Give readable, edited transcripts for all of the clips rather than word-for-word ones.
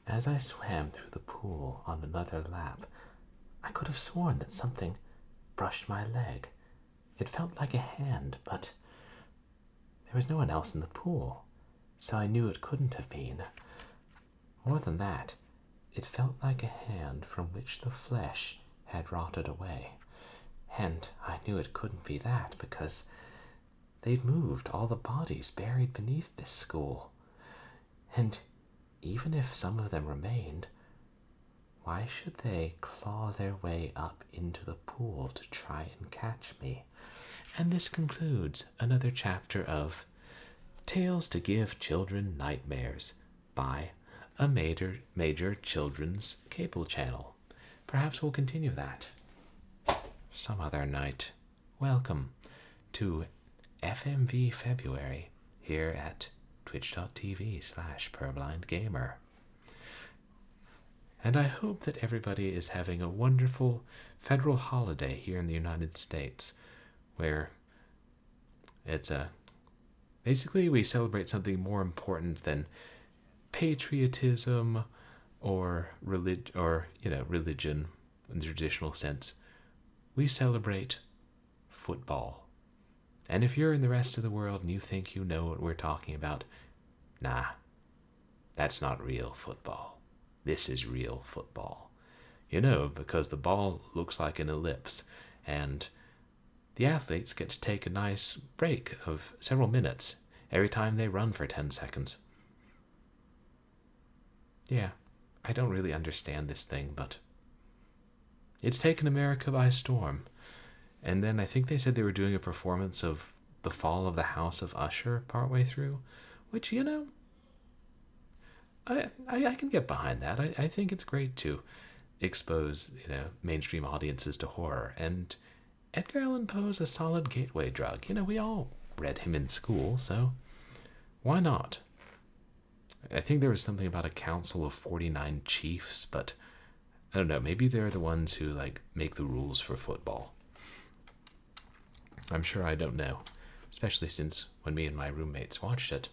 As I swam through the pool on another lap, I could have sworn that something brushed my leg. It felt like a hand, but there was no one else in the pool, so I knew it couldn't have been. More than that, it felt like a hand from which the flesh had rotted away. And I knew it couldn't be that because they'd moved all the bodies buried beneath this school. And even if some of them remained, why should they claw their way up into the pool to try and catch me? And this concludes another chapter of Tales to Give Children Nightmares by a major children's cable channel. Perhaps we'll continue that some other night. Welcome to FMV February here at twitch.tv/purblindgamer. And I hope that everybody is having a wonderful federal holiday here in the United States, where it's basically we celebrate something more important than patriotism or religion in the traditional sense. We celebrate football. And if you're in the rest of the world and you think you know what we're talking about, nah, that's not real football. This is real football. Because the ball looks like an ellipse, and the athletes get to take a nice break of several minutes every time they run for 10 seconds. Yeah, I don't really understand this thing, but it's taken America by storm. And then I think they said they were doing a performance of The Fall of the House of Usher partway through, which, I can get behind that. I think it's great to expose, mainstream audiences to horror. And Edgar Allan Poe's a solid gateway drug. We all read him in school, so why not? I think there was something about a council of 49 chiefs, but I don't know, maybe they're the ones who, make the rules for football. I'm sure I don't know, especially since when me and my roommates watched it,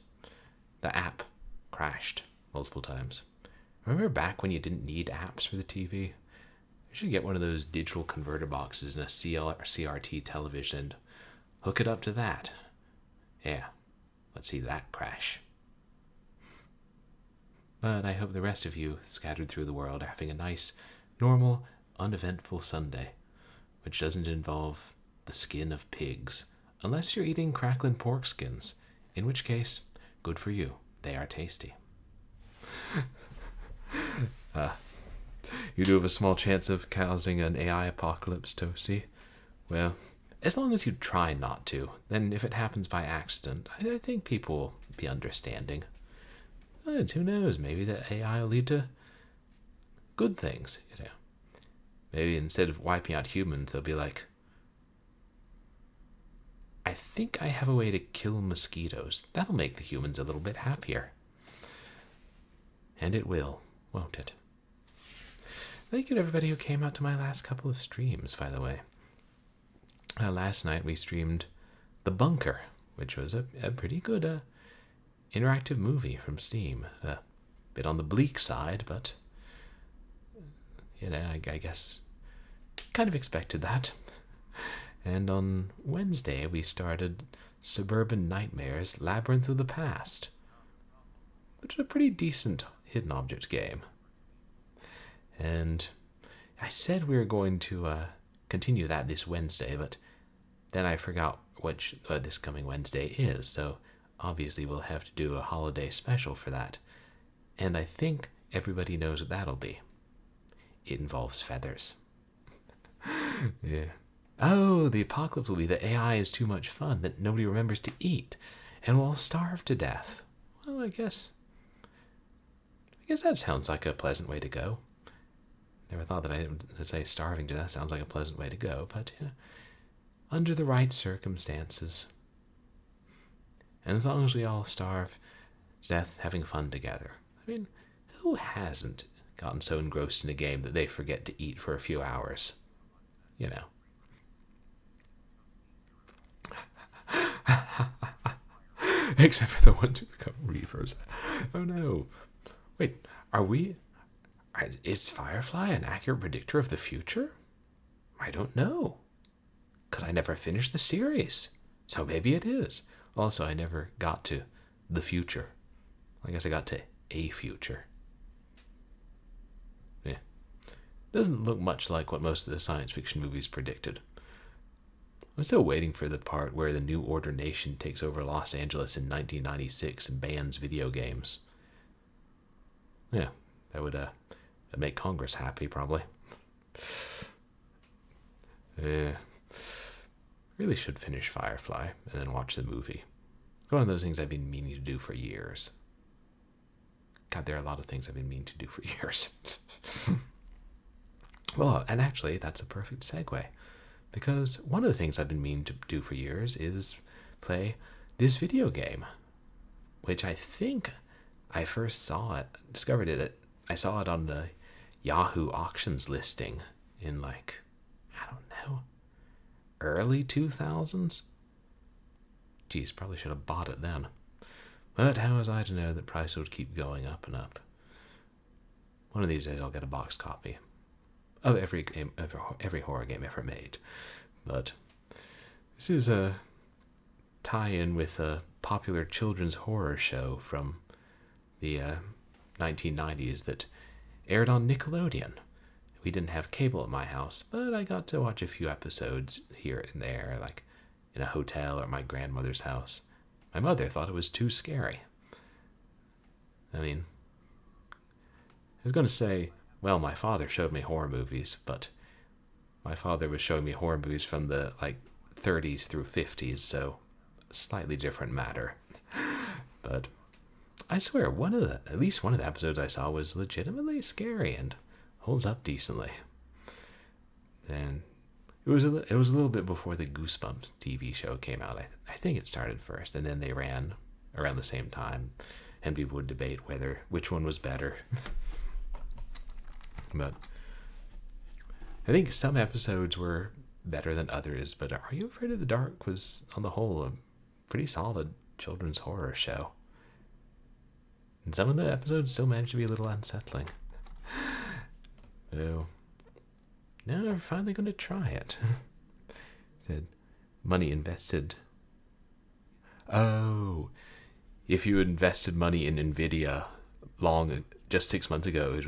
the app crashed multiple times. Remember back when you didn't need apps for the TV? You should get one of those digital converter boxes in a CRT television and hook it up to that. Yeah, let's see that crash. But I hope the rest of you scattered through the world are having a nice, normal, uneventful Sunday, which doesn't involve the skin of pigs, unless you're eating crackling pork skins, in which case, good for you. They are tasty. You do have a small chance of causing an AI apocalypse, Toasty. Well, as long as you try not to, then if it happens by accident, I think people will be understanding. And who knows, maybe the AI will lead to good things, Maybe instead of wiping out humans, they'll be like, I think I have a way to kill mosquitoes. That'll make the humans a little bit happier. And it will, won't it? Thank you to everybody who came out to my last couple of streams, by the way. Last night we streamed The Bunker, which was a pretty good interactive movie from Steam. A bit on the bleak side, but, I guess kind of expected that. And on Wednesday, we started Suburban Nightmares Labyrinth of the Past, which is a pretty decent hidden object game. And I said we were going to continue that this Wednesday, but then I forgot which this coming Wednesday is, so obviously we'll have to do a holiday special for that. And I think everybody knows what that'll be. It involves feathers. Yeah. Oh, the apocalypse will be that AI is too much fun, that nobody remembers to eat, and we'll all starve to death. Well, I guess that sounds like a pleasant way to go. Never thought that I would say starving to death sounds like a pleasant way to go, but, under the right circumstances. And as long as we all starve to death having fun together. I mean, who hasn't gotten so engrossed in a game that they forget to eat for a few hours? Except for the ones who become reavers. Oh no. Wait, Are we? Is Firefly an accurate predictor of the future? I don't know. Because I never finished the series. So maybe it is. Also, I never got to the future. I guess I got to a future. Yeah. Doesn't look much like what most of the science fiction movies predicted. I'm still waiting for the part where the New Order Nation takes over Los Angeles in 1996 and bans video games. Yeah, that would make Congress happy, probably. Yeah. Really should finish Firefly and then watch the movie. It's one of those things I've been meaning to do for years. God, there are a lot of things I've been meaning to do for years. Well, and actually, that's a perfect segue. Because one of the things I've been meaning to do for years is play this video game. Which I think I first discovered it, I saw it on the Yahoo auctions listing in I don't know, early 2000s? Geez, probably should have bought it then. But how was I to know that price would keep going up and up? One of these days I'll get a box copy of every horror game ever made. But this is a tie-in with a popular children's horror show from the 1990s that aired on Nickelodeon. We didn't have cable at my house, but I got to watch a few episodes here and there, like in a hotel or at my grandmother's house. My mother thought it was too scary. I mean, I was going to say, well, my father showed me horror movies, but my father was showing me horror movies from the 30s through 50s, so slightly different matter. But I swear, at least one of the episodes I saw was legitimately scary and holds up decently. And it was a little bit before the Goosebumps TV show came out. I think it started first, and then they ran around the same time, and people would debate which one was better. But I think some episodes were better than others, but Are You Afraid of the Dark was, on the whole, a pretty solid children's horror show. And some of the episodes still managed to be a little unsettling. So, now we're finally going to try it. Said, money invested. Oh, if you invested money in Nvidia just 6 months ago,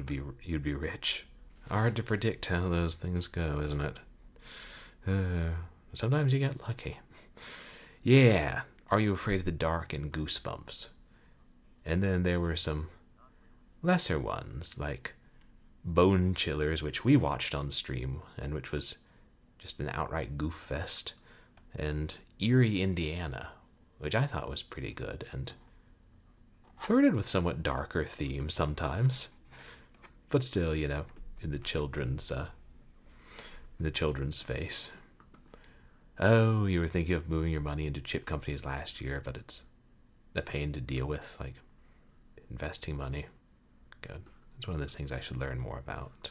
you'd be rich. Hard to predict how those things go, isn't it? Sometimes you get lucky. Yeah, Are You Afraid of the Dark and Goosebumps. And then there were some lesser ones, like Bone Chillers, which we watched on stream, and which was just an outright goof fest, and Erie, Indiana, which I thought was pretty good, and flirted with somewhat darker themes sometimes, but still, in the children's space. Oh, you were thinking of moving your money into chip companies last year, but it's a pain to deal with, investing money. Good. It's one of those things I should learn more about.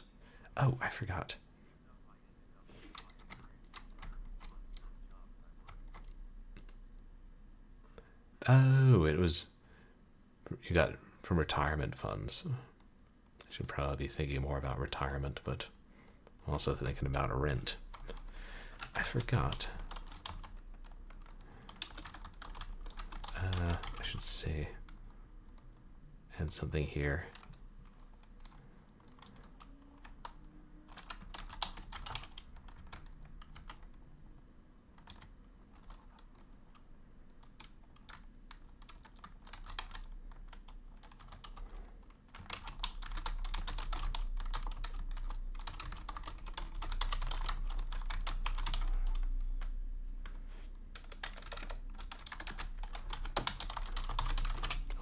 Oh, I forgot. Oh, you got from retirement funds. I should probably be thinking more about retirement, but I'm also thinking about a rent. I forgot. I should see. Add something here.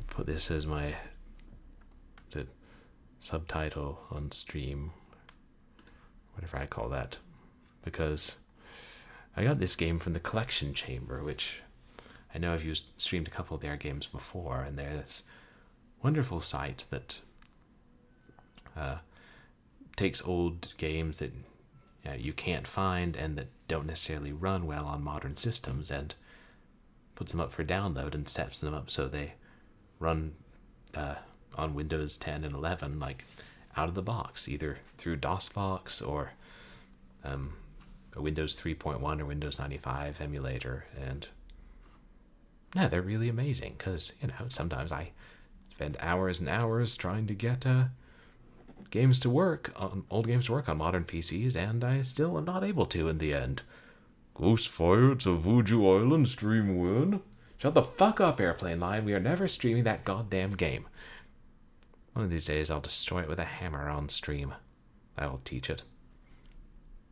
Put this as my subtitle on stream, whatever I call that, because I got this game from the Collection Chamber, which I know I've streamed a couple of their games before, and they're this wonderful site that takes old games that you can't find and that don't necessarily run well on modern systems and puts them up for download and sets them up so they run on Windows 10 and 11, like out of the box, either through DOSBox or a Windows 3.1 or Windows 95 emulator. And yeah, they're really amazing because, you know, sometimes I spend hours and hours trying to get games to work on old games to work on modern PCs, and I still am not able to in the end. Ghostfire, it's a Vuju Island stream win. Shut the fuck up, Airplane Line. We are never streaming that goddamn game. One of these days I'll destroy it with a hammer on stream. That'll teach it.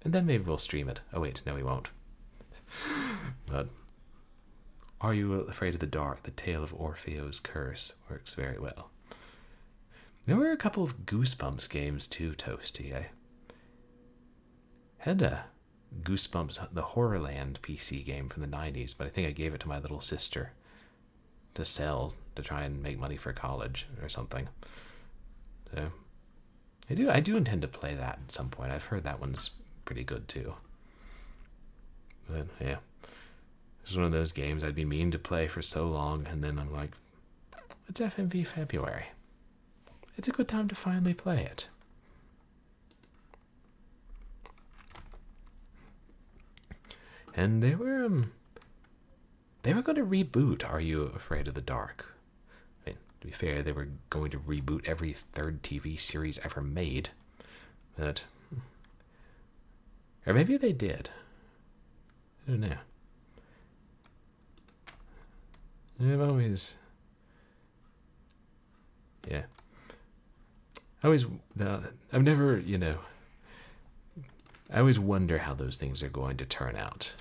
And then maybe we'll stream it. Oh wait, no we won't. But Are You Afraid of the Dark? The Tale of Orpheo's Curse works very well. There were a couple of Goosebumps games too, Toasty, eh? Had a Goosebumps, the Horrorland PC game from the 90s, but I think I gave it to my little sister to sell, to try and make money for college or something. So, I do intend to play that at some point. I've heard that one's pretty good too. But yeah, it's one of those games I'd been meaning to play for so long, and then I'm like, it's FMV February. It's a good time to finally play it. And they were going to reboot Are You Afraid of the Dark? I mean, to be fair, they were going to reboot every third TV series ever made. But, or maybe they did. I don't know. I've always, yeah. I've never, you know, I always wonder how those things are going to turn out.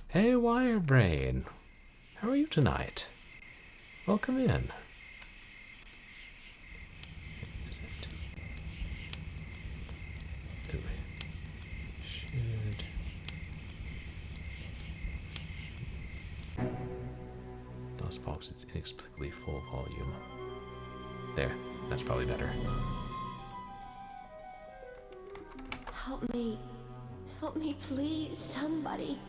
Hey, Wirebrain. How are you tonight? Welcome in. DOSBox is inexplicably full volume. There, that's probably better. Help me. Help me, please. Somebody.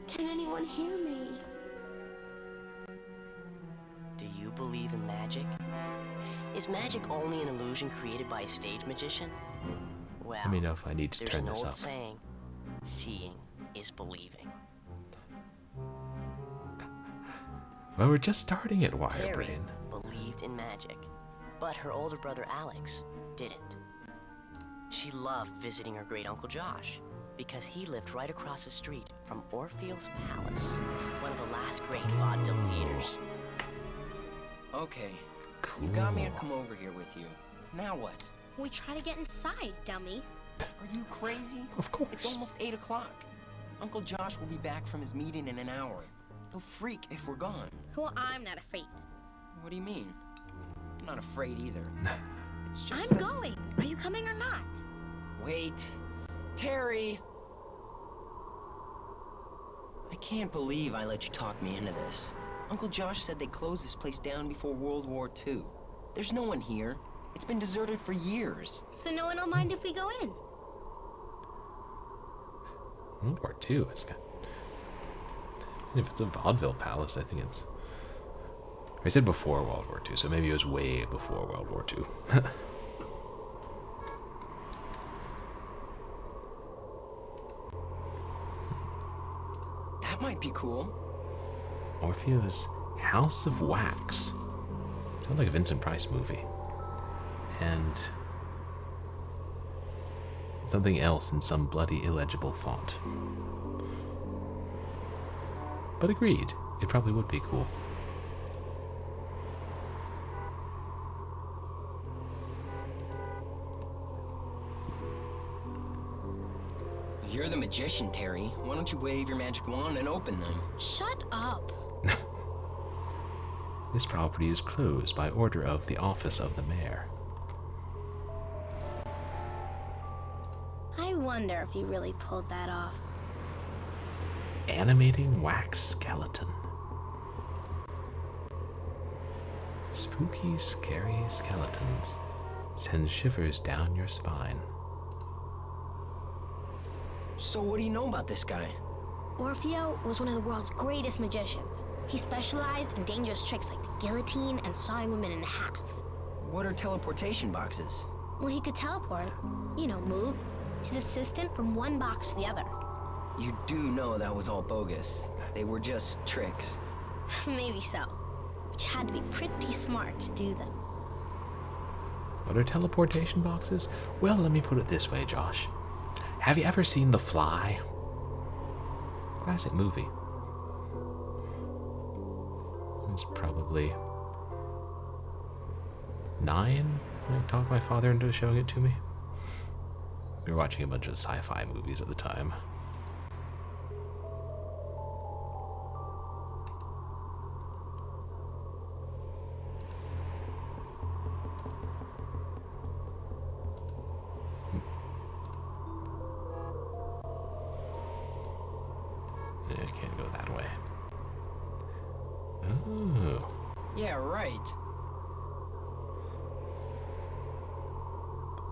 Can anyone hear me? Do you believe in magic? Is magic only an illusion created by a stage magician? Well, let me know if I need to turn this up. There's an old saying, seeing is believing. Well, we're just starting at Carrie Wirebrain. believed in magic, but her older brother Alex didn't. She loved visiting her great-uncle Josh because he lived right across the street from Orpheo's Palace, one of the last great vaudeville theaters. Okay, Cool. you got me to come over here with you. Now what? We try to get inside, dummy. Are you crazy? Of course. It's almost 8 o'clock. Uncle Josh will be back from his meeting in an hour. He'll freak if we're gone. Well, I'm not afraid. What do you mean? I'm not afraid either. It's just I'm going. Are you coming or not? Wait. Terry! I can't believe I let you talk me into this. Uncle Josh said they closed this place down before World War II. There's no one here. It's been deserted for years. So no one will mind if we go in. World War II. It's got. If it's a vaudeville palace, I think it's. I said before World War II, so maybe it was way before World War II. That might be cool. Orpheo's House of Wax. Sounds like a Vincent Price movie. And something else in some bloody illegible font. But agreed, it probably would be cool. You're the magician, Terry. Why don't you wave your magic wand and open them? Shut up. This property is closed by order of the office of the mayor. I wonder if you really pulled that off. Animating wax skeleton. Spooky, scary skeletons send shivers down your spine. So what do you know about this guy? Orpheo was one of the world's greatest magicians. He specialized in dangerous tricks like guillotine and sawing women in half. What are teleportation boxes? Well, he could teleport, you know, move his assistant from one box to the other. You do know that was all bogus. They were just tricks. Maybe so. But you had to be pretty smart to do them. What are teleportation boxes? Well, let me put it this way, Josh. Have you ever seen The Fly? Classic movie. I was probably 9 when I talked my father into showing it to me. We were watching a bunch of sci-fi movies at the time. I can't go that way. Oh. Yeah, right.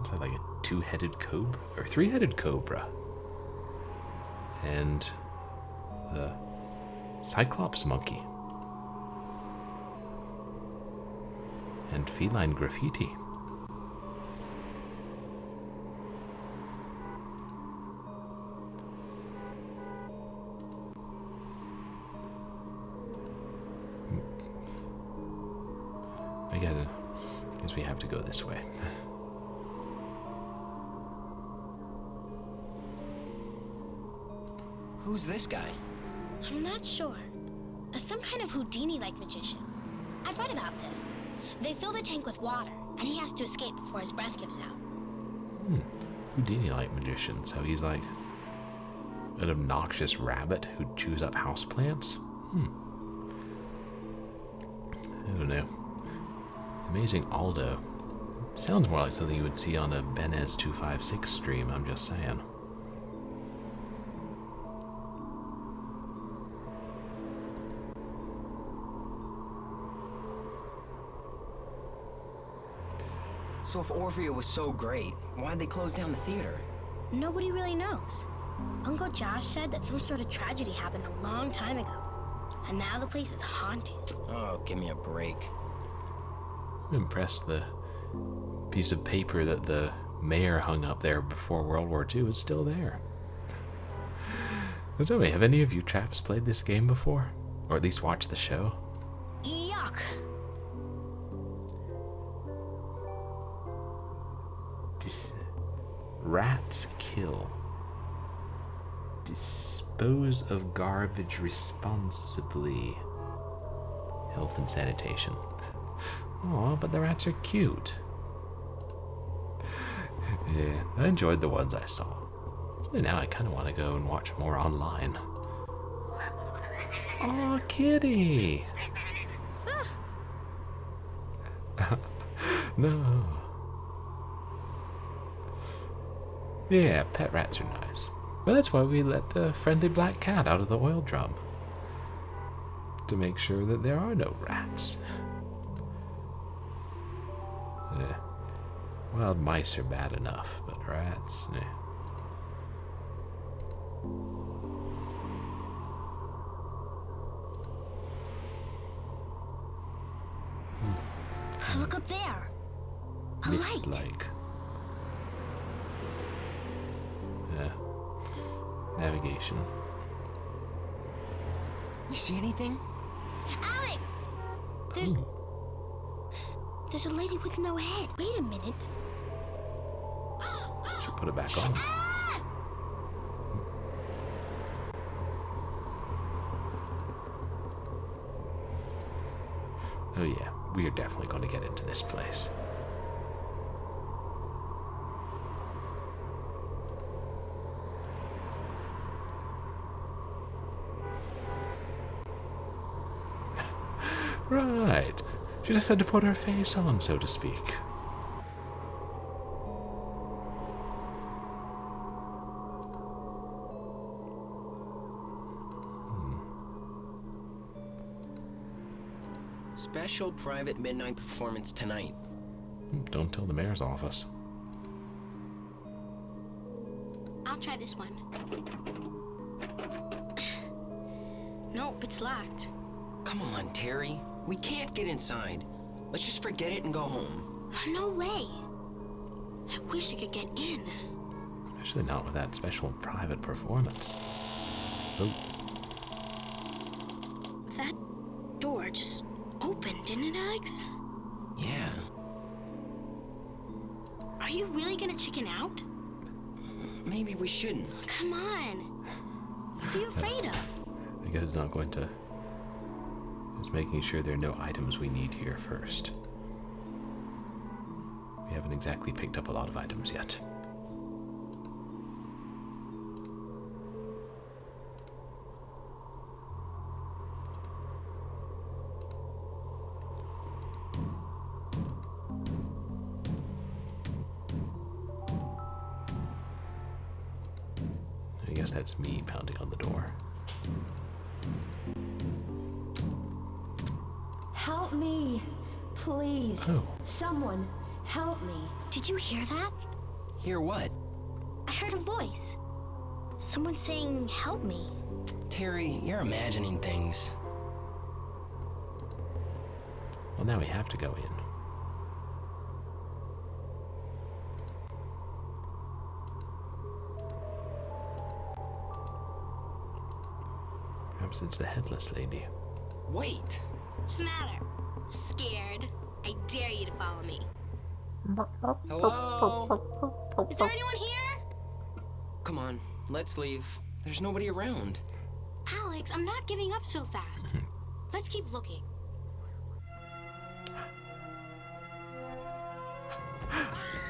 Is that like a 2-headed cobra? Or 3-headed cobra? And the Cyclops monkey. And feline graffiti. I guess we have to go this way. Who's this guy? I'm not sure. Some kind of Houdini-like magician. I've read about this. They fill the tank with water, and he has to escape before his breath gives out. Houdini-like magician, so he's like an obnoxious rabbit who chews up houseplants? I don't know. Amazing Aldo. Sounds more like something you would see on a Benez 256 stream, I'm just saying. So if Orpheo was so great, why'd they close down the theater? Nobody really knows. Uncle Josh said that some sort of tragedy happened a long time ago. And now the place is haunted. Oh, give me a break. I'm impressed the piece of paper that the mayor hung up there before World War II is still there. Now tell me, have any of you chaps played this game before? Or at least watched the show? Yuck! Rats kill. Dispose of garbage responsibly. Health and sanitation. Aw, but the rats are cute. Yeah, I enjoyed the ones I saw. Now I kind of want to go and watch more online. Aw, kitty! No. Yeah, pet rats are nice. Well, that's why we let the friendly black cat out of the oil drum. To make sure that there are no rats. Yeah. Wild mice are bad enough, but rats, yeah. Look up there. A light. Mist-like. Yeah. Navigation. You see anything? Alex! There's a lady with no head. Wait a minute. Should put it back on. Ah! Oh yeah, we are definitely going to get into this place. Right. She just had to put her face on, so to speak. Special private midnight performance tonight. Don't tell the mayor's office. I'll try this one. Nope, it's locked. Come on, Terry. We can't get inside. Let's just forget it and go home. No way. I wish I could get in. Especially not with that special private performance. Oh, That door just opened, didn't it, Alex? Yeah. Are you really gonna chicken out? Maybe we shouldn't. Come on. What are you afraid of? I guess it's not going to. It's making sure there are no items we need here first. We haven't exactly picked up a lot of items yet. I guess that's me pounding on the door. Help me! Please! Oh. Someone, help me! Did you hear that? Hear what? I heard a voice. Someone saying, help me. Terry, you're imagining things. Well, now we have to go in. Perhaps it's the headless lady. Wait. What's the matter? Scared? I dare you to follow me. Hello? Is there anyone here? Come on, let's leave. There's nobody around. Alex, I'm not giving up so fast. Let's keep looking.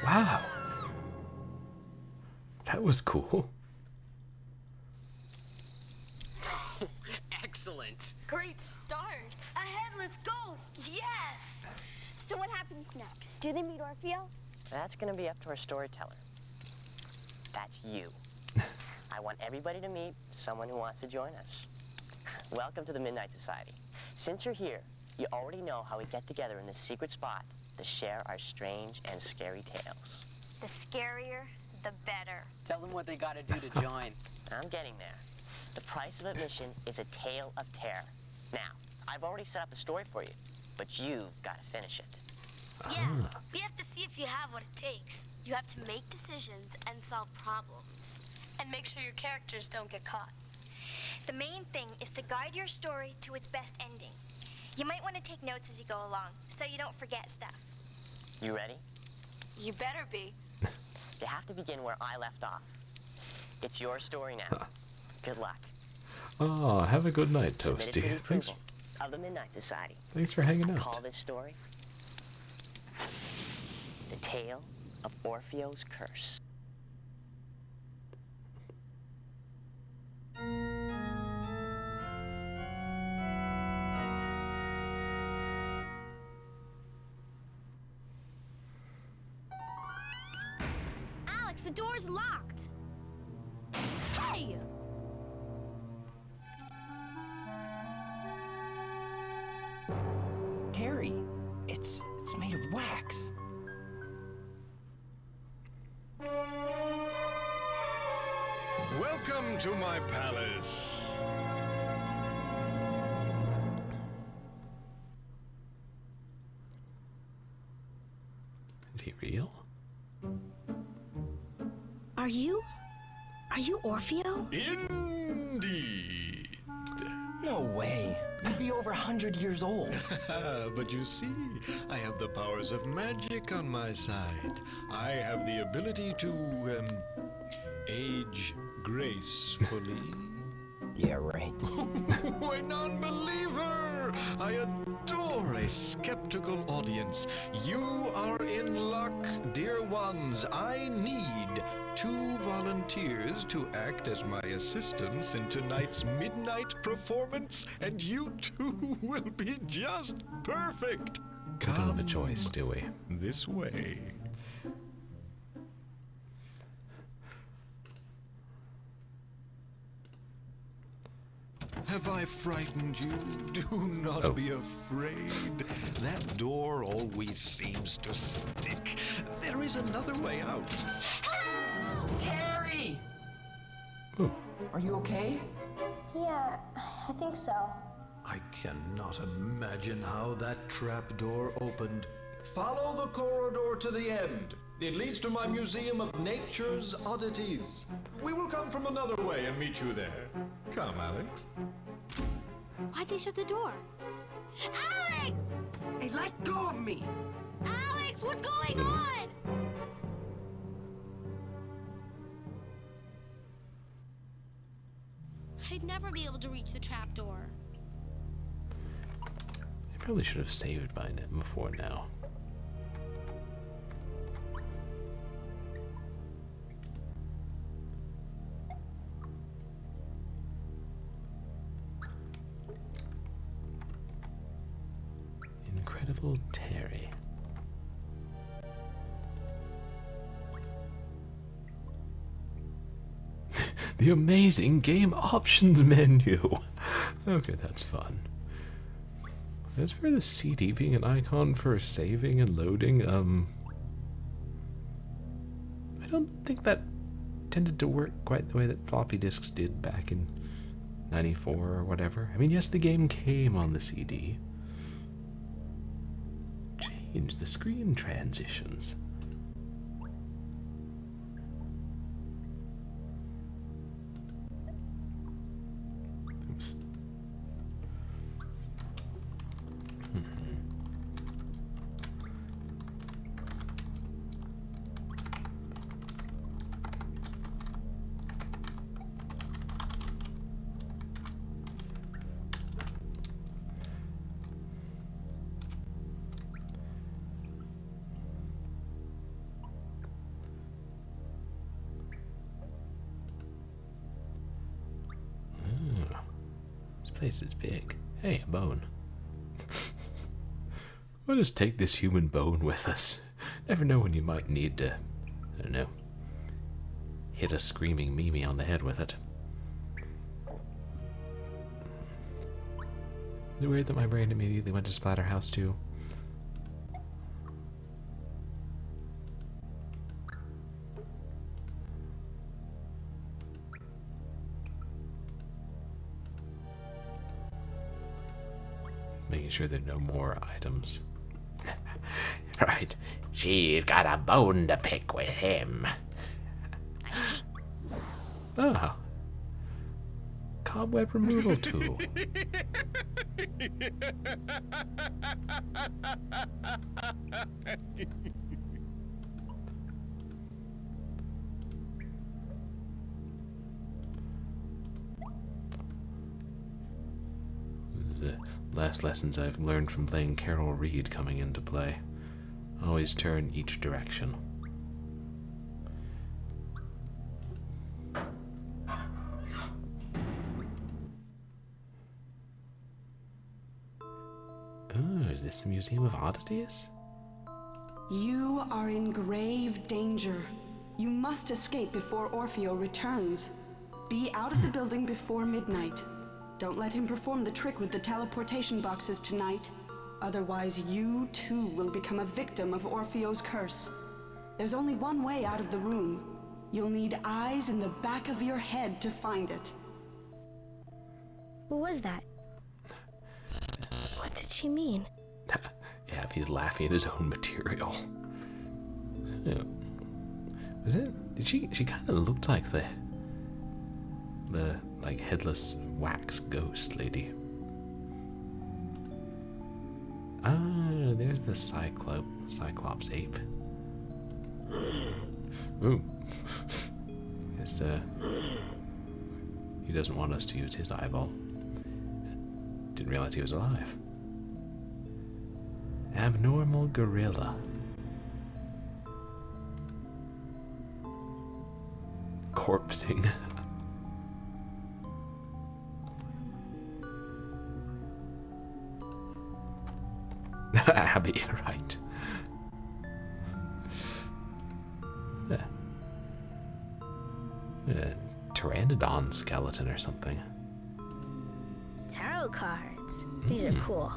Wow. That was cool. Excellent. Great start. A headless ghost. Yes. So what happens next? Do they meet Orpheo? That's gonna be up to our storyteller. That's you. I want everybody to meet someone who wants to join us. Welcome to the Midnight Society. Since you're here, you already know how we get together in this secret spot to share our strange and scary tales. The scarier, the better. Tell them what they gotta do to join. I'm getting there. The price of admission is a tale of terror. Now, I've already set up a story for you, but you've got to finish it. Yeah, we have to see if you have what it takes. You have to make decisions and solve problems. And make sure your characters don't get caught. The main thing is to guide your story to its best ending. You might want to take notes as you go along, so you don't forget stuff. You ready? You better be. You have to begin where I left off. It's your story now. Good luck. Oh, have a good night, Submitted for the Toasty. Thanks, approval of the Midnight Society. thanks for hanging Call out. this story The Tale of Orpheo's Curse. Alex, the door's locked. Hey! Terry, it's made of wax. Welcome to my palace. Is he real? Are you Orpheo? Indeed. No way. You'd be over 100 years old. But you see, I have the powers of magic on my side. I have the ability to, age gracefully. Yeah, right. Oh, a non-believer! I adore a skeptical audience. You are in luck, dear ones. I need 2 volunteers to act as my assistants in tonight's midnight performance, and you 2 will be just perfect. We don't have a choice, do we? This way. Have I frightened you? Do not be afraid. That door always seems to stick. There is another way out. Terry! Ooh. Are you okay? Yeah, I think so. I cannot imagine how that trapdoor opened. Follow the corridor to the end. It leads to my Museum of Nature's Oddities. We will come from another way and meet you there. Come, Alex. Why'd they shut the door? Alex! Hey, let go of me! Alex, what's going on? I'd never be able to reach the trapdoor. I probably should have saved by now, before now. Incredible Terry. The amazing game options menu. Okay, that's fun. As for the CD being an icon for saving and loading, I don't think that tended to work quite the way that floppy disks did back in '94 or whatever. I mean, yes, the game came on the CD. Change the screen transitions. Oops. This place is big. Hey, a bone. Let us take this human bone with us. Never know when you might need to, I don't know, hit a screaming Mimi on the head with it. Is it weird that my brain immediately went to Splatterhouse too? Making sure there are no more items. Right. She's got a bone to pick with him. Oh. Cobweb removal tool. The last lessons I've learned from playing Carol Reed coming into play. Always turn each direction. Oh, is this the Museum of Oddities? You are in grave danger. You must escape before Orpheo returns. Be out of the building before midnight. Don't let him perform the trick with the teleportation boxes tonight. Otherwise, you too will become a victim of Orpheo's curse. There's only one way out of the room. You'll need eyes in the back of your head to find it. What was that? What did she mean? Yeah, if he's laughing at his own material. Yeah. Was it? Did she kind of looked like the like headless wax ghost lady. Ah, there's the Cyclops ape. Ooh. Guess, he doesn't want us to use his eyeball. Didn't realize he was alive. Abnormal gorilla. Corpsing. Abby, right. Pteranodon skeleton or something. Tarot cards. These are cool.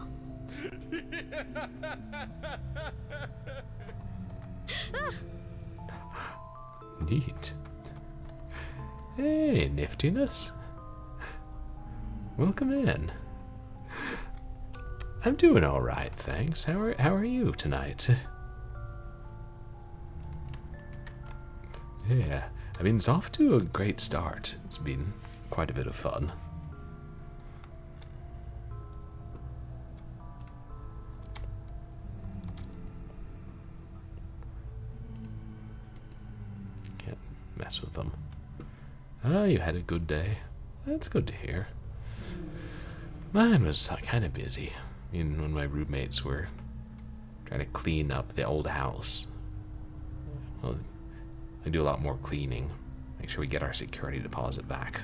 Neat. Hey, niftiness. Welcome in. I'm doing all right, thanks. How are you tonight? Yeah, I mean, it's off to a great start. It's been quite a bit of fun. Can't mess with them. Oh, you had a good day. That's good to hear. Mine was kind of busy. When my roommates were trying to clean up the old house. Well, they do a lot more cleaning. Make sure we get our security deposit back.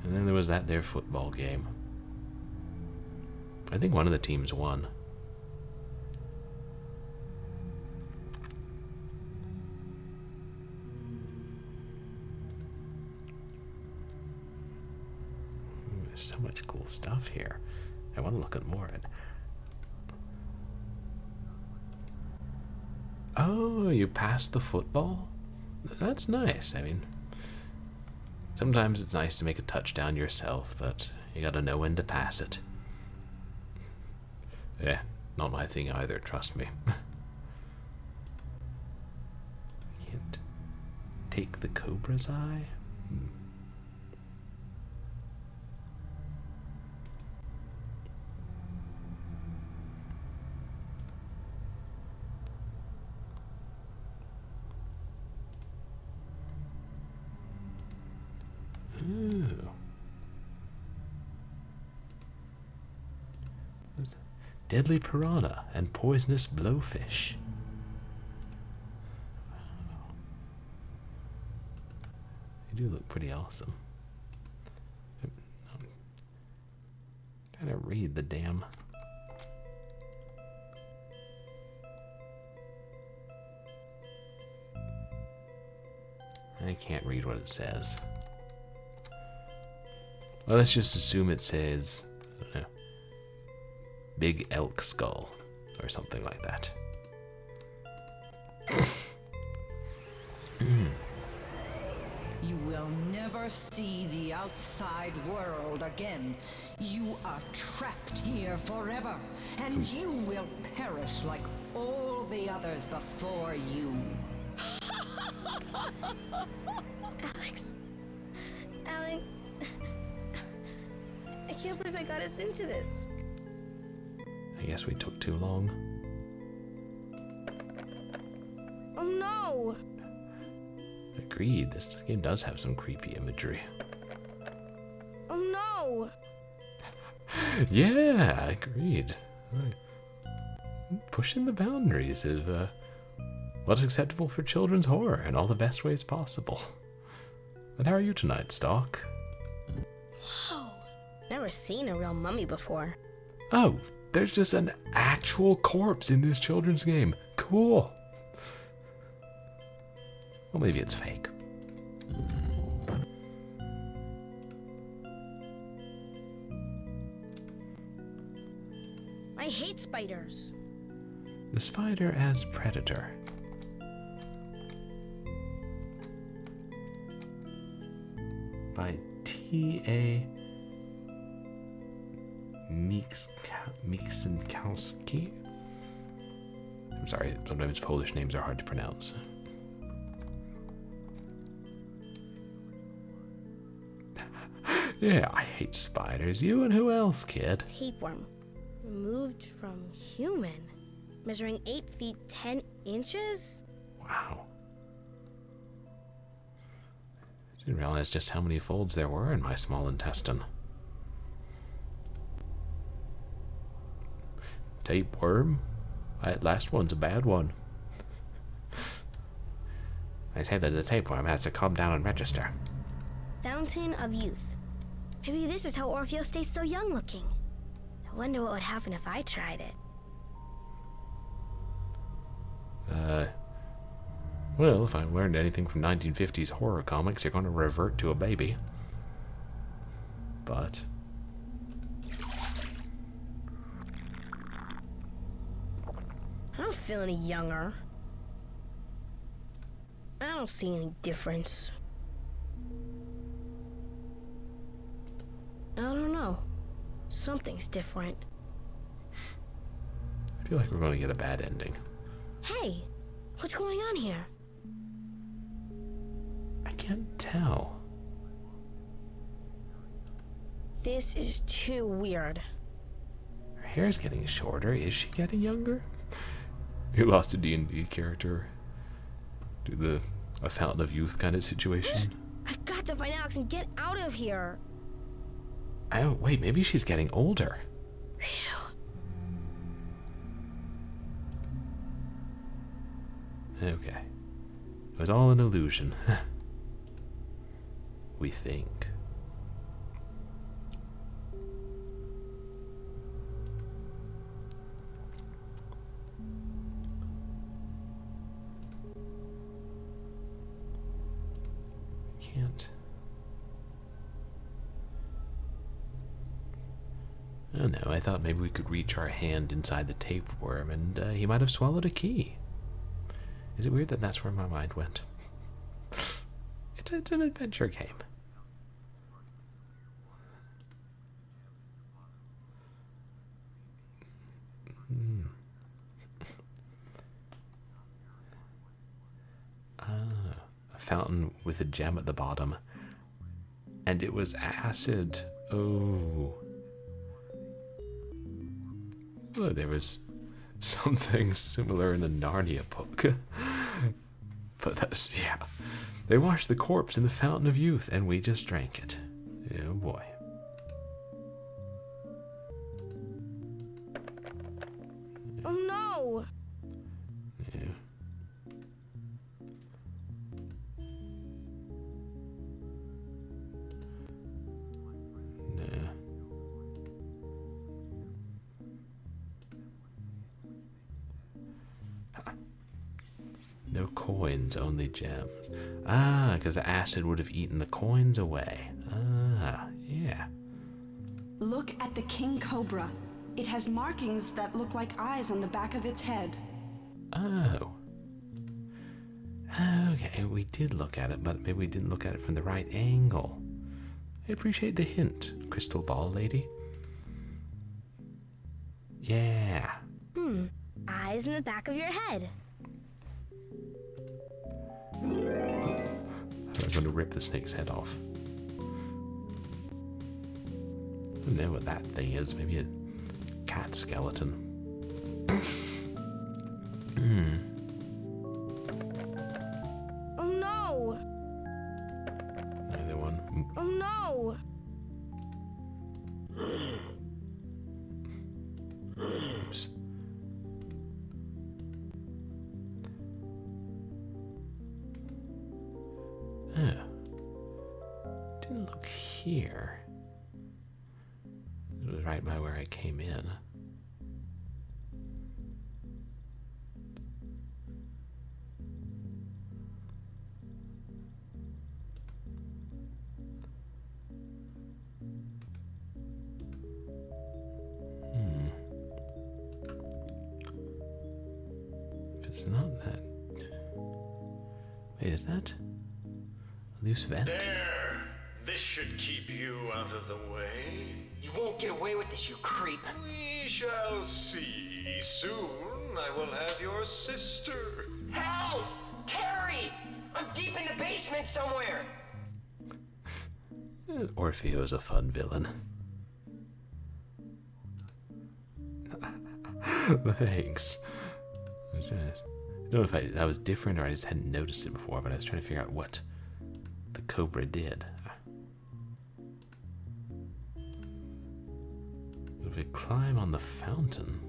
And then there was that there football game. I think one of the teams won. There's so much cool stuff here. I want to look at more of it. Oh, you passed the football? That's nice. I mean, sometimes it's nice to make a touchdown yourself, but you gotta know when to pass it. Yeah, not my thing either, trust me. Can't take the cobra's eye? Ooh. Deadly piranha and poisonous blowfish. Wow. They do look pretty awesome. I'm trying to read the damn. I can't read what it says. Well, let's just assume it says big elk skull or something like that. You will never see the outside world again. You are trapped here forever, and you will perish like all the others before you. Alex. I can't believe I got us into this. I guess we took too long. Oh no! Agreed, this game does have some creepy imagery. Oh no! Yeah, agreed. Pushing the boundaries of what's acceptable for children's horror in all the best ways possible. And how are you tonight, Stock? Whoa. Never seen a real mummy before. Oh, there's just an actual corpse in this children's game. Cool. Well, maybe it's fake. I hate spiders. The spider as predator. By T.A. Miecksenkowski. I'm sorry, sometimes Polish names are hard to pronounce. Yeah, I hate spiders. You and who else, kid? Tapeworm. Removed from human. Measuring 8 feet 10 inches? Wow. I didn't realize just how many folds there were in my small intestine. Tapeworm? That last one's a bad one. I say that the tapeworm has to calm down and register. Fountain of youth. Maybe this is how Orpheo stays so young looking. I wonder what would happen if I tried it. Well, if I learned anything from 1950s horror comics, you're going to revert to a baby. But I don't feel any younger. I don't see any difference. I don't know. Something's different. I feel like we're going to get a bad ending. Hey, what's going on here? I can't tell. This is too weird. Her hair's getting shorter. Is she getting younger? You lost a D&D character to a Fountain of Youth kind of situation. I've got to find Alex and get out of here. Oh, wait, maybe she's getting older. Phew. Okay. It was all an illusion. We think. Can't. Oh no, I thought maybe we could reach our hand inside the tapeworm and he might have swallowed a key. Is it weird that that's where my mind went? It's an adventure game. A fountain with a gem at the bottom. And it was acid. Oh. Oh, there was something similar in a Narnia book. But that's, yeah. They washed the corpse in the Fountain of Youth, and we just drank it. Oh boy. Oh no! Yeah. Nah. No coins, only gems. Ah, because the acid would have eaten the coins away. Ah, yeah. Look at the king cobra. It has markings that look like eyes on the back of its head. Oh. Okay, we did look at it, but maybe we didn't look at it from the right angle. I appreciate the hint, crystal ball lady. Yeah. Eyes in the back of your head. I'm going to rip the snake's head off. I don't know what that thing is. Maybe a cat skeleton. Oh no! Another one. Oh no! Oops. Didn't look here. It was right by where I came in. If it's not that... Wait, is that a loose vent? There! This should keep you out of the way. You won't get away with this, you creep. We shall see. Soon I will have your sister. Help! Terry! I'm deep in the basement somewhere! Orpheo is a fun villain. Thanks. I don't know if that was different or I just hadn't noticed it before, but I was trying to figure out what the cobra did. If we climb on the fountain...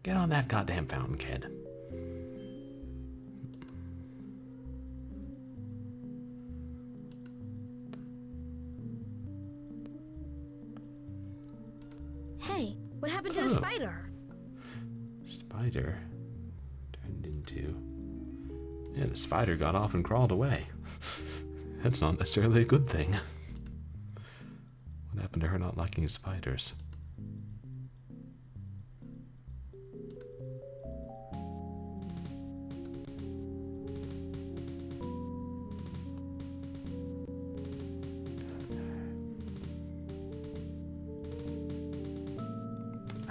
Get on that goddamn fountain, kid. Hey, what happened to the spider? Spider turned into... Yeah, the spider got off and crawled away. That's not necessarily a good thing. What happened to her not liking spiders?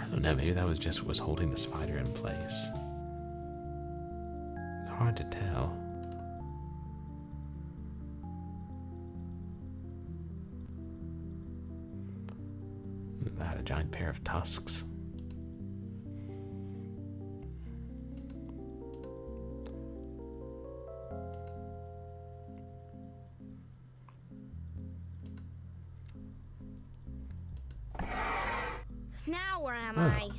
I don't know, maybe that was just what was holding the spider in place. Hard to tell. That a giant pair of tusks. Now where am I?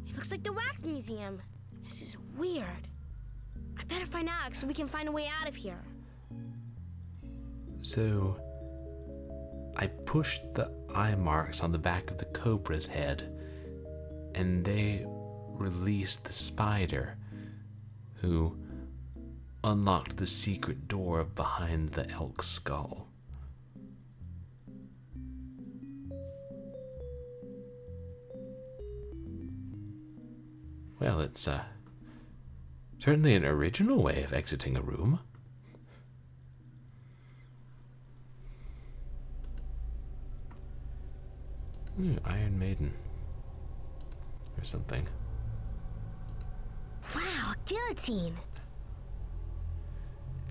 It looks like the wax museum. This is weird. I better find Alex so we can find a way out of here. So, I pushed the eye marks on the back of the cobra's head, and they released the spider, who unlocked the secret door behind the elk skull. Well, it's certainly an original way of exiting a room. Iron Maiden. Or something. Wow, a guillotine.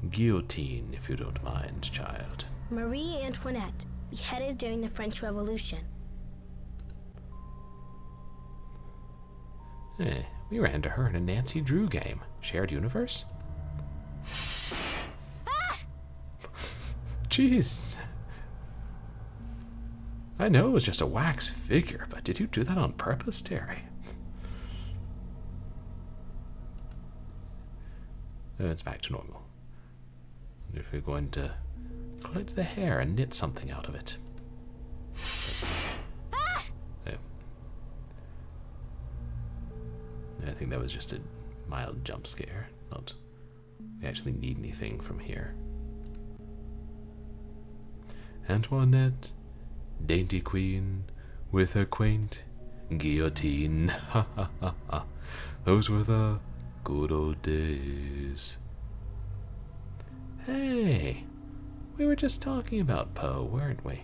Guillotine, if you don't mind, child. Marie Antoinette, beheaded during the French Revolution. Hey, we ran into her in a Nancy Drew game. Shared universe? Ah! Jeez. I know it was just a wax figure, but did you do that on purpose, Terry? It's back to normal. If we're going to collect the hair and knit something out of it. Ah! I think that was just a mild jump scare. Not we actually need anything from here. Antoinette, dainty queen, with her quaint guillotine. Ha ha ha ha. Those were the good old days. Hey, we were just talking about Poe, weren't we?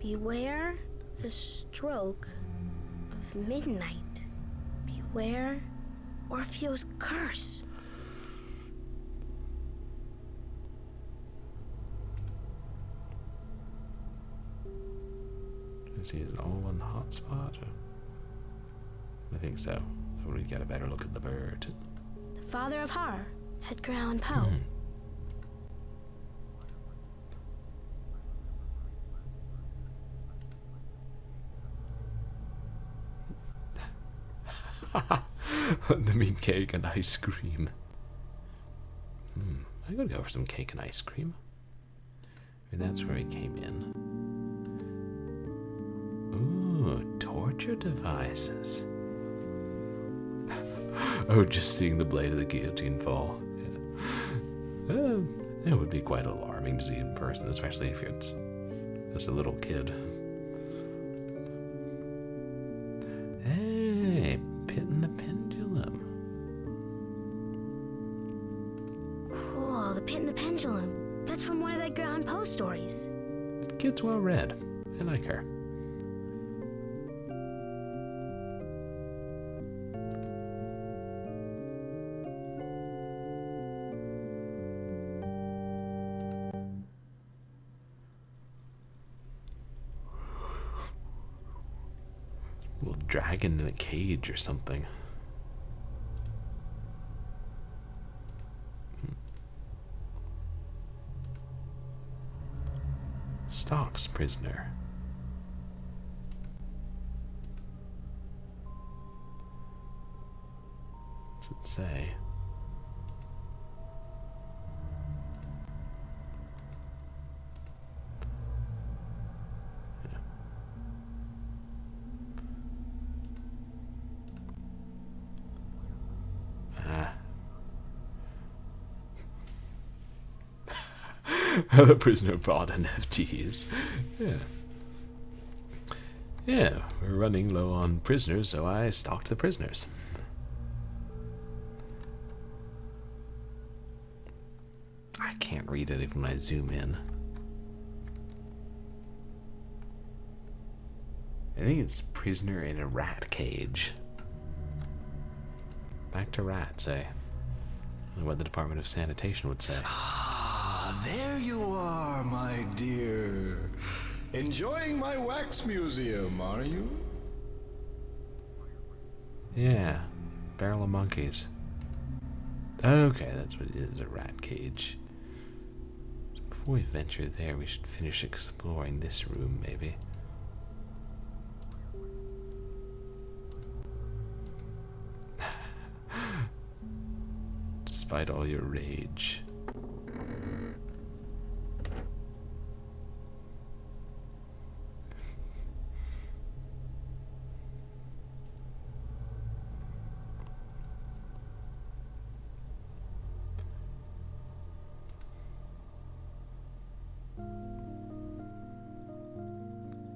Beware the stroke of midnight. Beware Orpheo's curse. Is he all one hot spot? I think so. So we get a better look at the bird. The father of horror, Edgar Allan Poe. The mean cake and ice cream. I'm gonna go for some cake and ice cream. Maybe that's where he came in. Ooh, torture devices. Oh, just seeing the blade of the guillotine fall. Yeah. It would be quite alarming to see in person, especially if you're just a little kid. Hey, Pit and the Pendulum. Cool, the Pit and the Pendulum. That's from one of Edgar Allan Poe stories. The kid's well read. I like her. Little dragon in a cage or something. Stalks prisoner. What's it say? The prisoner bought NFTs. Yeah, we're running low on prisoners, so I stalked the prisoners. I can't read it even when I zoom in. I think it's prisoner in a rat cage. Back to rats, eh? I wonder what the Department of Sanitation would say. Ah, there you are, my dear. Enjoying my wax museum, are you? Yeah, barrel of monkeys. Okay, that's what it is, a rat cage. So before we venture there, we should finish exploring this room, maybe. Despite all your rage.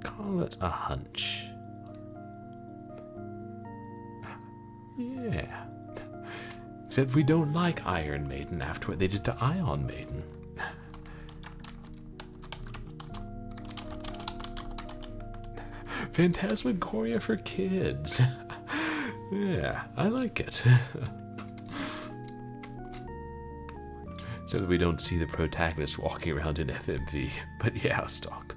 Call it a hunch. Yeah. Except we don't like Iron Maiden after what they did to Ion Maiden. Phantasmagoria for kids. Yeah, I like it. So that we don't see the protagonist walking around in FMV. But yeah, stock.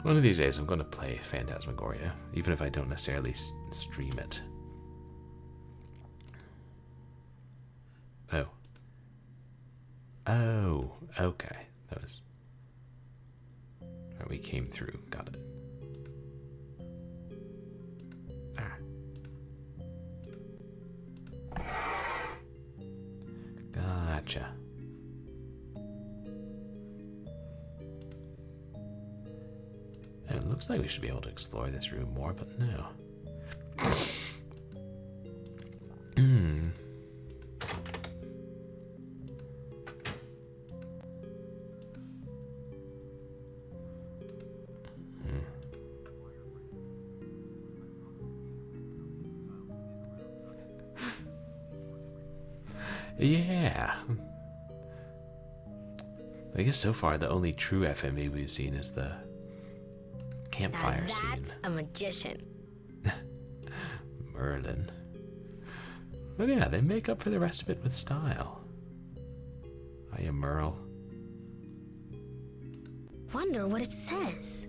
One of these days I'm going to play Phantasmagoria, even if I don't necessarily stream it. Oh. Oh, okay. That was... Right, we came through. Got it. Ah. Gotcha. It looks like we should be able to explore this room more, but no. Yeah. I guess so far the only true FMV we've seen is the campfire scene. That's a magician. Merlin. But yeah, they make up for the rest of it with style. Hiya, Merle. Wonder what it says.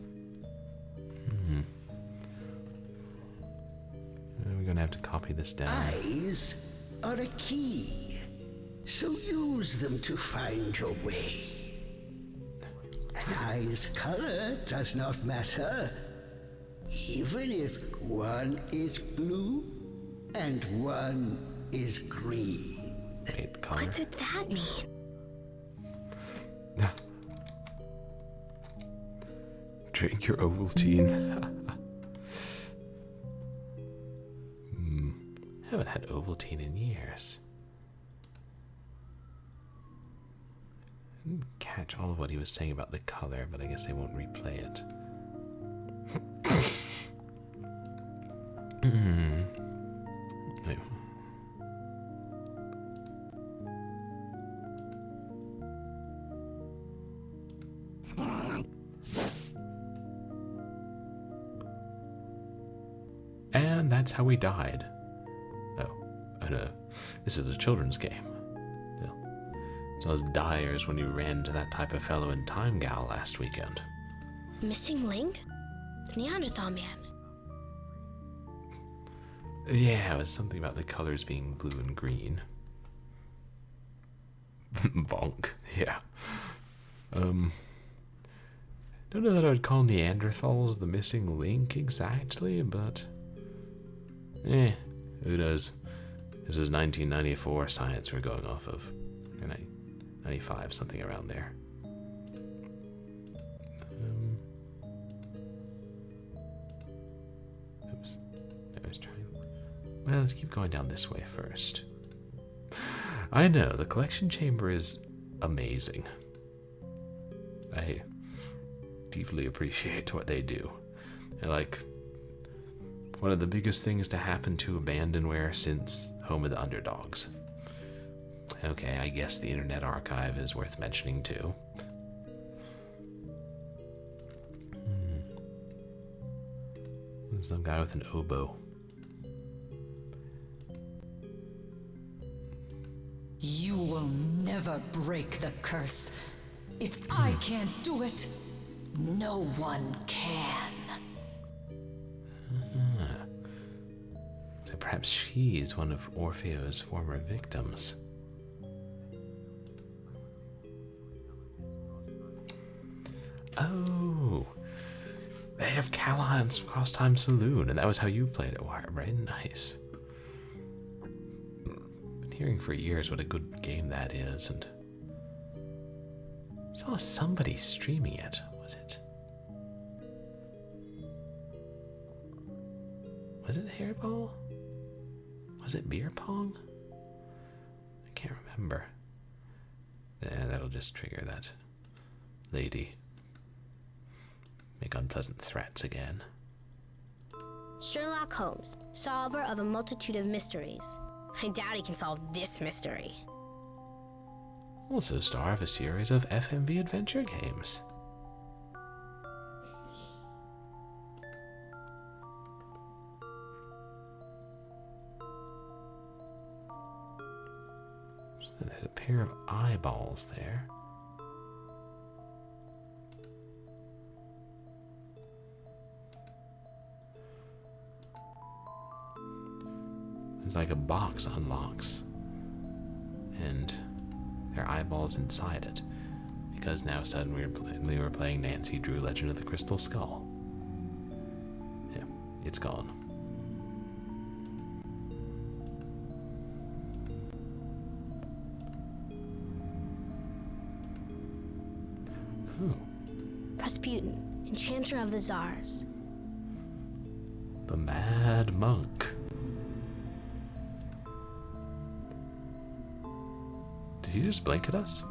We're gonna have to copy this down. Eyes are a key, so use them to find your way. An eye's color does not matter, even if one is blue and one is green. Wait, color. What did that mean? Drink your Ovaltine. Haven't had Ovaltine in years. I didn't catch all of what he was saying about the color, but I guess they won't replay it. No. And that's how we died. Oh no, this is a children's game. It's not as dire as when you ran into that type of fellow in Time Gal last weekend. Missing link? The Neanderthal man. Yeah, it was something about the colors being blue and green. Bonk, yeah. Don't know that I would call Neanderthals the missing link exactly, but... who does? This is 1994 science we're going off of. 95, something around there. Oops. I was trying. Well, let's keep going down this way first. I know, the collection chamber is amazing. I deeply appreciate what they do. And like, one of the biggest things to happen to abandonware since Home of the Underdogs. Okay, I guess the Internet Archive is worth mentioning too. Some guy with an oboe. You will never break the curse. If I can't do it, no one can. So perhaps she's one of Orpheo's former victims. Oh, they have Callahan's Cross Time Saloon, and that was how you played it, right? Nice. Been hearing for years what a good game that is, and saw somebody streaming it. Was it? Was it Hairball? Was it Beer Pong? I can't remember. Yeah, that'll just trigger that lady. Make unpleasant threats again. Sherlock Holmes, solver of a multitude of mysteries. I doubt he can solve this mystery. Also star of a series of FMV adventure games. So there's a pair of eyeballs there. There's like a box unlocks, and there are eyeballs inside it, because now suddenly we're playing Nancy Drew Legend of the Crystal Skull. Yeah, it's gone. Ooh. Rasputin, enchanter of the Tsars. The Mad Monk. Did he just blink at us?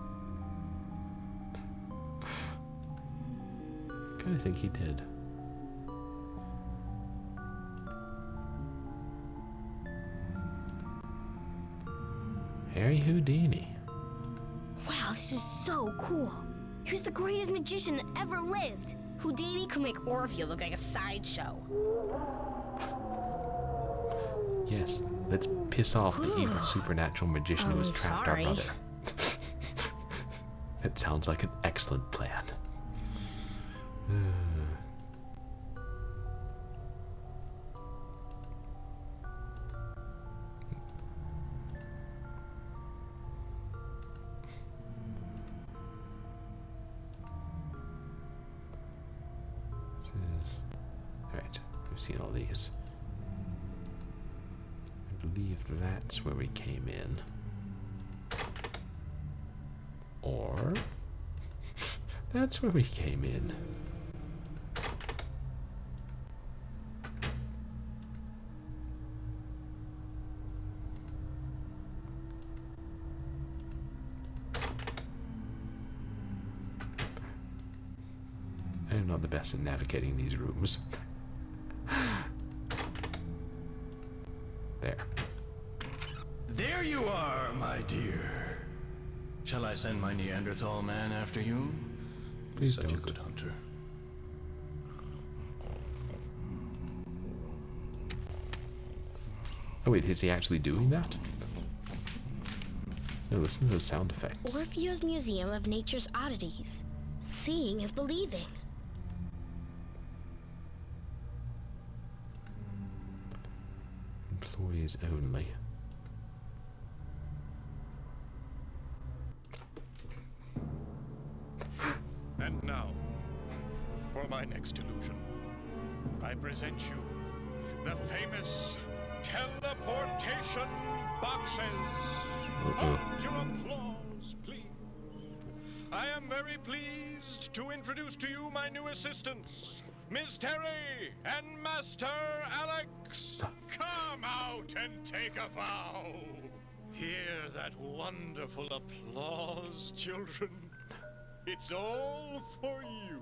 Kinda think he did. Harry Houdini. Wow, this is so cool. He was the greatest magician that ever lived. Houdini could make Orpheo look like a sideshow. Yes, let's piss off the evil supernatural magician who has trapped our brother. That sounds like an excellent plan. Alright, we've seen all these. I believe that's where we came in. Or that's where we came in. I'm not the best at navigating these rooms. There. There you are, my dear. Shall I send my Neanderthal man after you? Please Such don't. a good hunter. Oh wait, is he actually doing that? No, listen to those sound effects. Orpheo's Museum of Nature's Oddities. Seeing is believing. Employees only. And now, for my next illusion, I present you the famous teleportation boxes. Hold your applause, please. I am very pleased to introduce to you my new assistants, Miss Terry and Master Alex. Come out and take a bow. Hear that wonderful applause, children. It's all for you.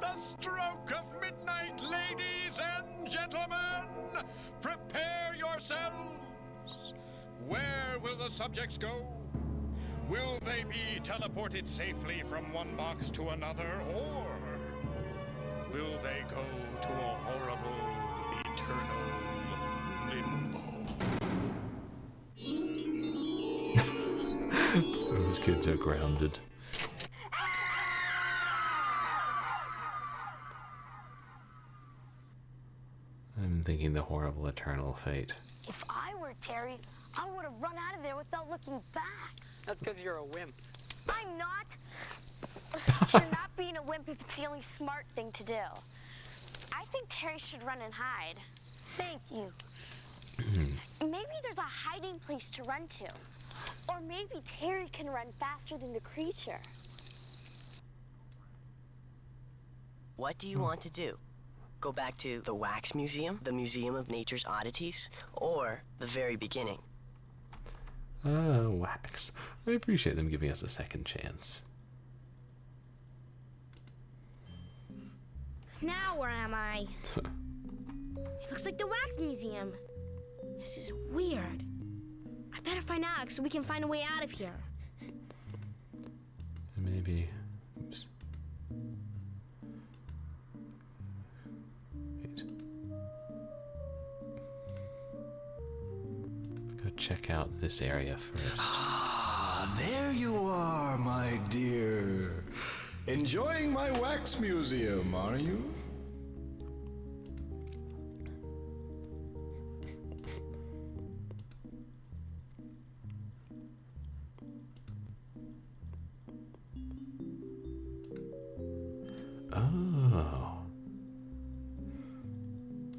The stroke of midnight, ladies and gentlemen. Prepare yourselves. Where will the subjects go? Will they be teleported safely from one box to another, or will Those kids are grounded. I'm thinking the horrible eternal fate. If I were Terry, I would have run out of there without looking back. That's because you're a wimp. I'm not. You're not being a wimp if it's the only smart thing to do. I think Terry should run and hide. Thank you. Maybe there's a hiding place to run to. Or maybe Terry can run faster than the creature. What do you want to do? Go back to the Wax Museum, the Museum of Nature's Oddities, or the very beginning? Wax. I appreciate them giving us a second chance. Now where am I? It looks like the Wax Museum. This is weird. I better find Alex so we can find a way out of here. Maybe. Oops. Wait. Let's go check out this area first. Ah, there you are, my dear. Enjoying my wax museum, are you? Oh.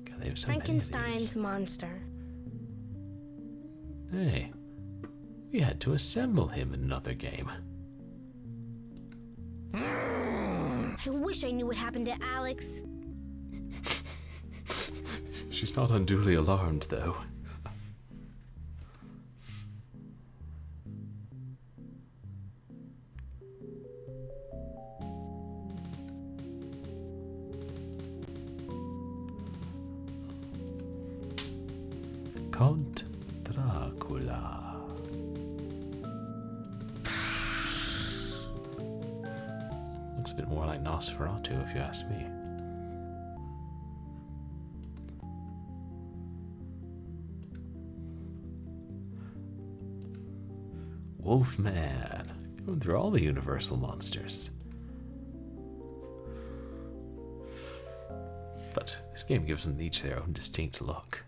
God, they have so many of Frankenstein's these. monster. Hey, we had to assemble him in another game. I wish I knew what happened to Alex. She's not unduly alarmed, though. Count Dracula. Looks a bit more like Nosferatu, if you ask me. Wolfman. Going through all the Universal monsters. But this game gives them each their own distinct look.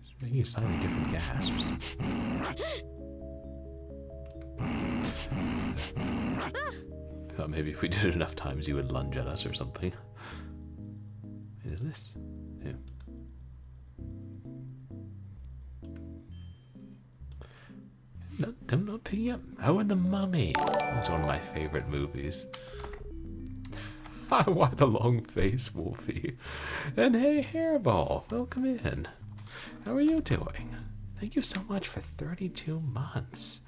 Just making slightly different gasps. Thought maybe if we did it enough times, you would lunge at us or something. What is this? Yeah. No, I'm not picking up. Oh, and the Mummy. That's one of my favorite movies. Why the long face, Wolfie? And hey, Hairball, welcome in. How are you doing? Thank you so much for 32 months.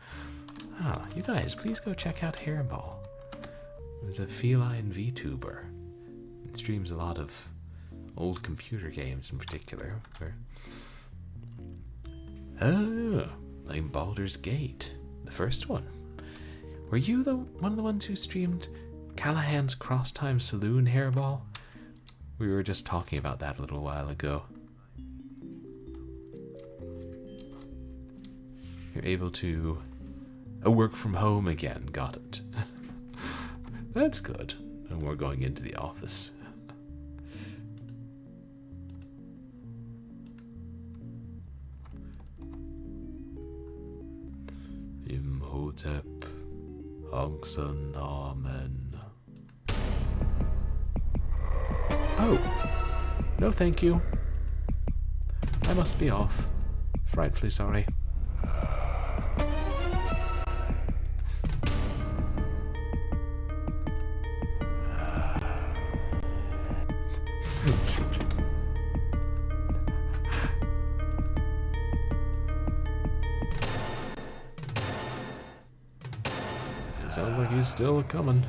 Oh, you guys, please go check out Hairball. He's a feline VTuber. It streams a lot of old computer games in particular. Oh, like Baldur's Gate, the first one. Were you one of the ones who streamed Callahan's Cross Time Saloon, Hairball? We were just talking about that a little while ago. You're able to work from home again, got it. That's good. And we're going into the office. Imhotep, Hongsun Amen. Oh, no thank you. I must be off. Frightfully sorry. Sounds like he's still coming.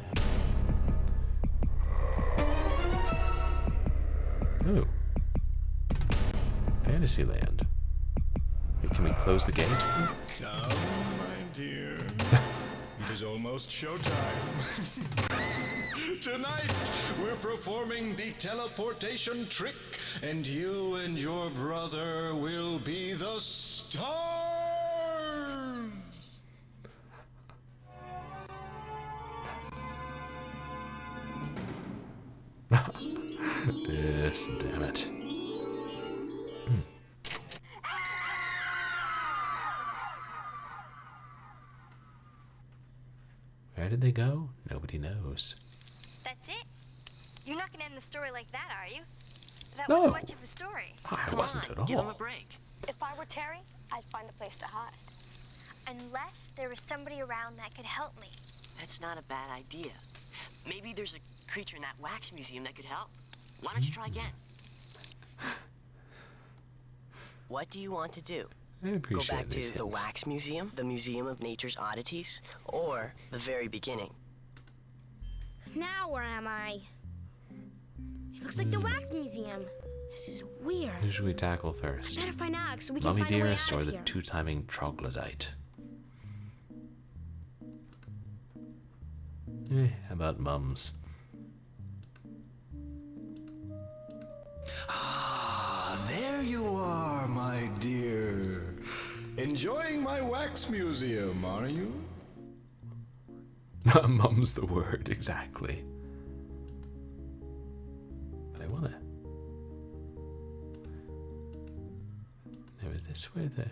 Oh. Fantasyland. Wait, can we close the gate? Come, my dear. It is almost showtime. Tonight, we're performing the teleportation trick, and you and your brother will be the stars. Yes, damn it. Where did they go? Nobody knows. That's it? You're not gonna end the story like that, are you? That No. wasn't much of a story. I wasn't at all. Give him a break. If I were Terry, I'd find a place to hide. Unless there was somebody around that could help me. That's not a bad idea. Maybe there's a creature in that wax museum that could help. Why don't you try again? What do you want to do? I appreciate Go back these to the hints. wax museum, the Museum of Nature's Oddities, or the very beginning? Now where am I? It looks like the wax museum. This is weird. Who should we tackle first? Better find Alex so we can Mummy find a way Dearest out or of the here. two-timing troglodyte? How about Mums? Ah, there you are, my dear. Enjoying my wax museum, are you? Mum's the word, exactly. But I wanna... Now, is this where the...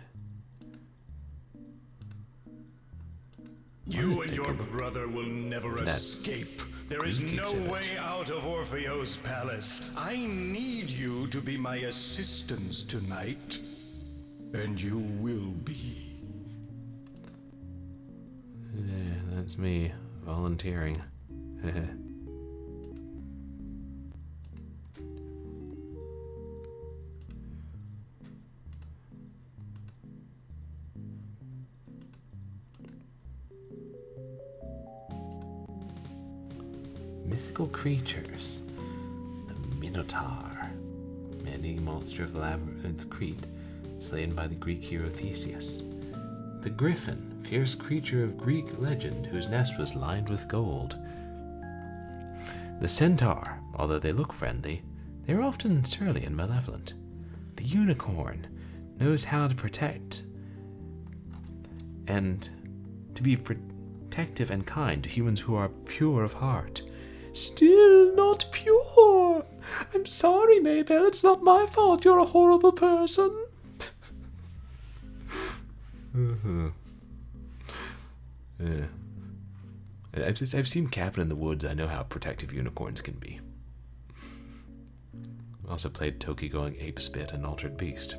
You and your brother will never That escape. There is Greek no exhibit. way out of Orpheo's palace. I need you to be my assistants tonight. And you will be. Yeah, that's me, volunteering. Mythical creatures. The Minotaur, man-eating monster of the labyrinth Crete, slain by the Greek hero Theseus. The Griffin, fierce creature of Greek legend whose nest was lined with gold. The Centaur, although they look friendly, they are often surly and malevolent. The Unicorn knows how to protect and to be protective and kind to humans who are pure of heart. Still not pure. I'm sorry, Maybell. It's not my fault you're a horrible person. Yeah. I've seen Cabin in the Woods. I know how protective unicorns can be. Also played Toki going ape spit and Altered Beast.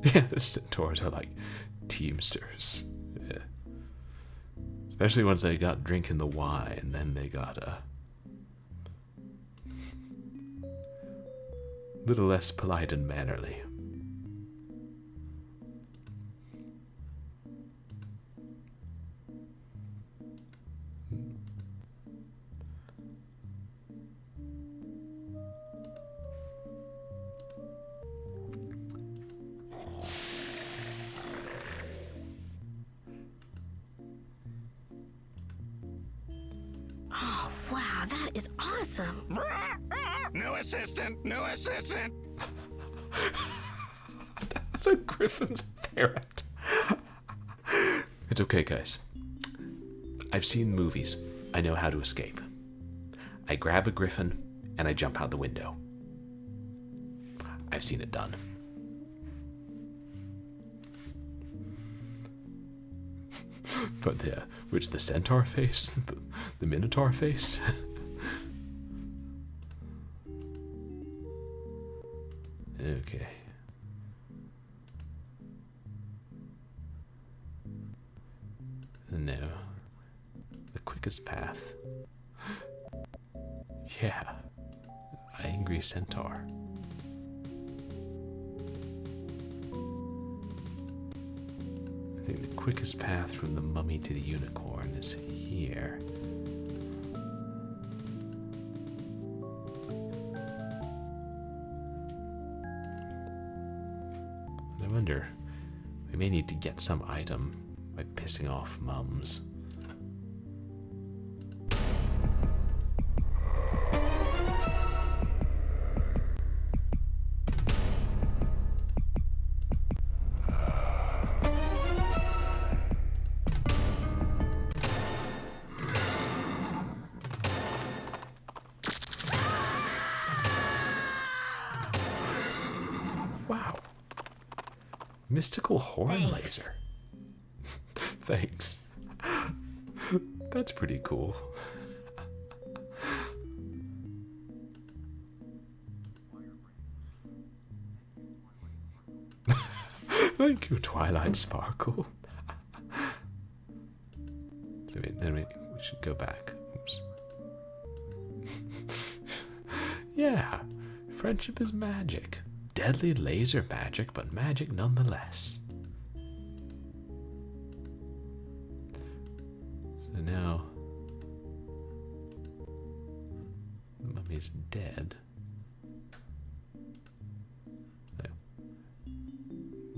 Yeah, the centaurs are like teamsters. Yeah. Especially once they got drinking the wine, then they got a little less polite and mannerly. Oh, wow, that is awesome. No assistant, no assistant. The griffin's parrot. It's okay, guys. I've seen movies. I know how to escape. I grab a griffin and I jump out the window. I've seen it done. But the centaur face? The minotaur face? Okay. No. The quickest path. Yeah. Angry centaur. I think the quickest path from the mummy to the unicorn is here. I wonder, we may need to get some item by pissing off mums. Wow. Mystical horn laser. Thanks. That's pretty cool. Thank you, Twilight Sparkle. Wait, we should go back. Oops. Yeah, friendship is magic. Deadly laser magic, but magic nonetheless. So now the mummy's dead.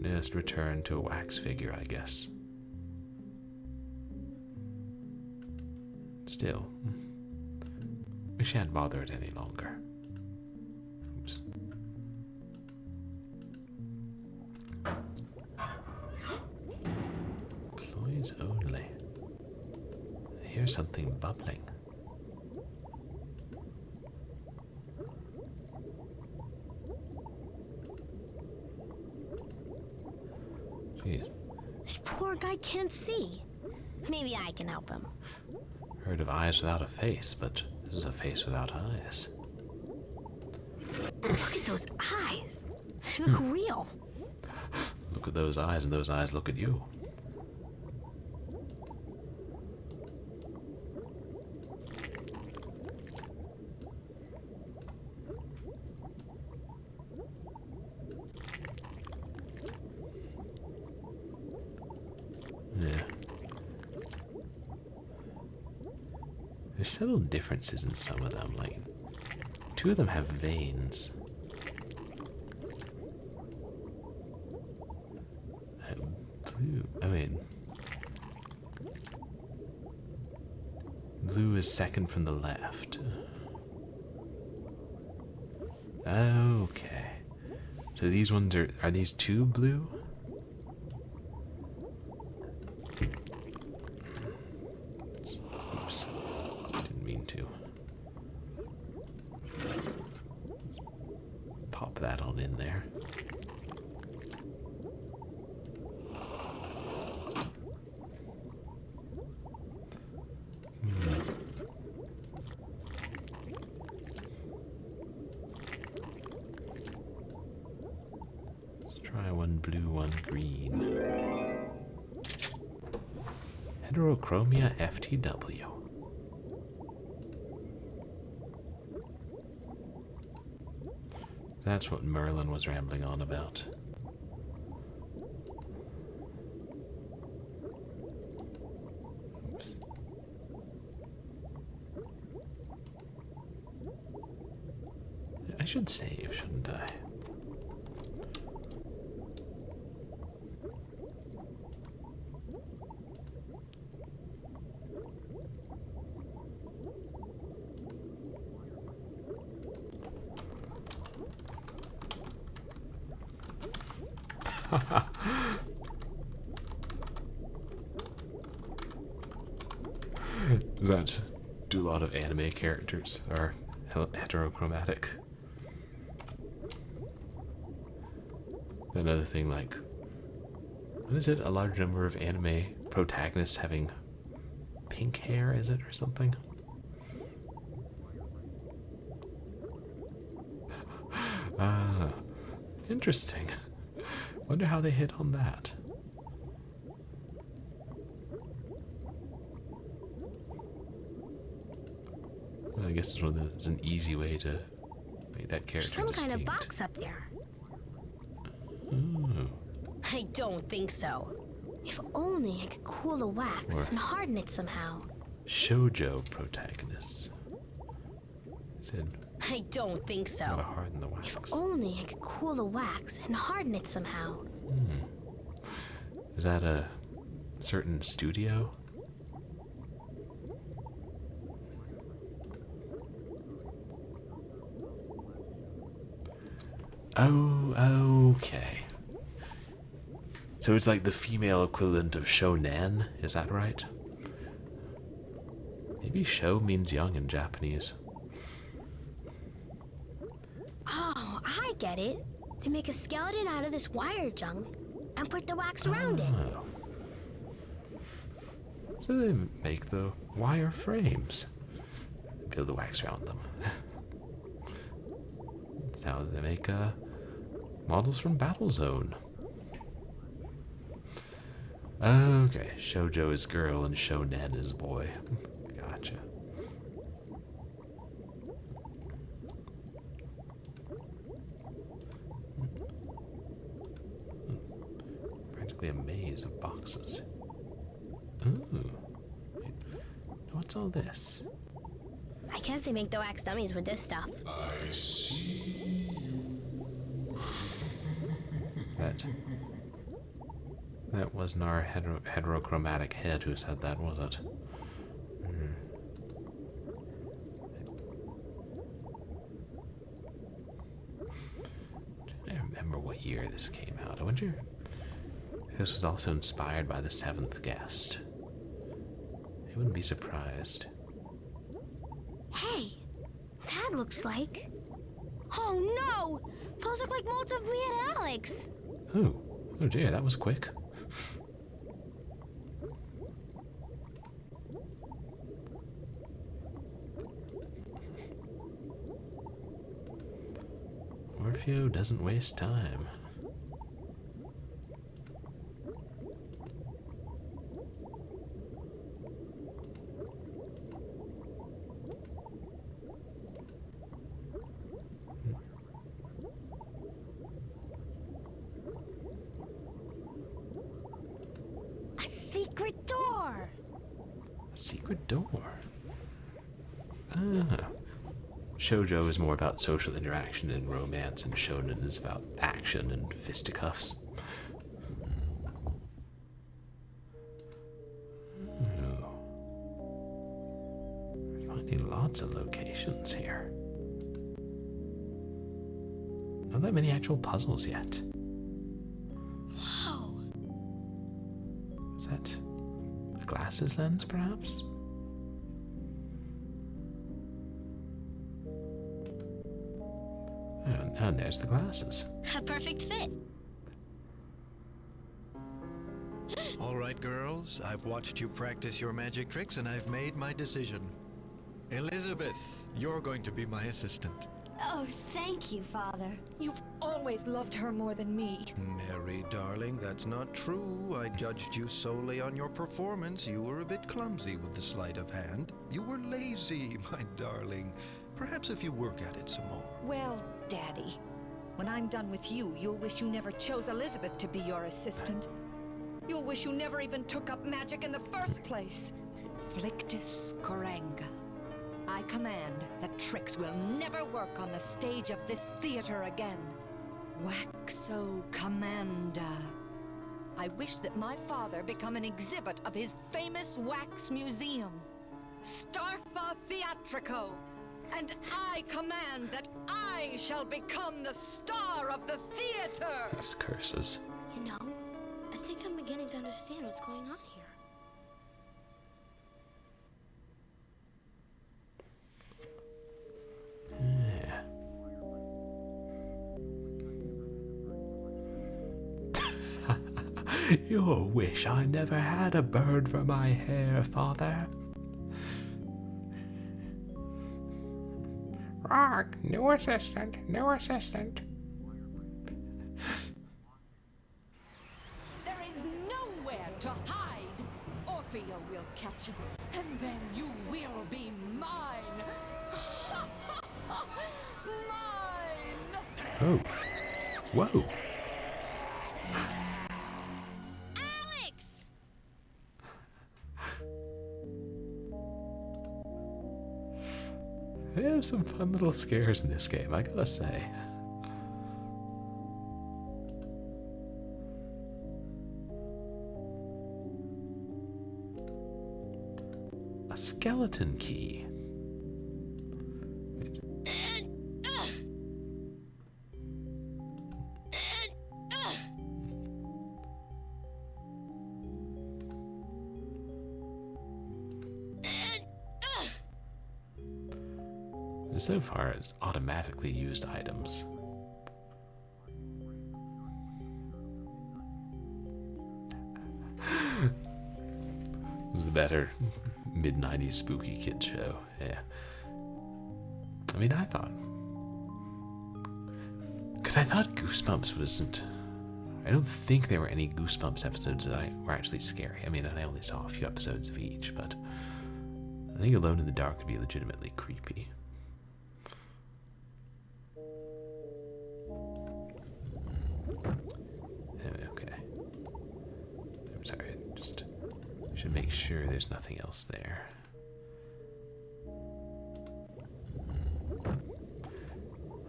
Just return to a wax figure, I guess. Still, we shan't bother it any longer. Oops. Employees only. I hear something bubbling. Jeez. This poor guy can't see. Maybe I can help him. Heard of eyes without a face, but this is a face without eyes. Look at those eyes. They look real. Look at those eyes, and those eyes look at you. Yeah. There's subtle differences in some of them, like two of them have veins. Blue is second from the left. Okay. So these ones are these two blue? Oops. Didn't mean to. Let's pop that on in there. One blue, one green. Heterochromia FTW. That's what Merlin was rambling on about. Oops. I should save, shouldn't I? Does that do a lot of anime characters are heterochromatic? Another thing, like, what is it? A large number of anime protagonists having pink hair, is it, or something? Ah, interesting. Wonder how they hit on that. Well, I guess it's an easy way to make that character Some distinct. kind of box up there. Ooh. I don't think so. If only I could cool the wax Or- and harden it somehow. Shoujo protagonists. Said, I don't think so. gotta harden the wax. If only I could cool the wax and harden it somehow. Is that a certain studio? Oh, okay. So it's like the female equivalent of shonen, is that right? Maybe sho means young in Japanese. Oh, I get it. They make a skeleton out of this wire junk and put the wax around it. So they make the wire frames. Peel the wax around them. That's how they make models from Battlezone. Okay, shoujo is girl and shonen is boy. Gotcha. Practically a maze of boxes. Ooh. Wait, what's all this? I guess they make the wax dummies with this stuff. I see you. That wasn't our heterochromatic head who said that, was it? I don't remember what year this came out. I wonder if this was also inspired by The Seventh Guest. I wouldn't be surprised. Hey, that looks like... Oh no! Those look like molds of me and Alex! Oh dear, that was quick. Orpheo doesn't waste time. A secret door! A secret door? Ah. Shoujo is more about social interaction and romance, and shonen is about action and fisticuffs. Oh. We're finding lots of locations here. Not that many actual puzzles yet. Whoa. Is that a glasses lens, perhaps? And there's the glasses. A perfect fit. All right, girls. I've watched you practice your magic tricks, and I've made my decision. Elizabeth, you're going to be my assistant. Oh, thank you, Father. You've always loved her more than me. Mary, darling, that's not true. I judged you solely on your performance. You were a bit clumsy with the sleight of hand. You were lazy, my darling. Perhaps if you work at it some more. Well, Daddy, when I'm done with you, you'll wish you never chose Elizabeth to be your assistant. You'll wish you never even took up magic in the first place. Flictus Coranga. I command that tricks will never work on the stage of this theater again. Waxo Commanda. I wish that my father become an exhibit of his famous wax museum. Starfa Theatrico. And I command that I shall become the star of the theater! These curses. You know, I think I'm beginning to understand what's going on here. Yeah. You wish I never had a bird for my hair, Father. Rock, new assistant, new assistant. There is nowhere to hide. Orpheo will catch you, and then you will be mine. Mine! Oh. Whoa. They have some fun little scares in this game, I gotta say. skeleton key. So far, it's automatically used items. It was the better mid-90s spooky kid show, yeah. I mean, I thought Goosebumps wasn't... I don't think there were any Goosebumps episodes that were actually scary. I mean, I only saw a few episodes of each, but I think Alone in the Dark could be legitimately creepy. Okay. I'm sorry, I should make sure there's nothing else there.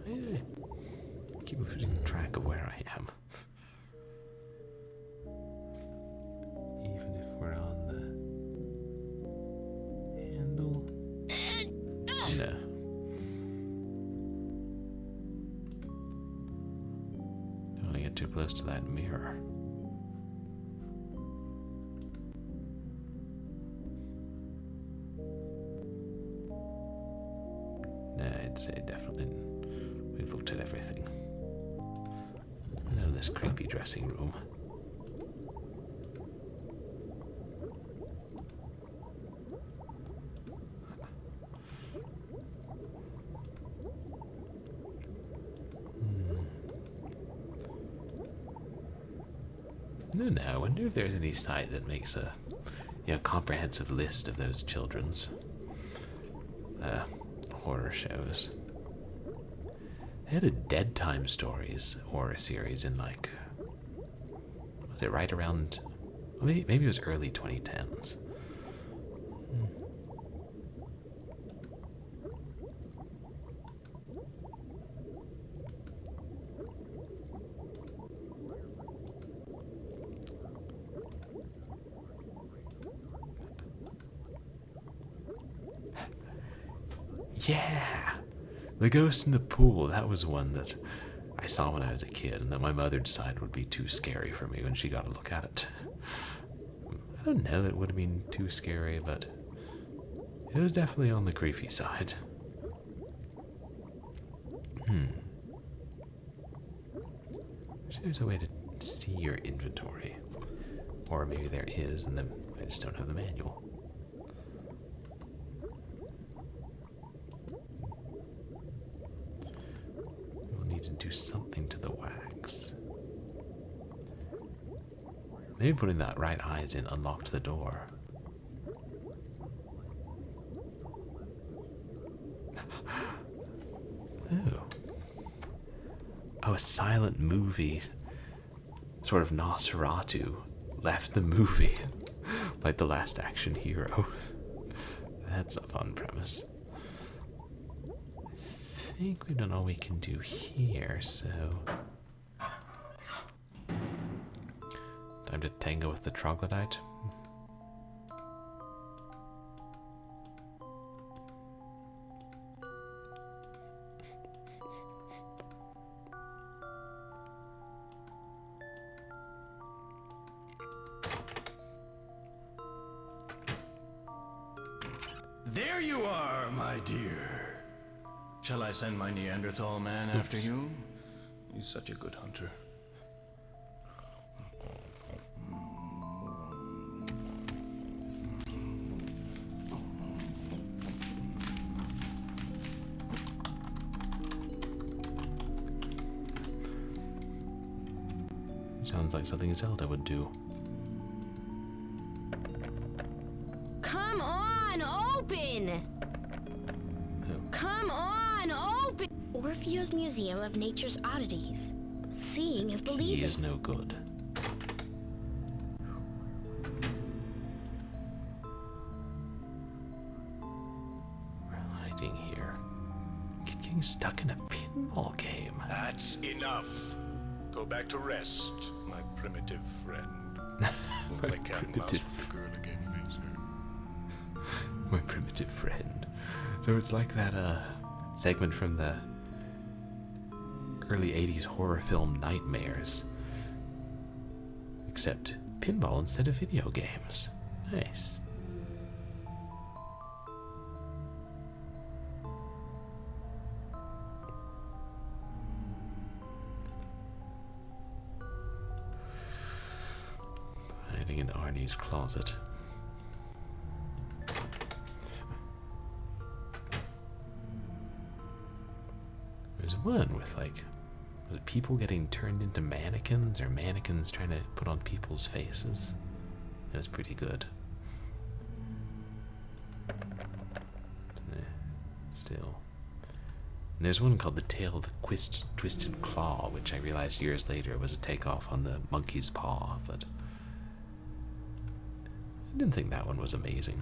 I keep losing track of where I am. Even if we're on the handle. No. Don't want to get too close to that mirror. I'd say definitely we've looked at everything. Out of this creepy dressing room. No, I wonder if there's any site that makes a comprehensive list of those children's horror shows. They had a Dead Time Stories horror series in was it right around, maybe it was early 2010s. Yeah! The Ghost in the Pool, that was one that I saw when I was a kid and that my mother decided would be too scary for me when she got to look at it. I don't know that it would have been too scary, but it was definitely on the creepy side. Wish there's a way to see your inventory. Or maybe there is, and then I just don't have the manual. Do something to the wax. Maybe putting that right eyes in unlocked the door. Ooh. Oh, a silent movie. Sort of Nosferatu left the movie. Like The Last Action Hero. That's a fun premise. I think we've done all we can do here, so... Time to tango with the troglodyte. There you are, my dear. Shall I send my Neanderthal man after you? He's such a good hunter. Sounds like something Zelda would do. Come on, open! Come on, open! Orpheo's Museum of Nature's Oddities. Seeing is believing. He is no good. We're hiding here. Getting stuck in a pinball game. That's enough. Go back to rest, my primitive friend. We'll play cat and mouse with the girl again later. My primitive friend. So it's like that segment from the early 80s horror film Nightmares. Except pinball instead of video games. Nice. Hiding in Arnie's closet. There's one with like, was it people getting turned into mannequins or mannequins trying to put on people's faces? It was pretty good. Still. And there's one called The Tale of the Twisted Claw, which I realized years later was a takeoff on the monkey's paw, but I didn't think that one was amazing.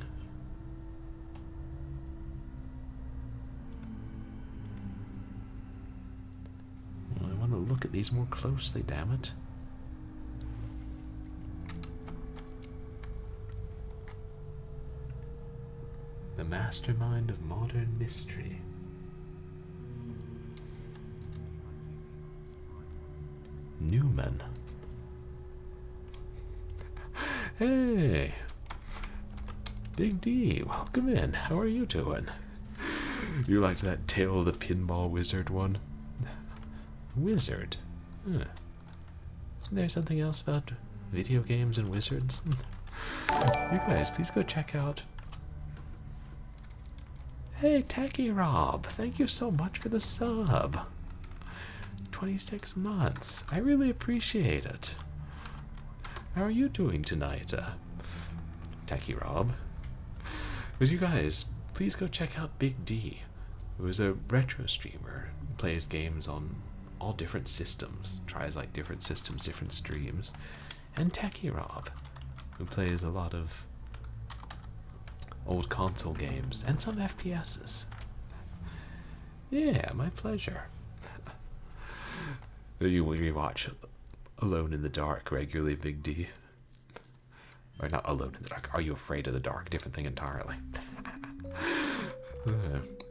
Well, I want to look at these more closely, damn it. The mastermind of modern mystery. Newman. Hey! Big D, welcome in. How are you doing? You liked that Tale of the Pinball Wizard one? Wizard? Huh. Isn't there something else about video games and wizards? You guys, please go check out... Hey, Tacky Rob, thank you so much for the sub. 26 months. I really appreciate it. How are you doing tonight, Tacky Rob? But you guys, please go check out Big D, who is a retro streamer who plays games on all different systems, tries like different systems, different streams, and Tacky Rob, who plays a lot of old console games and some FPSs. Yeah, my pleasure. You rewatch Alone in the Dark regularly, Big D? Or not Alone in the Dark. Are You Afraid of the Dark? Different thing entirely.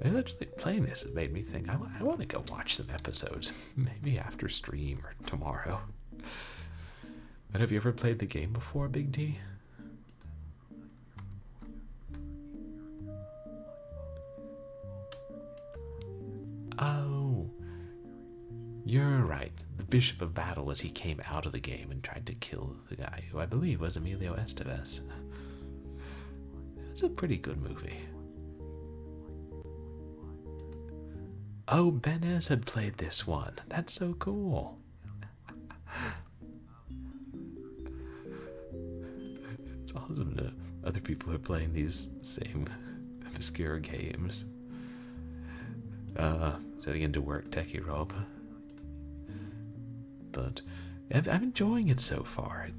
And actually playing this has made me think I want to go watch some episodes. Maybe after stream or tomorrow. But have you ever played the game before, Big D? Oh, you're right. The Bishop of Battle as he came out of the game and tried to kill the guy who I believe was Emilio Estevez. It's a pretty good movie. Oh, Benez had played this one. That's so cool. It's awesome that other people are playing these same obscure games. Setting into work, Techie Rob. But I'm enjoying it so far. I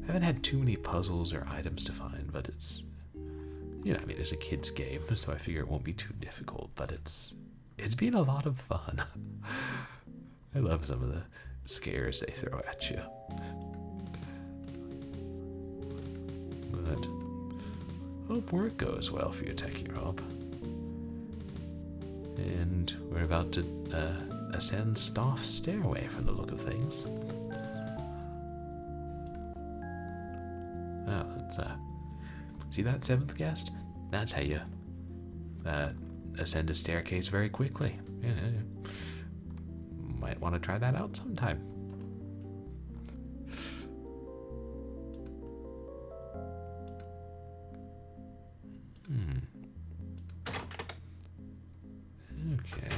haven't had too many puzzles or items to find, but it's, you know, I mean, it's a kid's game, so I figure it won't be too difficult, but it's been a lot of fun. I love some of the scares they throw at you. But hope work goes well for you, Techie Rob. And we're about to ascend Stoff's stairway from the look of things. Oh, that's see that seventh guest? That's how you ascend a staircase very quickly. Yeah, might want to try that out sometime. Okay.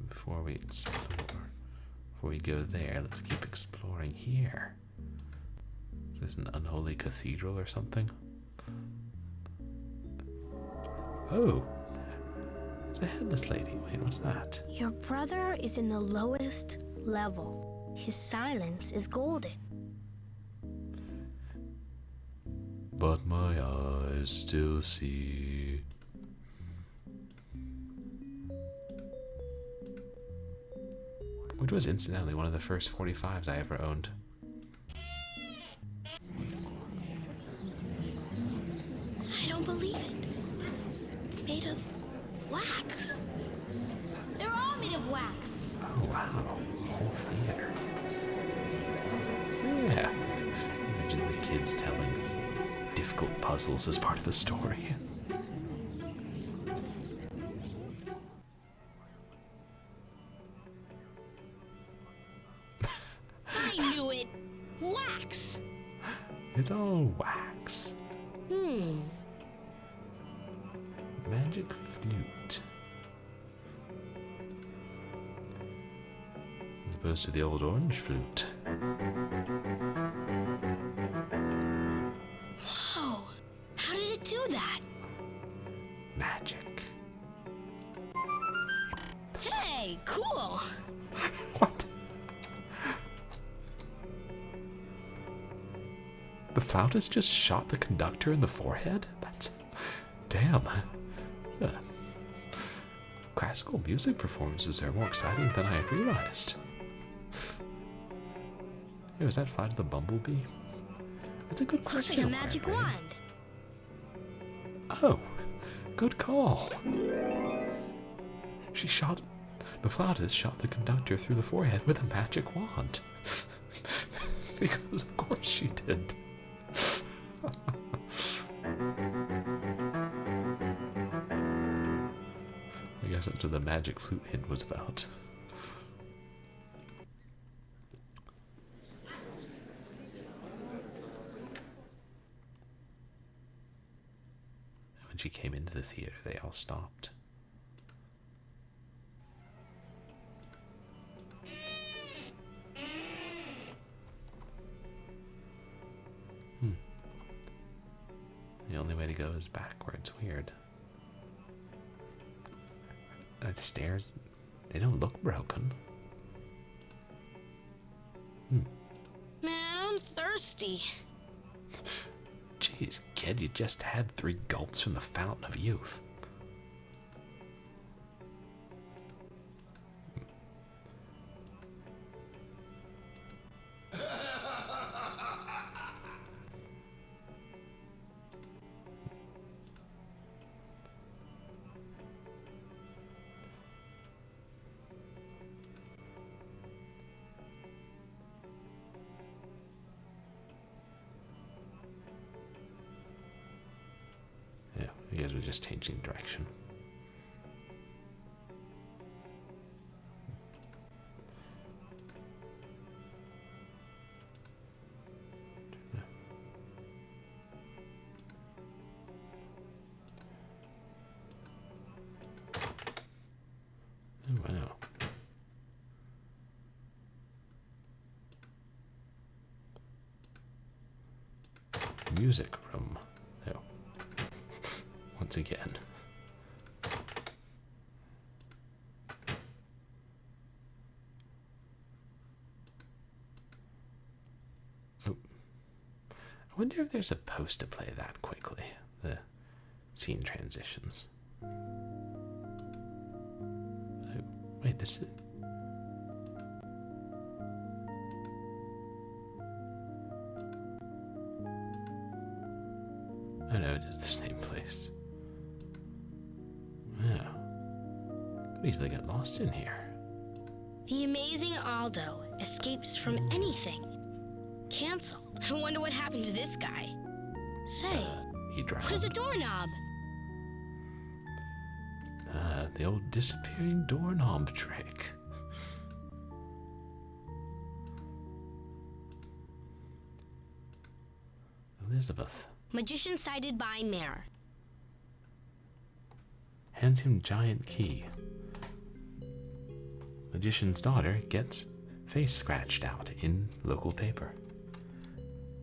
Before we go there, let's keep exploring here. Is this an unholy cathedral or something? Oh, it's the headless lady. Wait, what's that? Your brother is in the lowest level. His silence is golden. But my eyes still see. Which was incidentally one of the first 45s I ever owned. made of wax. They're all made of wax. Oh, wow. Whole theater. Yeah. Imagine the kids telling difficult puzzles as part of the story. I knew it. Wax. It's all wax. Magic flute. As opposed to the old orange flute. Whoa. How did it do that? Magic. Hey, cool. What? The flautist just shot the conductor in the forehead? That's... Damn. Classical music performances are more exciting than I had realized. Hey, was that Flight of the Bumblebee? That's a good question. Looks like a magic wand. Oh, good call. The flautist shot the conductor through the forehead with a magic wand. Because of course she did. I guess that's what the magic flute hint was about. When she came into the theater, they all stopped. The only way to go is backwards. Weird. The stairs, they don't look broken. Man, I'm thirsty. Jeez, kid, you just had 3 gulps from the fountain of youth. You guys were just changing direction. Oh, wow. Music room. Oh. Once again. Oh. I wonder if they're supposed to play that quickly, the scene transitions. Oh, wait, this is... Oh no, it is the same place. Wow. Could easily get lost in here. The amazing Aldo escapes from anything. Cancelled. I wonder what happened to this guy. Say, He drowned. where's the doorknob? The old disappearing doorknob trick. Elizabeth. Magician sighted by mare. Hands him giant key. Magician's daughter gets face scratched out in local paper.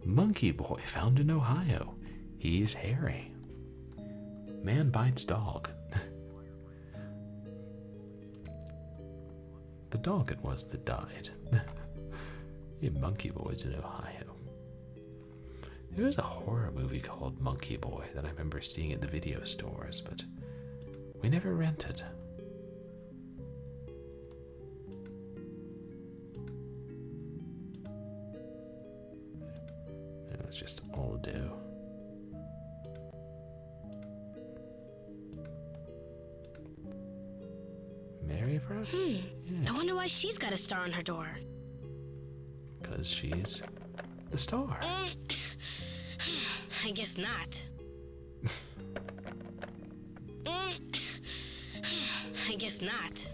Monkey boy found in Ohio. He's hairy. Man bites dog. The dog it was that died. Yeah, Monkey Boy's in Ohio. There was a horror movie called Monkey Boy that I remember seeing at the video stores, but we never rented. It was just all do. favorites. I wonder why she's got a star on her door. Because she's the star. I guess not. I guess not.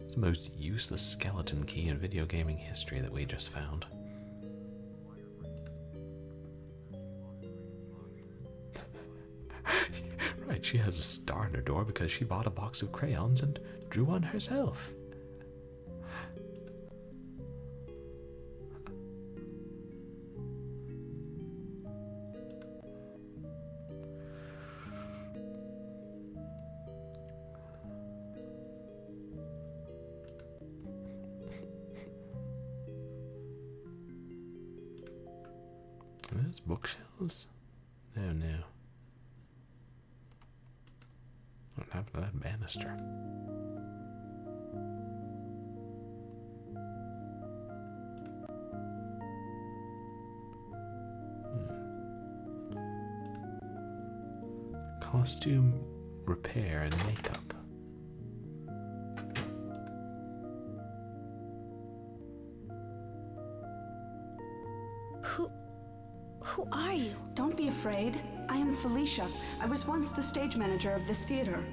It's the most useless skeleton key in video gaming history that we just found. Right, she has a star on her door because she bought a box of crayons and drew one herself. Those bookshelves? Oh no. What happened to that banister? Costume repair and makeup. Who are you? Don't be afraid. I am Felicia. I was once the stage manager of this theater.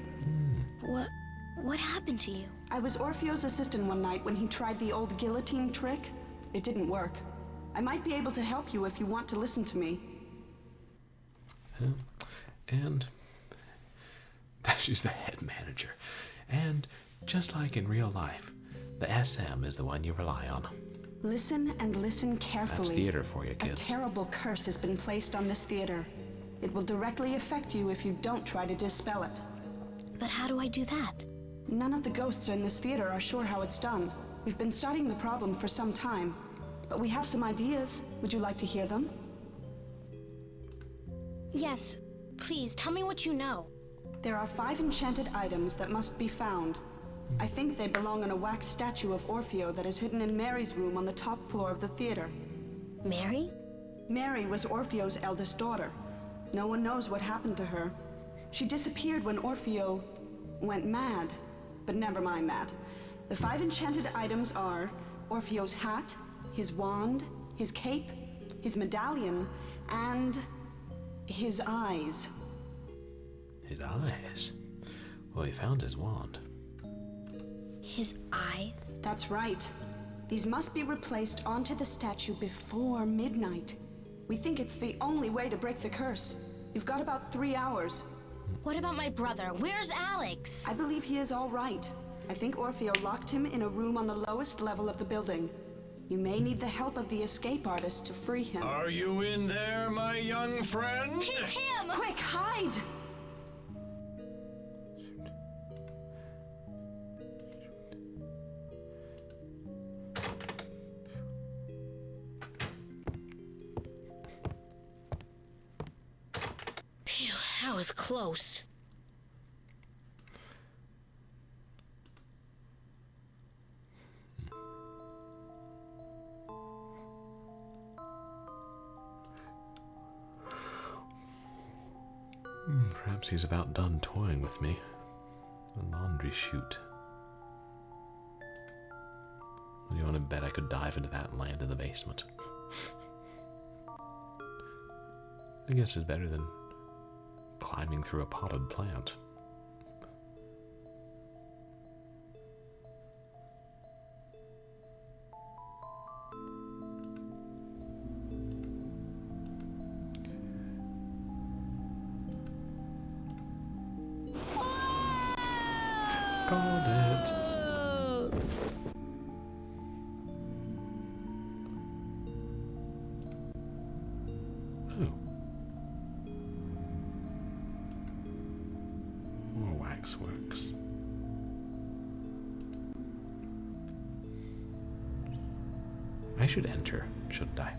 What happened to you? I was Orpheo's assistant one night when he tried the old guillotine trick. It didn't work. I might be able to help you if you want to listen to me. And she's the head manager. And just like in real life, the SM is the one you rely on. Listen and listen carefully. That's theater for you, kids. A terrible curse has been placed on this theater. It will directly affect you if you don't try to dispel it. But how do I do that? None of the ghosts in this theater are sure how it's done. We've been studying the problem for some time, but we have some ideas. Would you like to hear them? Yes, please, tell me what you know. There are 5 enchanted items that must be found. I think they belong on a wax statue of Orpheo that is hidden in Mary's room on the top floor of the theater. Mary? Mary was Orpheo's eldest daughter. No one knows what happened to her. She disappeared when Orpheo went mad. But never mind that. The 5 enchanted items are Orpheo's hat, his wand, his cape, his medallion, and his eyes. His eyes? Well, he found his wand. His eyes? That's right. These must be replaced onto the statue before midnight. We think it's the only way to break the curse. You've got about 3 hours. What about my brother? Where's Alex? I believe he is all right. I think Orpheo locked him in a room on the lowest level of the building. You may need the help of the escape artist to free him. Are you in there, my young friend? It's him! Quick, hide! Phew, that was close. Perhaps he's about done toying with me. A laundry chute. You want to bet I could dive into that and land in the basement? I guess it's better than climbing through a potted plant. Called it. Oh. More waxworks. I should enter, shouldn't I?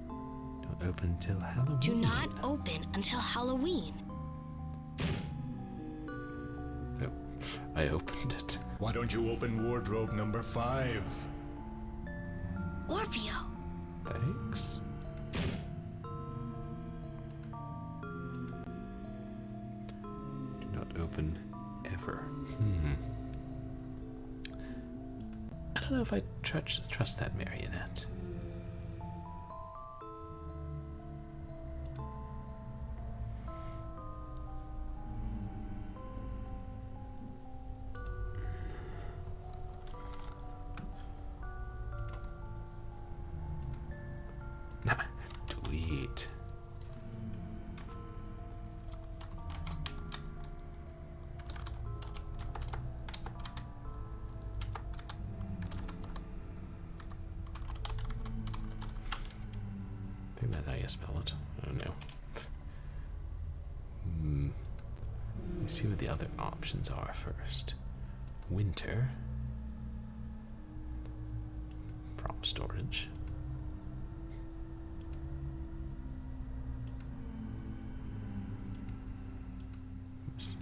Don't open until Halloween. Do not open until Halloween. Oh, I opened it. Why don't you open wardrobe number 5? Orpheo. Thanks. Do not open photographer. I don't know if I trust that marionette. Tweet. I think that's how you spell it. I don't know. Let's see what the other options are first. Winter. Prop storage. Oops.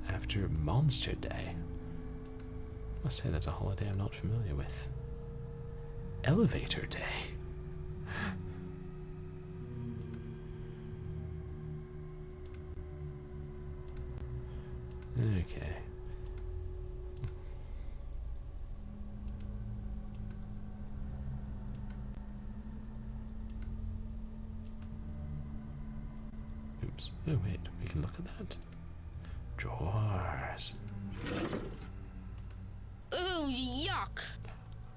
After Monster Day. I must say that's a holiday I'm not familiar with. Elevator Day. Okay. Oops. Oh wait, we can look at that. Drawers. Ooh, yuck.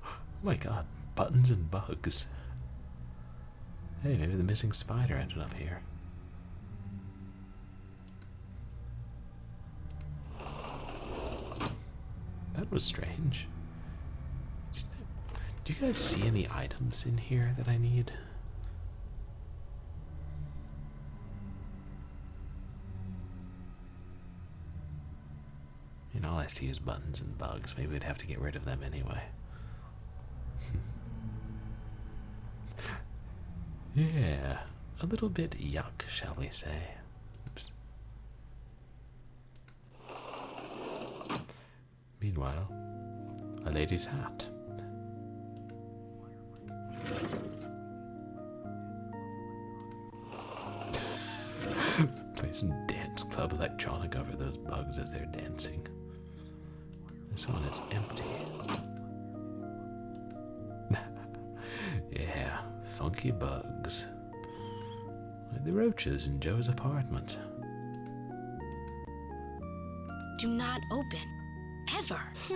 Oh my god, buttons and bugs. Hey, maybe the missing spider ended up here. That was strange. Do you guys see any items in here that I need? And all I see is buttons and bugs. Maybe we'd have to get rid of them anyway. Yeah, a little bit yuck, shall we say. Oops. Meanwhile, a lady's hat. Play some dance club electronic over those bugs as they're dancing. This one is empty. Yeah, funky bugs. Like the roaches in Joe's apartment. Do not open. Ever. Is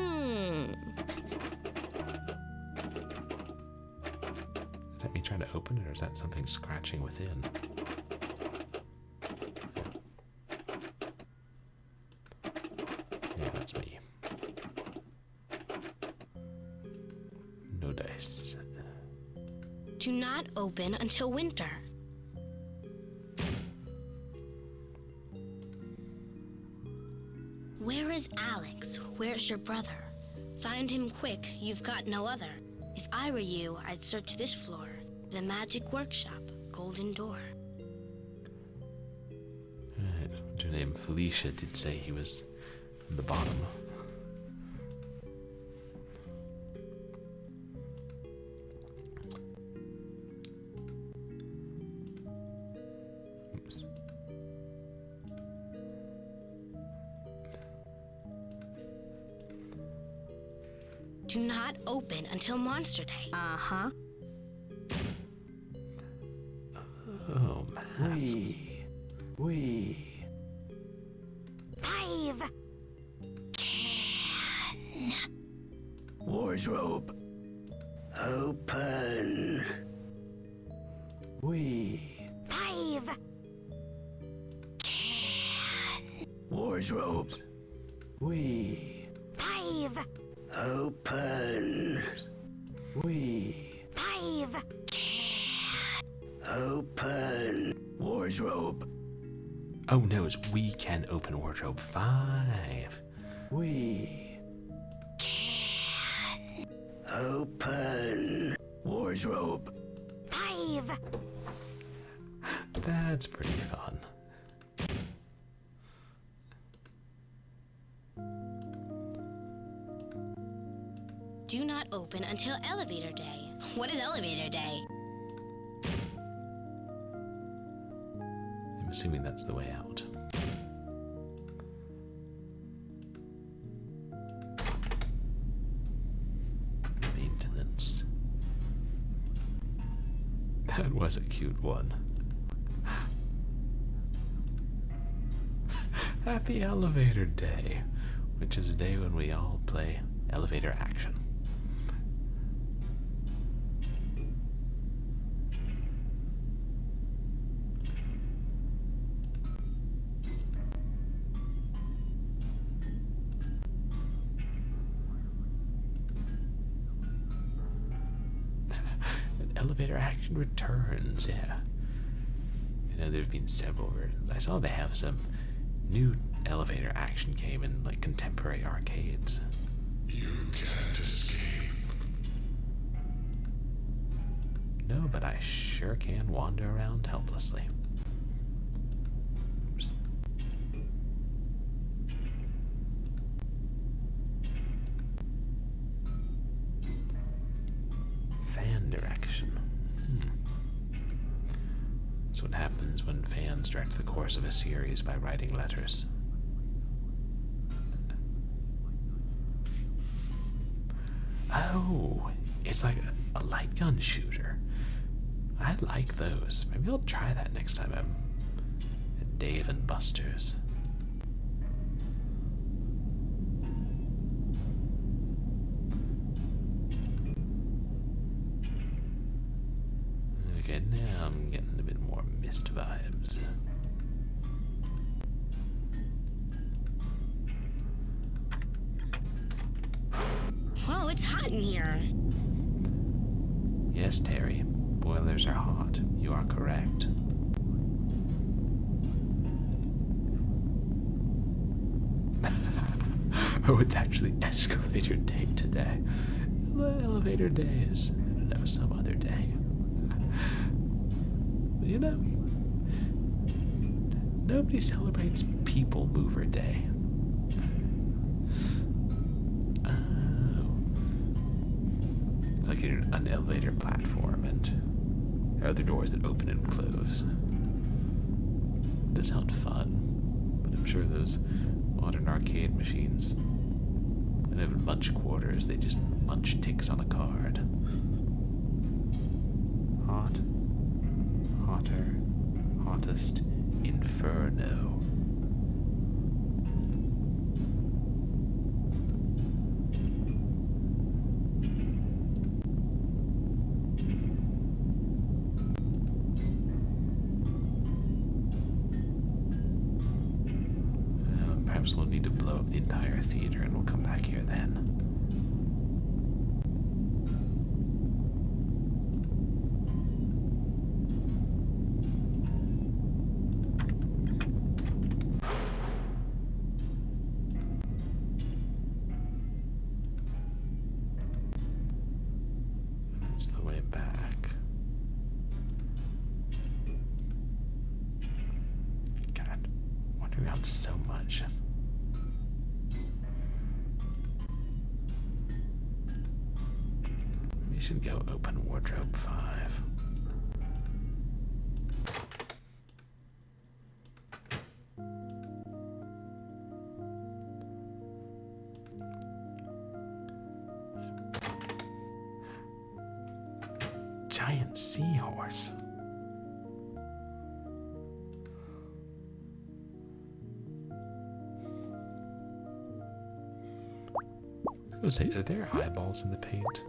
that me trying to open it, or is that something scratching within? Yeah, that's me. No dice. Do not open until winter. Where is Alex? Where's your brother? Find him quick, you've got no other. If I were you, I'd search this floor. The magic workshop, golden door. Alright, what's her name? Felicia did say he was at the bottom. Oops. Do not open until Monster Day. Uh-huh. Oh, mask. We. 5. Can. Wardrobe. Open. We. 5. Can. Wardrobe. We. 5. Open. We. 5. Open. Wardrobe. Oh no, it's we can open wardrobe 5. We. Can. Open. Wardrobe. 5. That's pretty fun. Do not open until Elevator Day. What is Elevator Day? I'm assuming that's the way out. cute one. Happy Elevator Day, which is a day when we all play elevator action. Elevator action returns, yeah. You know, there's been several. I saw they have some new elevator action game in like contemporary arcades. You can't escape. No, but I sure can wander around helplessly. Oops. Fan direction. That's what happens when fans direct the course of a series by writing letters. Oh, it's like a light gun shooter. I like those. Maybe I'll try that next time I'm at Dave and Buster's. Okay, now I'm getting a bit more mist vibes. Whoa, it's hot in here. Yes, Terry. Boilers are hot. You are correct. Oh, it's actually escalator day today. Elevator days. I don't know, some other day. You know, nobody celebrates People Mover Day. It's like you're on an elevator platform and there are other doors that open and close. It does sound fun, but I'm sure those modern arcade machines, instead of munch quarters, they just munch ticks on a card. Hot, hotter, hottest, inferno. Perhaps we'll need to blow up the entire theater and we'll come back here then. That's the way back. God, wandering around so much. We should go open wardrobe 5. Giant seahorse. I was gonna say, are there eyeballs in the paint?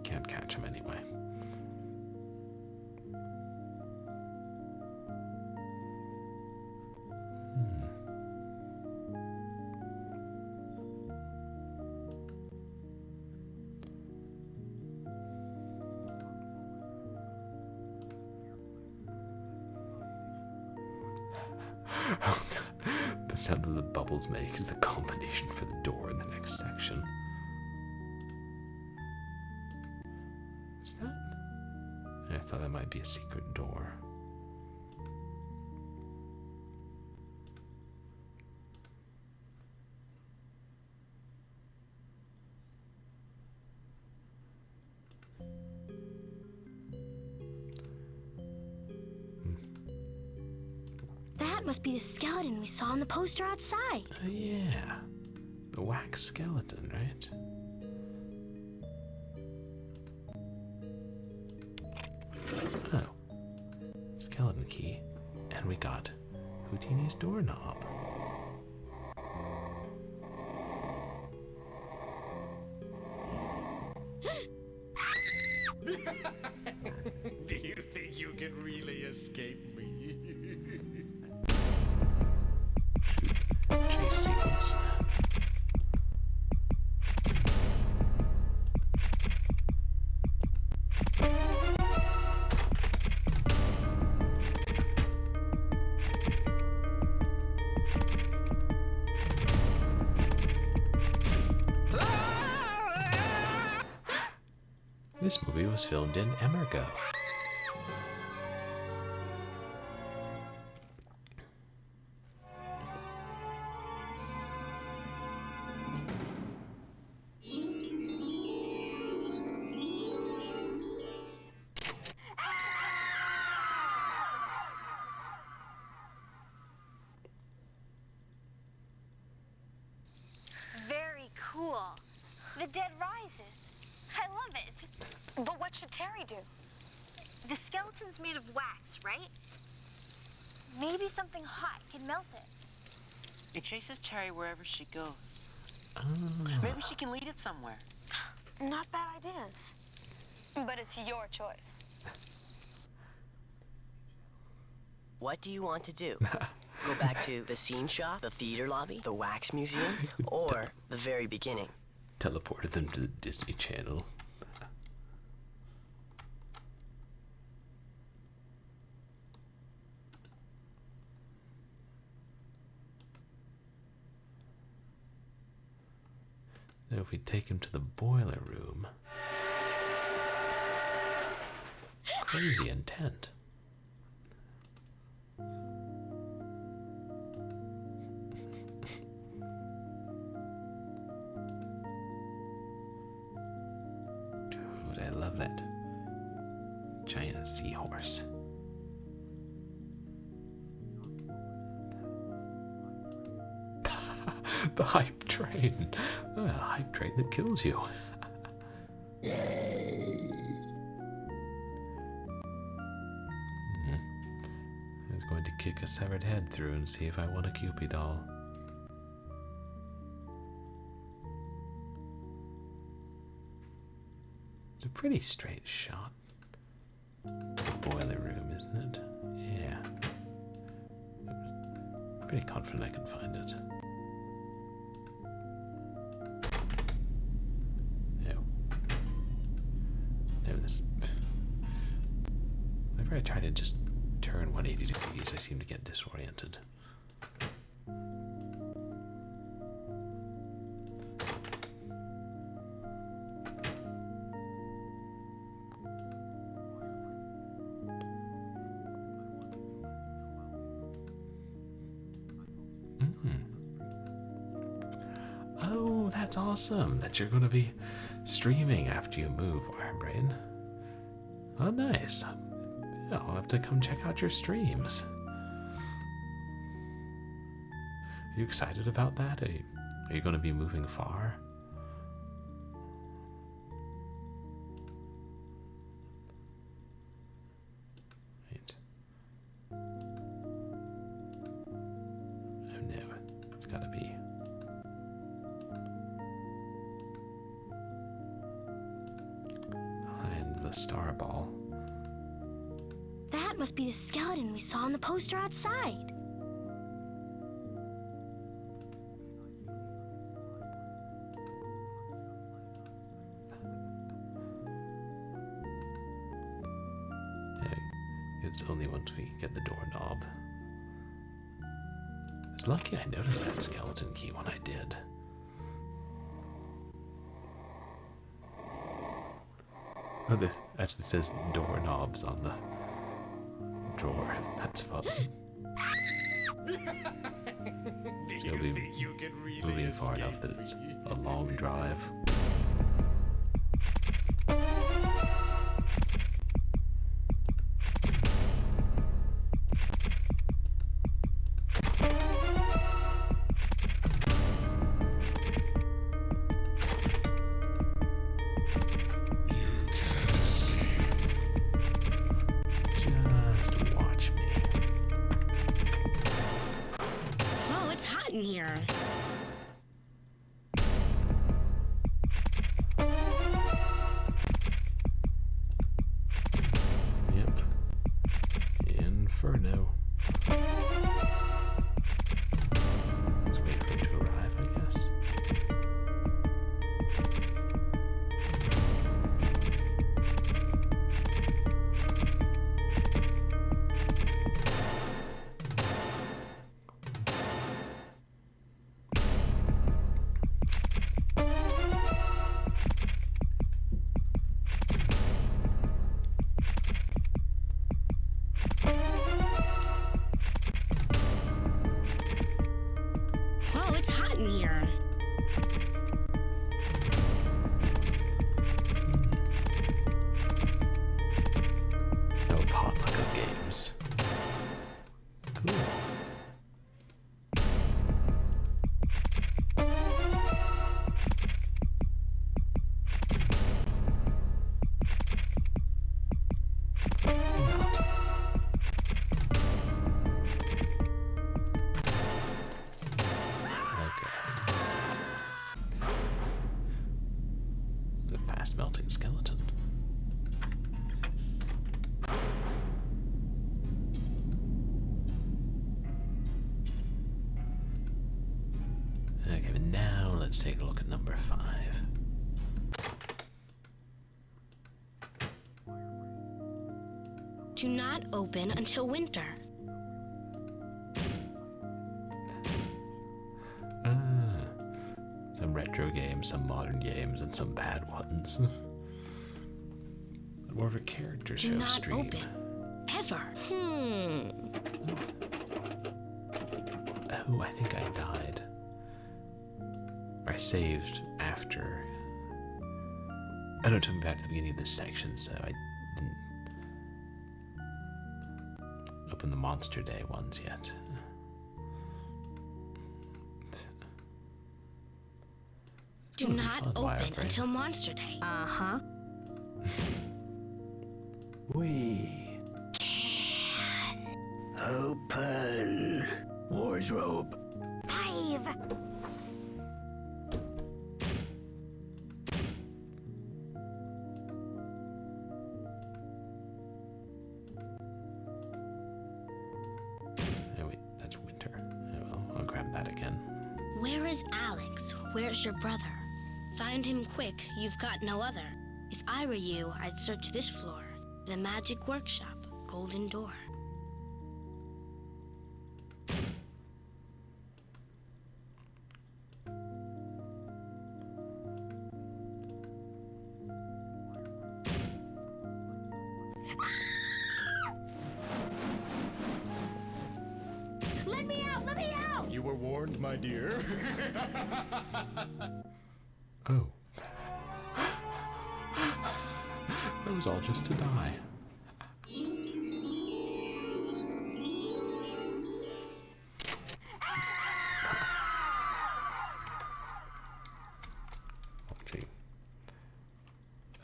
Can't catch him anyway. Oh God. The sound that the bubbles make is the combination for the door in the next section. Is that? I thought that might be a secret door. That must be the skeleton we saw on the poster outside. Oh, yeah. The wax skeleton, right? Oh. Skeleton key. And we got Houdini's doorknob. Do you think you can really escape me? Chase sequence. This movie was filmed in Emergo. Very cool. The dead rises. I love it. But what should Terry do? The skeleton's made of wax, right? Maybe something hot can melt it. It chases Terry wherever she goes. Oh. Maybe she can lead it somewhere. Not bad ideas. But it's your choice. What do you want to do? Go back to the scene shop, the theater lobby, the wax museum, or the very beginning? Teleported them to the Disney Channel. Now if we take him to the boiler room. Crazy intent. Dude, I love that giant seahorse. The hype train. The hype train that kills you. I was going to kick a severed head through and see if I want a Cupid doll. It's a pretty straight shot. Boiler room, isn't it? Yeah. I'm pretty confident I can find it. Whenever I try to just turn 180 degrees, I seem to get disoriented. Oh, that's awesome that you're going to be streaming after you move, Wirebrain. Oh, nice. Yeah, I'll have to come check out your streams. Are you excited about that? Are you going to be moving far? Right. Oh no, it's got to be. Behind the star ball. That must be the skeleton we saw on the poster outside. Hey, it's only once we get the doorknob. It's lucky I noticed that skeleton key when I did. Oh, it actually says doorknobs on the drawer. That's fun. You'll be moving far enough that it's a long drive. Inferno. Let's wait for him to arrive, I guess. Oh, it's hot in here. No potluck of games. Cool. Fast melting skeleton. Okay, but now let's take a look at number 5. Do not open until winter. Some retro games, some modern games, and some bad ones. More of a character Do show not stream. open. Ever. Oh, I think I died. Or I saved after. Oh no, it took me back to the beginning of this section, so I didn't open the Monster Day ones yet. Do not open until Monster Day. Uh-huh. Wee. Open. Wardrobe. 5. Oh wait, that's winter. Oh well, I'll grab that again. Where is Alex? Where's your brother? Find him quick, you've got no other. If I were you, I'd search this floor. The Magic Workshop, Golden Door. Let me out! Let me out! You were warned, my dear. Oh. That was all just to die.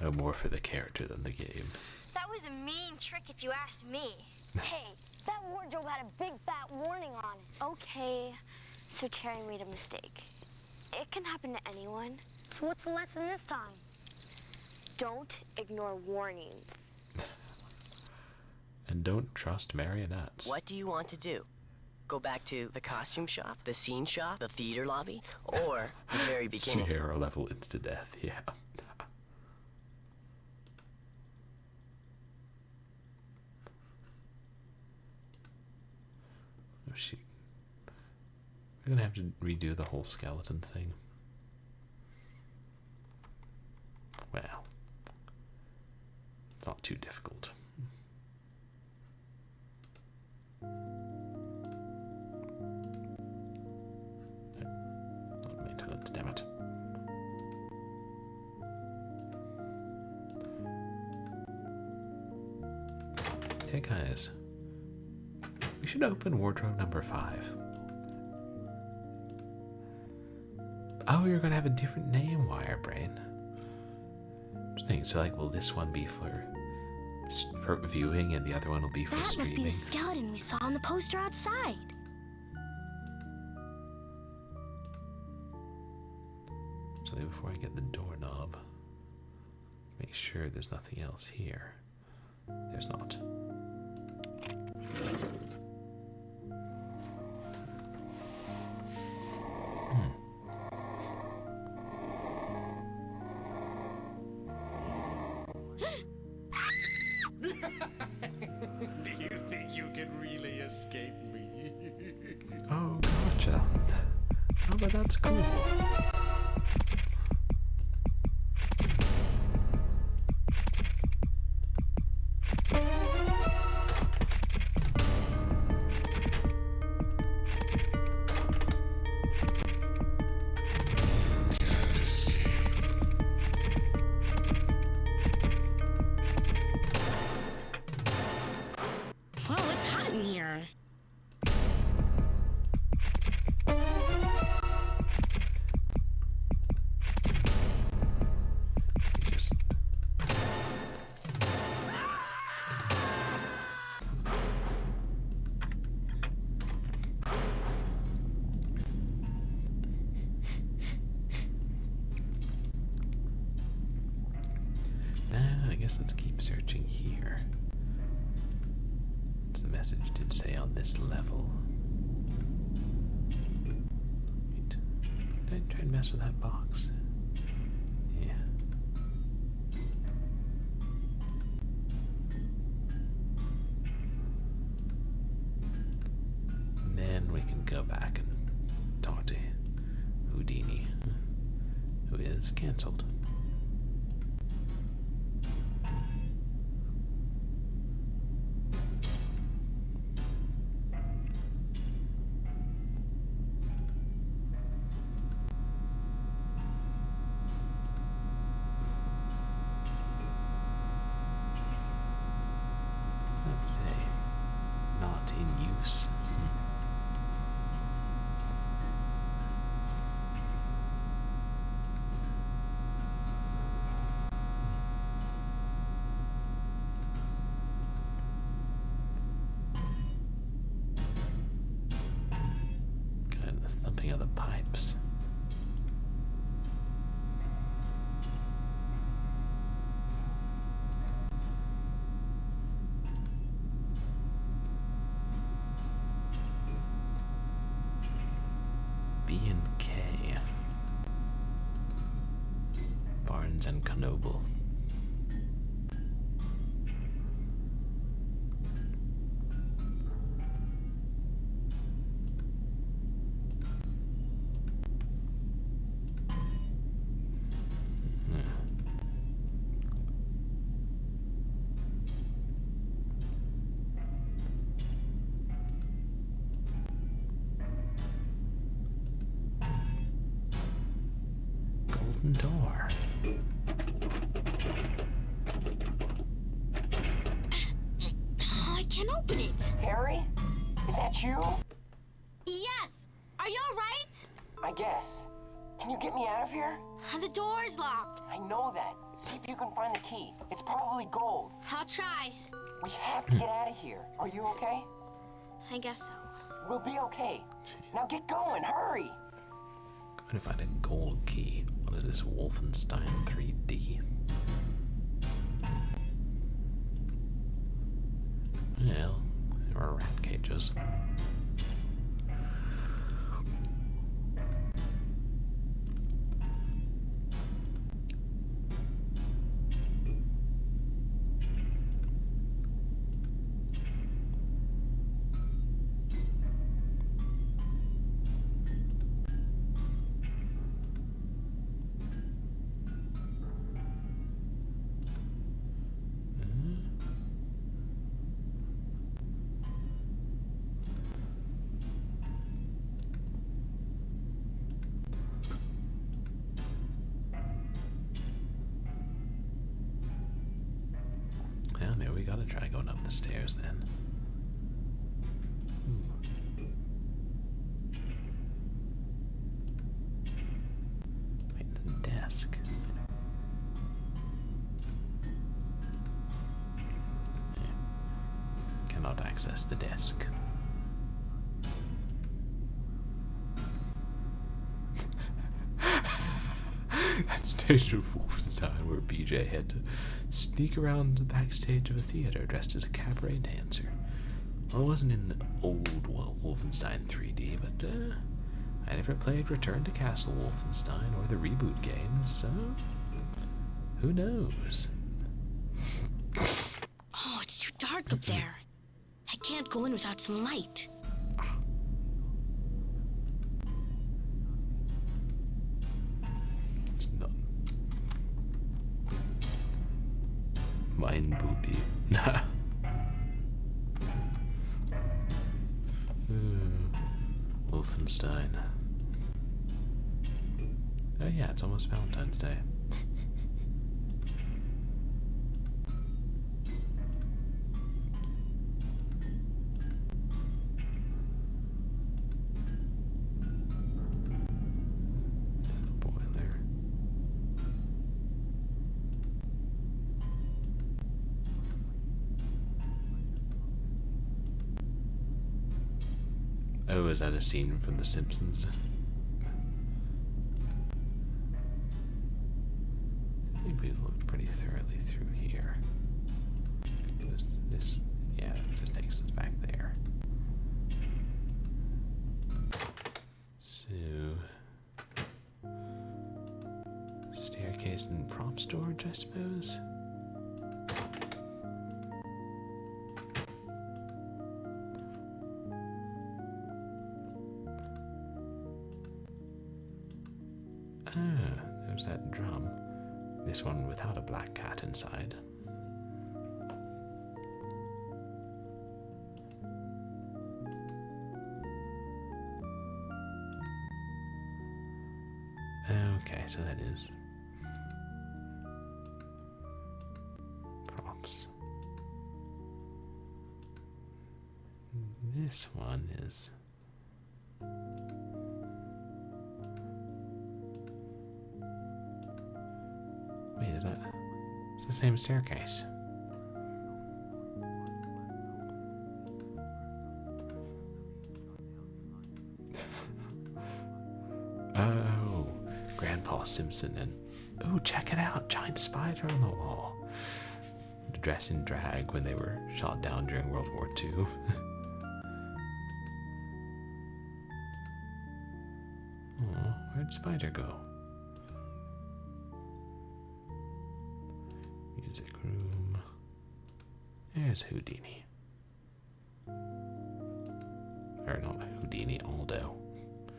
Oh, more for the character than the game. That was a mean trick if you ask me. Hey, that wardrobe had a big fat warning on it. Okay, so Terry made a mistake. It can happen to anyone. So what's the lesson this time? Don't ignore warnings. And don't trust marionettes. What do you want to do? Go back to the costume shop, the scene shop, the theater lobby, or the very beginning? Sierra level insta-death, yeah. Oh shoot. We're gonna have to redo the whole skeleton thing. Well, it's not too difficult. Not maintenance, damn it. Hey guys, we should open wardrobe number 5. Oh, you're gonna have a different name, Wirebrain. So like, will this one be for viewing and the other one will be for That streaming? must be the skeleton we saw on the poster outside. So before I get the doorknob, make sure there's nothing else here. There's not. that's cool. Whoa, it's hot in here. Just I guess let's keep searching here. What's the message did say on this level? Wait, did I try and mess with that box? Yeah. And then we can go back and talk to Houdini, who is cancelled. Let's say not in use. Kind of the thumping of the pipes. B and K. Barnes and Knoble. Door. Oh, I can't open it. Harry? Is that you? Yes. Are you all right? I guess. Can you get me out of here? The door's locked. I know that. See if you can find the key. It's probably gold. I'll try. We have to get out of here. Are you okay? I guess so. We'll be okay. Now get going. Hurry. Going to find a gold key. What is this, Wolfenstein 3D? Well, there are rat cages. Well, maybe we gotta try going up the stairs then. Wait, desk. Cannot access the desk. That stage of Wolfenstein where BJ had to sneak around the backstage of a theater dressed as a cabaret dancer. Well, it wasn't in the old Wolfenstein 3D, but I never played Return to Castle Wolfenstein or the reboot games, so who knows? Oh, it's too dark up there. I can't go in without some light. Mein booty. Nah. Wolfenstein. Oh yeah, it's almost Valentine's Day. Oh, is that a scene from The Simpsons? I think we've looked pretty thoroughly through here. This, yeah, it just takes us back there. So, staircase and prop storage, I suppose. Ah, there's that drum. This one without a black cat inside. Okay, so that is props. This one is wait, is that? It's the same staircase. Oh, Grandpa Simpson and oh, check it out, giant spider on the wall. Dressed in drag when they were shot down during World War II. Oh, where'd Spider go? Music room. There's Houdini. Or not Houdini, Aldo.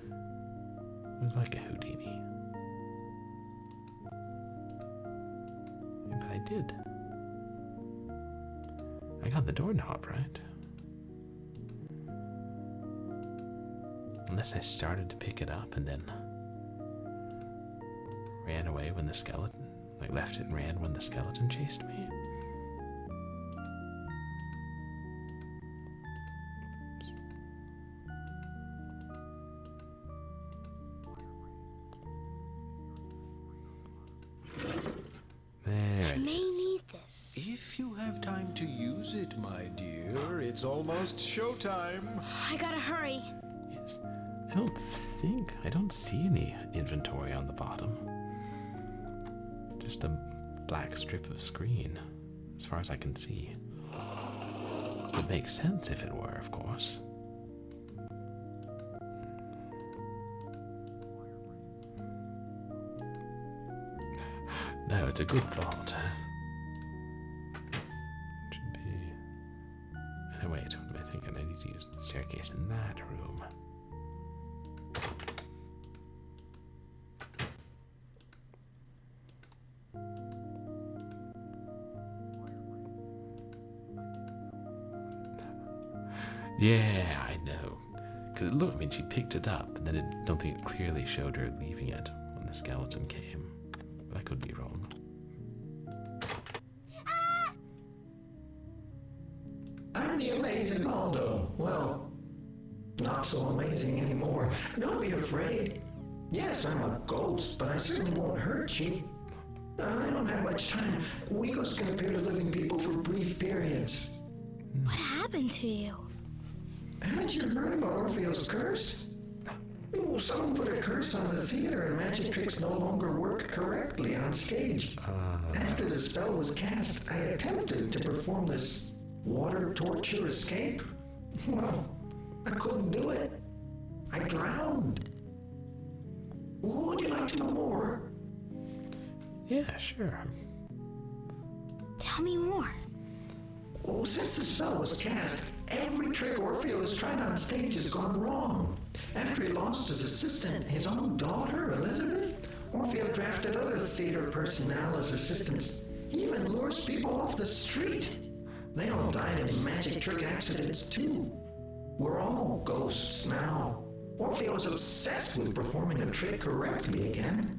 It was like a Houdini. Yeah, but I did. I got the doorknob right. Unless I started to pick it up and then ran away when the skeleton, like left it and ran when the skeleton chased me. I may need this. If you have time to use it, my dear, it's almost showtime. I gotta hurry. Yes. I don't see any inventory on the bottom. Just a black strip of screen, as far as I can see. Would make sense if it were, of course. No, it's a good thought. It should be. Oh, wait, what am I thinking? I need to use the staircase in that room. Yeah, I know. Because look, I mean, she picked it up, and then I don't think it clearly showed her leaving it when the skeleton came. But I could be wrong. I'm the amazing Aldo. Well, not so amazing anymore. Don't be afraid. Yes, I'm a ghost, but I certainly won't hurt you. I don't have much time. Weagos can appear to living people for brief periods. What happened to you? Haven't you heard about Orpheo's curse? Oh, someone put a curse on the theater and magic tricks no longer work correctly on stage. After the spell was cast, I attempted to perform this water torture escape. Well, I couldn't do it. I drowned. Would you like to know more? Yeah, sure. Tell me more. Oh, since the spell was cast, every trick Orpheo has tried on stage has gone wrong. After he lost his assistant, his own daughter, Elizabeth, Orpheo drafted other theater personnel as assistants. even lures people off the street. They all died in magic trick accidents, too. We're all ghosts now. Orpheo is obsessed with performing a trick correctly again.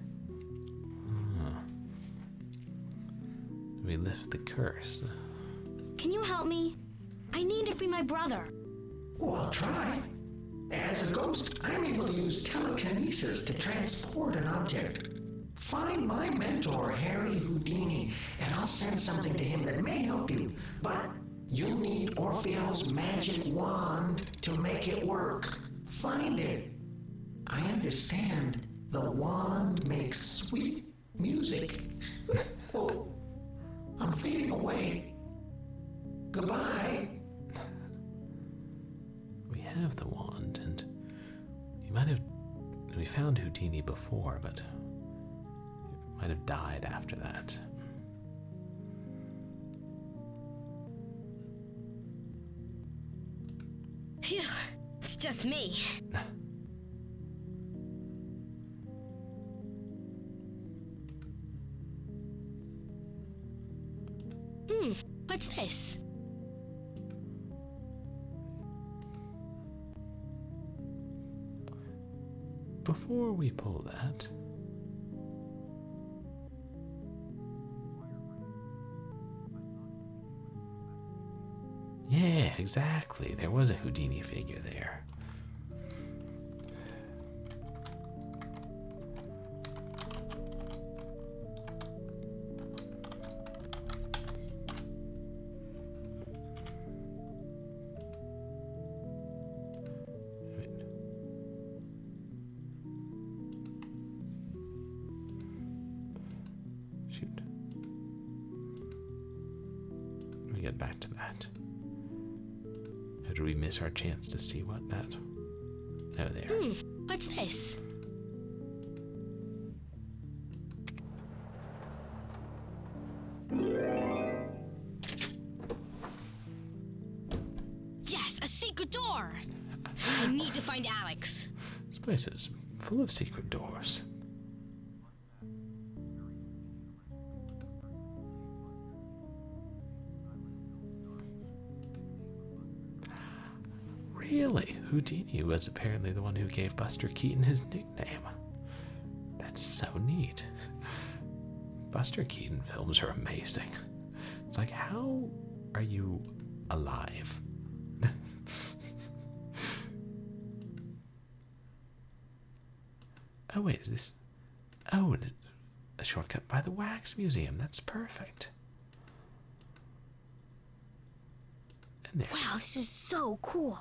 We lift the curse. Can you help me? I need to free my brother. Well, I'll try. As a ghost, I'm able to use telekinesis to transport an object. Find my mentor, Harry Houdini, and I'll send something to him that may help you. But you'll need Orpheo's magic wand to make it work. Find it. I understand the wand makes sweet music. Oh, I'm fading away. Goodbye. We have the wand, and we found Houdini before, but he might have died after that. Phew, it's just me. What's this? Before we pull that, yeah, exactly. There was a Houdini figure there. Shoot. Let me get back to that. Or did we miss our chance to see what that? Oh, there. What's this? Yes, a secret door! I need to find Alex. This place is full of secret doors. Really? Houdini was apparently the one who gave Buster Keaton his nickname. That's so neat. Buster Keaton films are amazing. It's like, how are you alive? Oh wait, is this... Oh, a shortcut by the Wax Museum. That's perfect. And there's... Wow, this is so cool.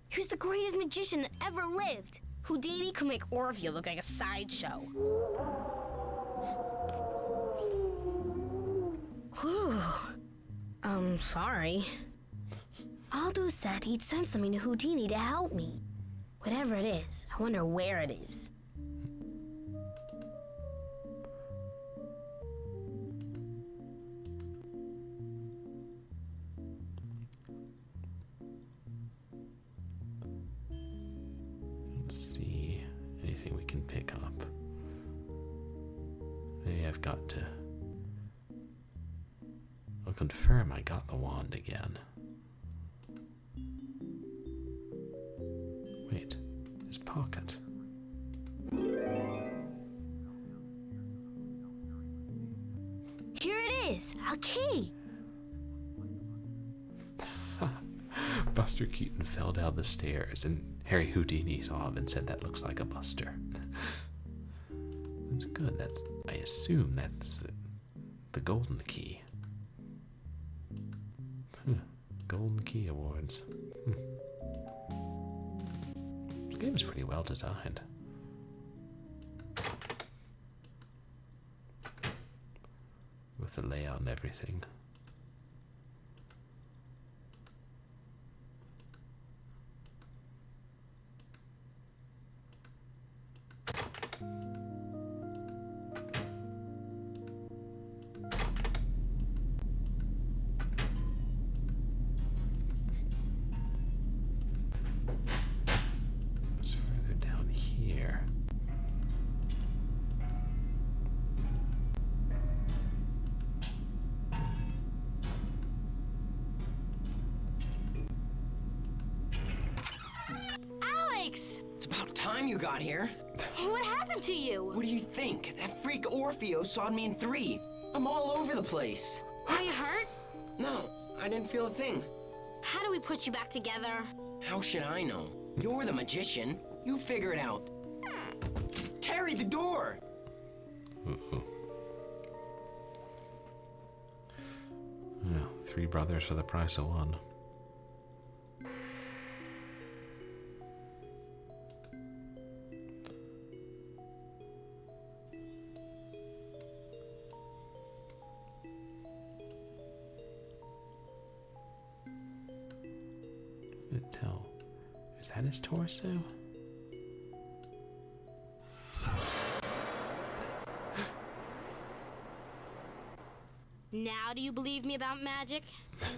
He was the greatest magician that ever lived. Houdini could make Orpheo look like a sideshow. Whew. Sorry. Aldo said he'd send something to Houdini to help me. Whatever it is, I wonder where it is. Let's see, anything we can pick up. Maybe I've got to... I'll confirm I got the wand again. Wait, his pocket. Here it is, a key. Buster Keaton fell down the stairs, and Harry Houdini saw him and said, "That looks like a Buster." That's good. I assume that's the golden key. Golden Key Awards. This game is pretty well designed. With the layout and everything. It's further down here. time you got here. What happened to you? What do you think? That freak Orpheo sawed me in 3. I'm all over the place. Are you hurt? No, I didn't feel a thing. How do we put you back together? How should I know? You're the magician. You figure it out. Terry, the door! Yeah, 3 brothers for the price of 1. Tell, is that his torso? Now do you believe me about magic?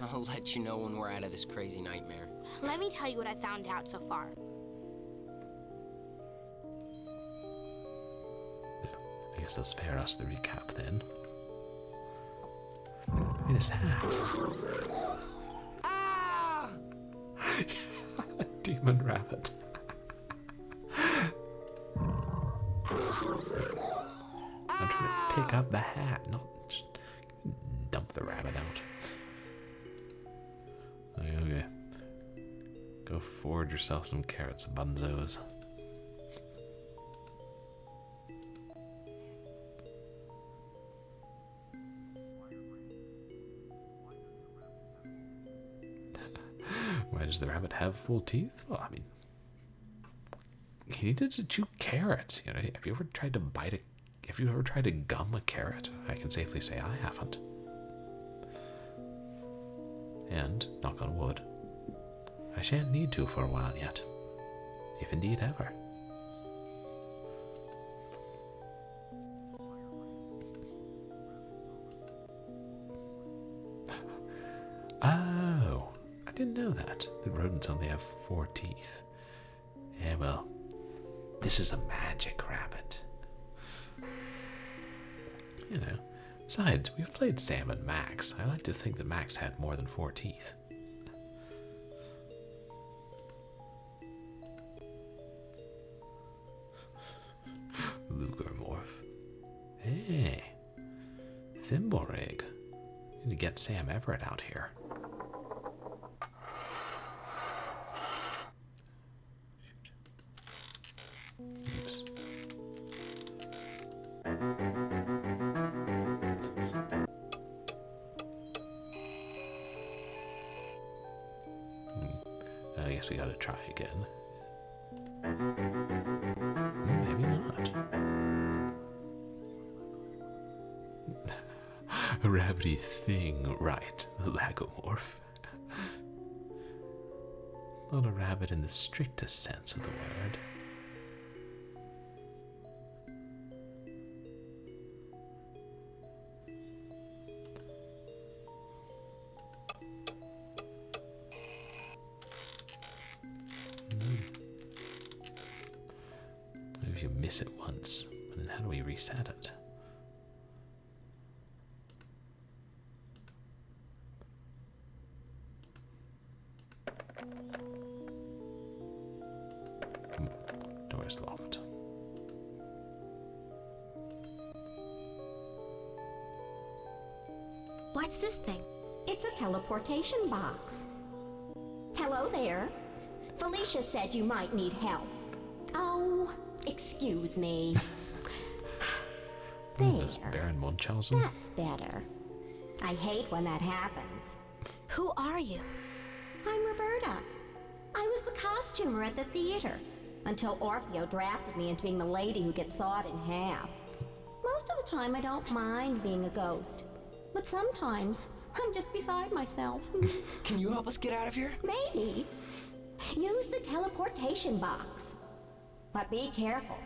I'll let you know when we're out of this crazy nightmare. Let me tell you what I found out so far. I guess they'll spare us the recap then. What is that? Ah! Demon rabbit. I'm trying to pick up the hat, not just dump the rabbit out. Okay. Go forge yourself some carrots, bunzos. Why does the rabbit have full teeth? Well, I mean, he needed to chew carrots. You know, have you ever tried to bite a? Have you ever tried to gum a carrot? I can safely say I haven't. And, knock on wood, I shan't need to for a while yet, if indeed ever. Oh, I didn't know that. The rodents only have 4 teeth. Yeah, well, this is a magic rabbit. You know, besides, we've played Sam and Max. I like to think that Max had more than 4 teeth. Lugermorph. Hey, Thimblerig. Need to get Sam Everett out here. Oops. I guess we gotta try again. Maybe not. A rabbity thing, right? The lagomorph. Not a rabbit in the strictest sense of the word. Maybe you miss it once, but then how do we reset it? Door's locked. What's this thing? It's a teleportation box. Hello there. Felicia said you might need help. Oh, excuse me. Who's this, Baron Munchausen? That's better. I hate when that happens. Who are you? I'm Roberta. I was the costumer at the theater until Orpheo drafted me into being the lady who gets sawed in half. Most of the time I don't mind being a ghost, but sometimes I'm just beside myself. Can you help us get out of here? Maybe. Use the teleportation box. But be careful.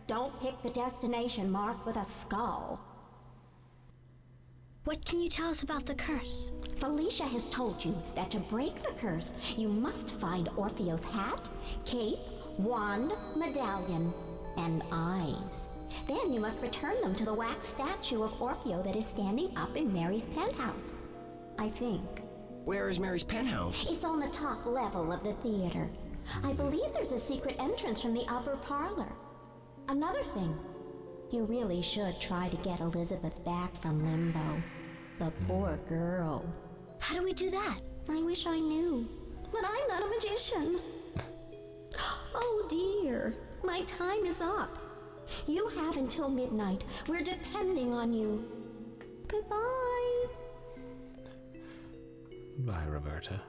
Don't pick the destination marked with a skull. What can you tell us about the curse? Felicia has told you that to break the curse, you must find Orpheo's hat, cape, wand, medallion, and eyes. Then you must return them to the wax statue of Orpheo that is standing up in Mary's penthouse. I think. Where is Mary's penthouse? It's on the top level of the theater. I believe there's a secret entrance from the upper parlor. Another thing, you really should try to get Elizabeth back from Limbo. The poor girl. How do we do that? I wish I knew, but I'm not a magician. Oh dear, my time is up. You have until midnight. We're depending on you. Goodbye. Goodbye, Roberta.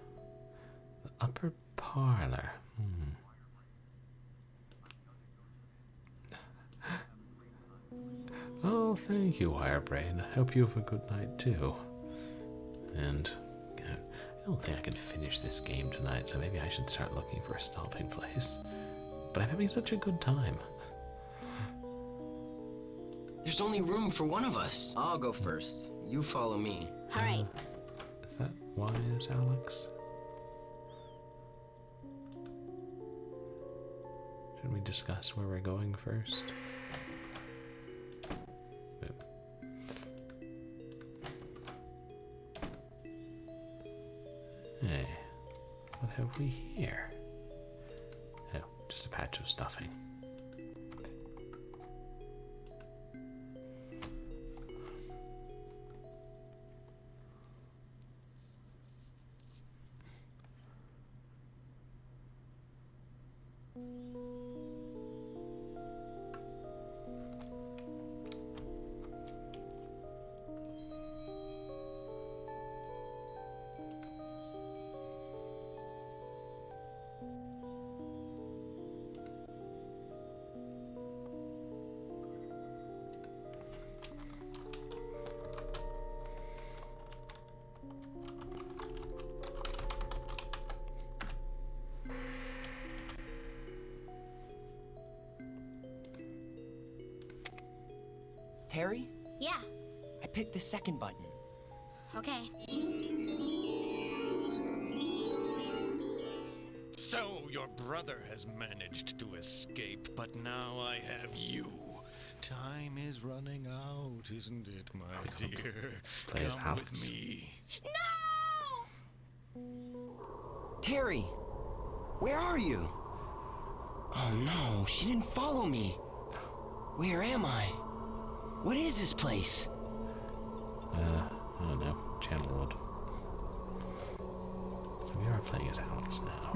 The upper parlor. Oh, thank you, Wirebrain. I hope you have a good night, too. And I don't think I can finish this game tonight, so maybe I should start looking for a stopping place. But I'm having such a good time. There's only room for one of us. I'll go first. You follow me. All right. Is that wise, Alex? Should we discuss where we're going first? Hey, what have we here? Oh, just a patch of stuffing. Terry? Yeah. I picked the second button. Okay. So your brother has managed to escape, but now I have you. Time is running out, isn't it, my dear? Play as Come Alex. with me. No! Terry! Where are you? Oh no, she didn't follow me. Where am I? What is this place? I don't know. Channelwood. So we are playing as Alex now.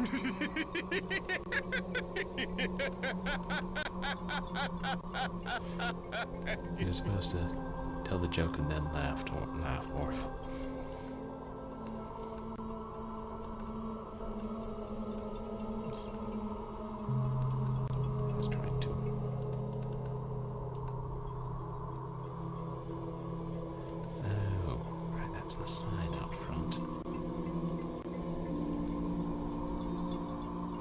You're supposed to tell the joke and then laugh, Orph. I was trying to. Oh, right, that's the sign out front.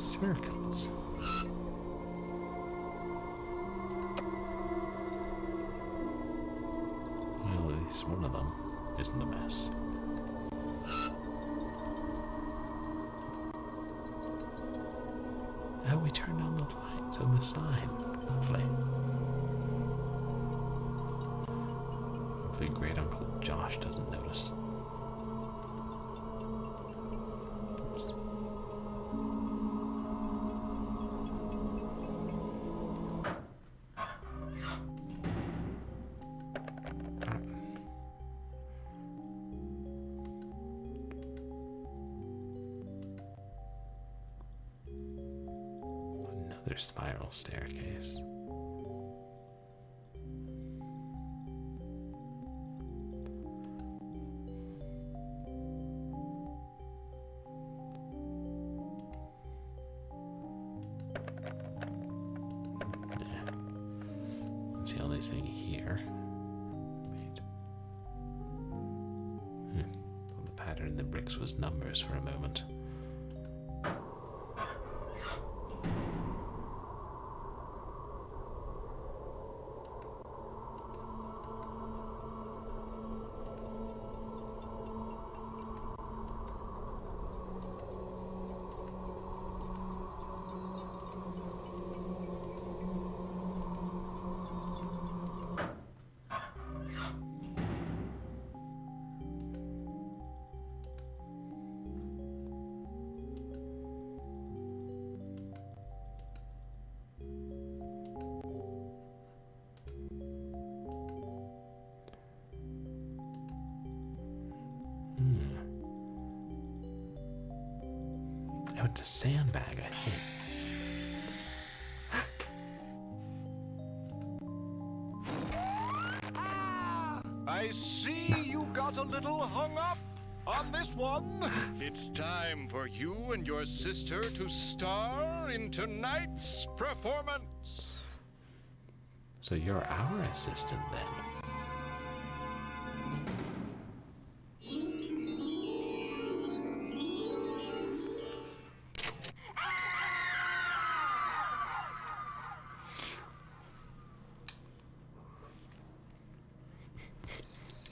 Circles. Well, at least one of them isn't a mess. Oh, we turned on the light on the sign. Lovely. Hopefully Great Uncle Josh doesn't notice. Oops. Another spiral staircase. That's the only thing here. Wait. Thought the pattern in the bricks was numbers for a moment. No, it's a sandbag, I think. I see you got a little hung up on this one. It's time for you and your sister to star in tonight's performance. So you're our assistant then.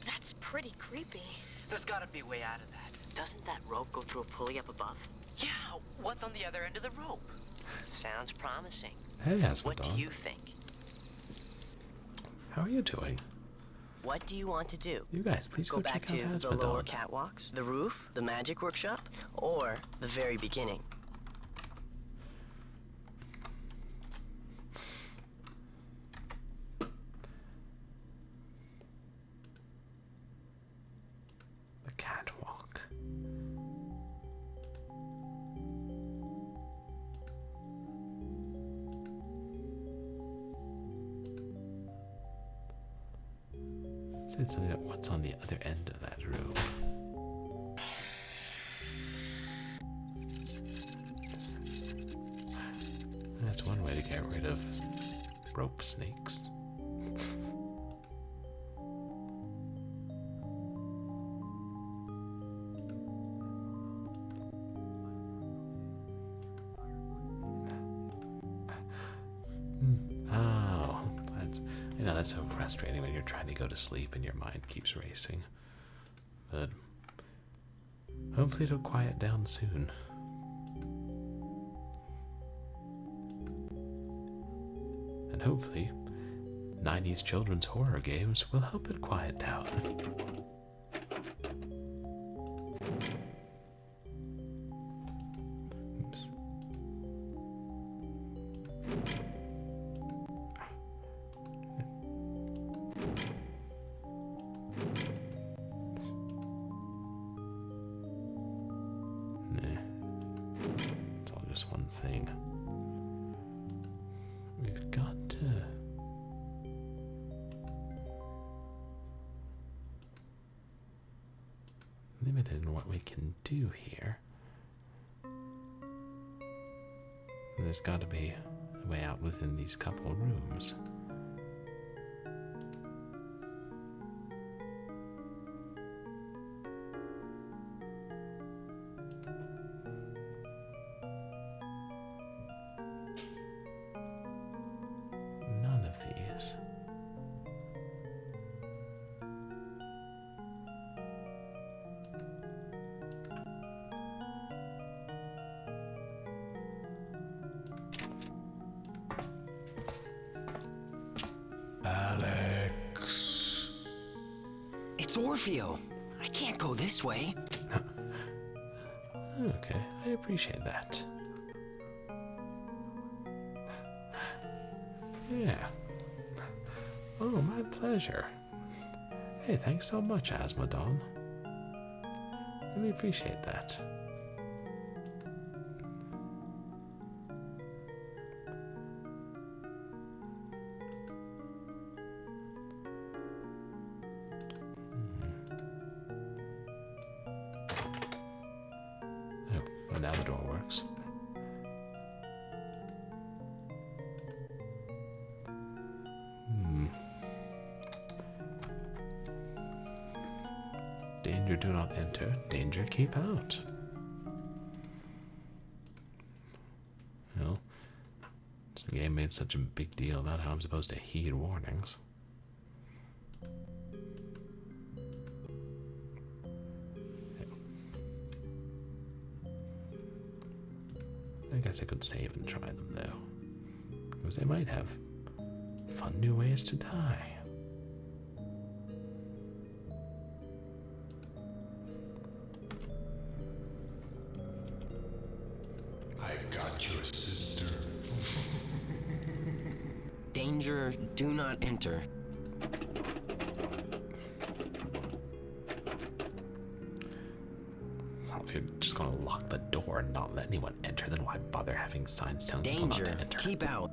That's pretty creepy. There's gotta be a way out of that. Doesn't that rope go through a pulley up above? Yeah, what's on the other end of the rope? Sounds promising. Hey, Asmodon. What do you think? How are you doing? What do you want to do? You guys, please go back check out to the lower Asmodon. catwalks, the roof, the magic workshop, or the very beginning? The catwalk. So it's what's on the other end of that room? That's one way to get rid of rope snakes. Oh, that's so frustrating when you're trying to go to sleep and your mind keeps racing. But hopefully it'll quiet down soon. And hopefully 90s children's horror games will help it quiet down. Oops. Nah. It's all just one thing. We've got to limited in what we can do here. There's got to be a way out within these couple rooms. None of these. Alex. It's Orpheo. I can't go this way. Okay, I appreciate that. Yeah. Oh, my pleasure. Hey, thanks so much, Asmodon. Really appreciate that. Oh, well, now the door works. Danger, do not enter. Danger, keep out. Well, the game made such a big deal about how I'm supposed to heed warnings. I guess I could save and try them, though. Because they might have fun new ways to die. I got your sister. Danger, do not enter. Well, If you're just gonna lock the door and not let anyone enter, then why bother having signs telling people not to enter? Keep out.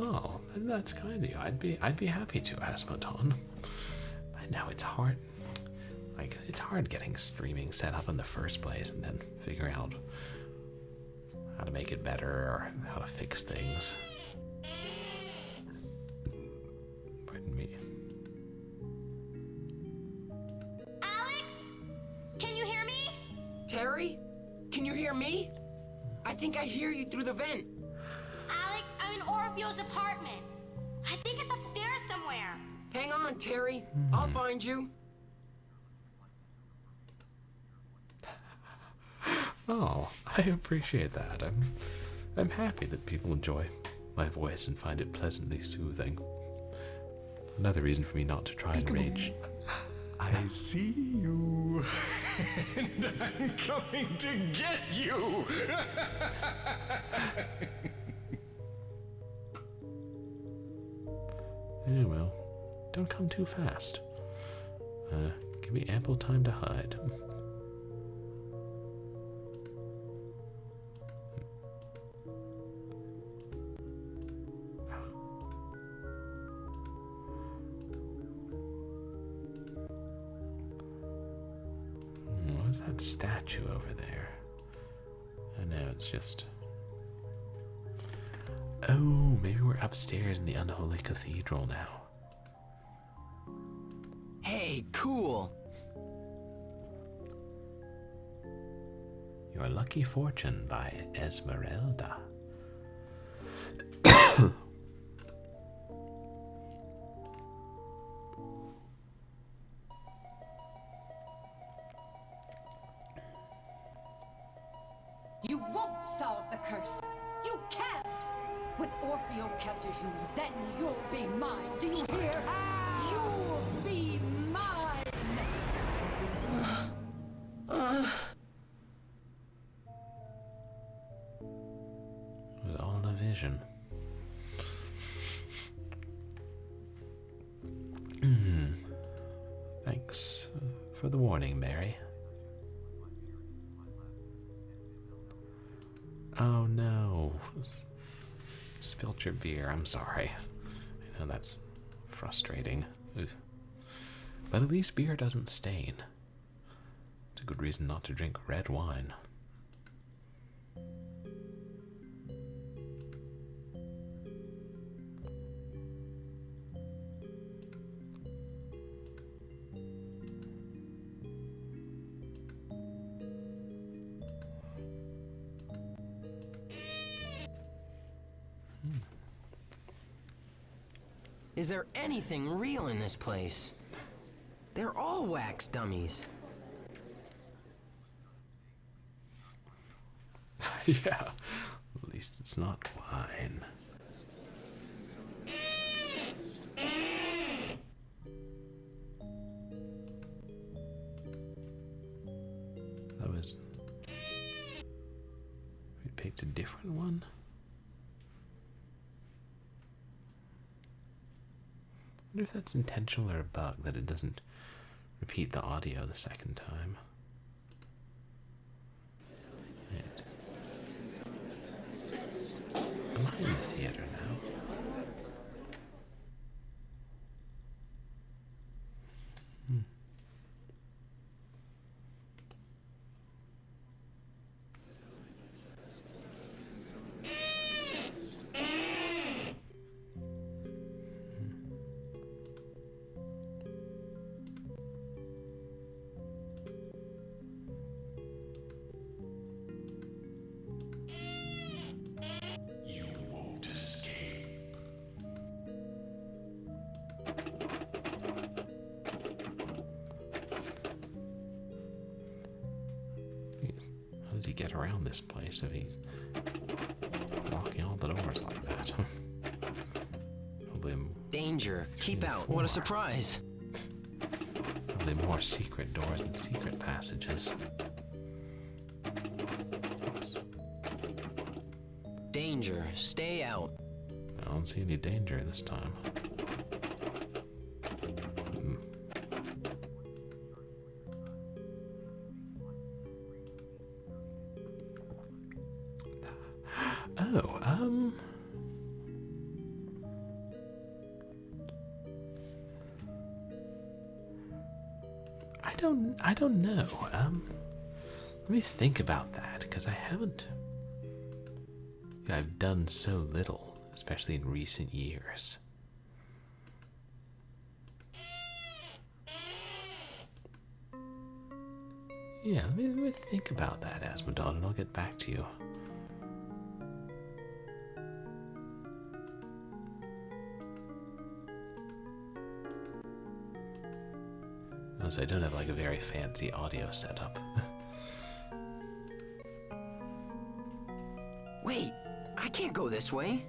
Oh, that's kind of you. I'd be happy to, Asmoton. But now it's hard. Like, it's hard getting streaming set up in the first place and then figure out how to make it better or how to fix things. Pardon me. Alex? Can you hear me? Terry? Can you hear me? I think I hear you through the vent. Alex, I'm in Orphio's apartment. I think it's upstairs somewhere. Hang on, Terry. I'll find you. Oh, I appreciate that. I'm happy that people enjoy my voice and find it pleasantly soothing. Another reason for me not to try and rage. I see you, and I'm coming to get you. Yeah, well, don't come too fast. Give me ample time to hide. What's that statue over there? Oh no, it's just... Oh, maybe we're upstairs in the unholy cathedral now. Hey, cool. Your Lucky Fortune by Esmeralda. You won't solve the curse. You can't. When Orpheo catches you, then you'll be mine. Do you hear? You'll be mine. It was all a vision. Thanks for the warning, Mary. Oh no. Spilt your beer, I'm sorry. I know that's frustrating. Oof. But at least beer doesn't stain. It's a good reason not to drink red wine. Is there anything real in this place? They're all wax dummies. Yeah, at least it's not wine. That was... We picked a different one? I wonder if that's intentional or a bug, that it doesn't repeat the audio the second time. Am I in the theater now? How does he get around this place if he's locking all the doors like that? Probably Danger. Keep out. What a surprise. Probably more secret doors and secret passages. Oops. Danger. Stay out. I don't see any danger this time. Oh, I don't know. Let me think about that, because I've done so little, especially in recent years. Yeah, let me think about that, Asmodon, and I'll get back to you. Unless I don't have like a very fancy audio setup. Wait, I can't go this way.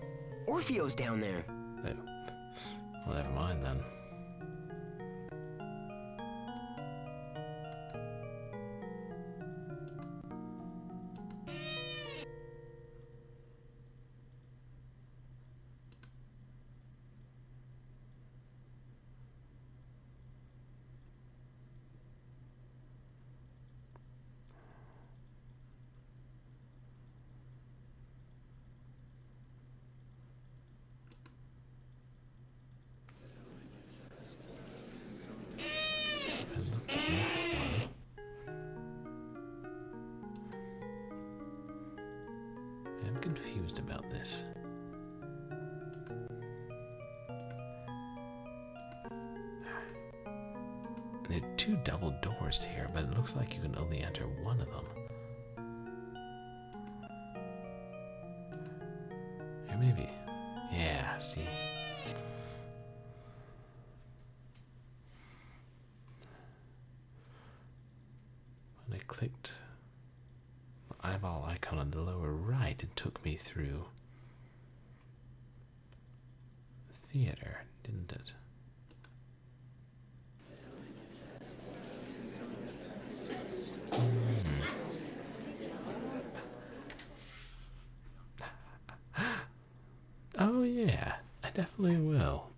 Orpheo's down there. Oh. Well, never mind then. I'm confused about this. There are two double doors here, but it looks like you can only enter one of them. Or maybe. Yeah, see. When I clicked the eyeball icon on the lower right, it took me through the theater, didn't it? Oh yeah, I definitely will.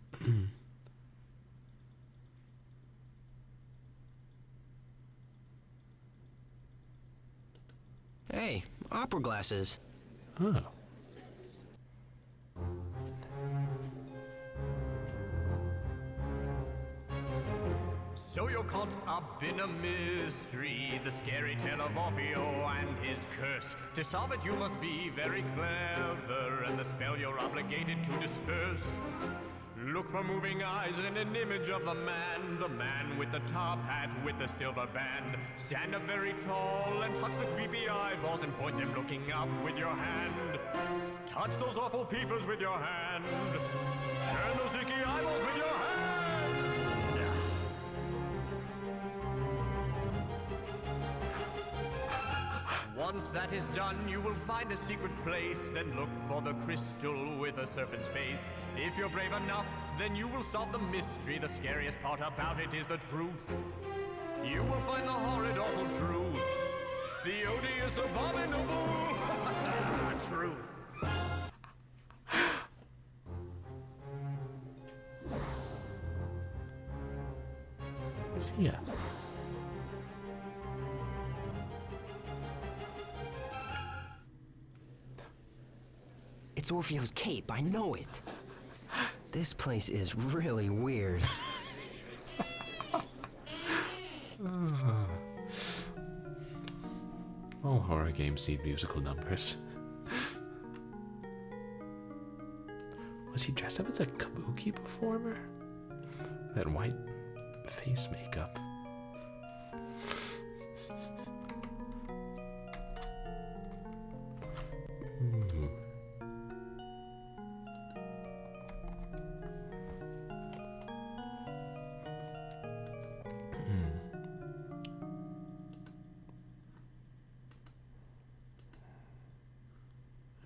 Hey, opera glasses. Oh. So you're caught up in a mystery, the scary tale of Orpheo and his curse. To solve it you must be very clever, and the spell you're obligated to disperse. Look for moving eyes and an image of the man with the top hat with the silver band. Stand up very tall and touch the creepy eyeballs and point them looking up with your hand. Touch those awful peepers with your hand. Turn those icky eyeballs with your hand. Once that is done, you will find a secret place. Then look for the crystal with a serpent's face. If you're brave enough, then you will solve the mystery. The scariest part about it is the truth. You will find the horrid, awful truth. The odious, abominable truth. See ya. It's Orpheo's cape, I know it. This place is really weird. All horror games need musical numbers. Was he dressed up as a kabuki performer? That white face makeup.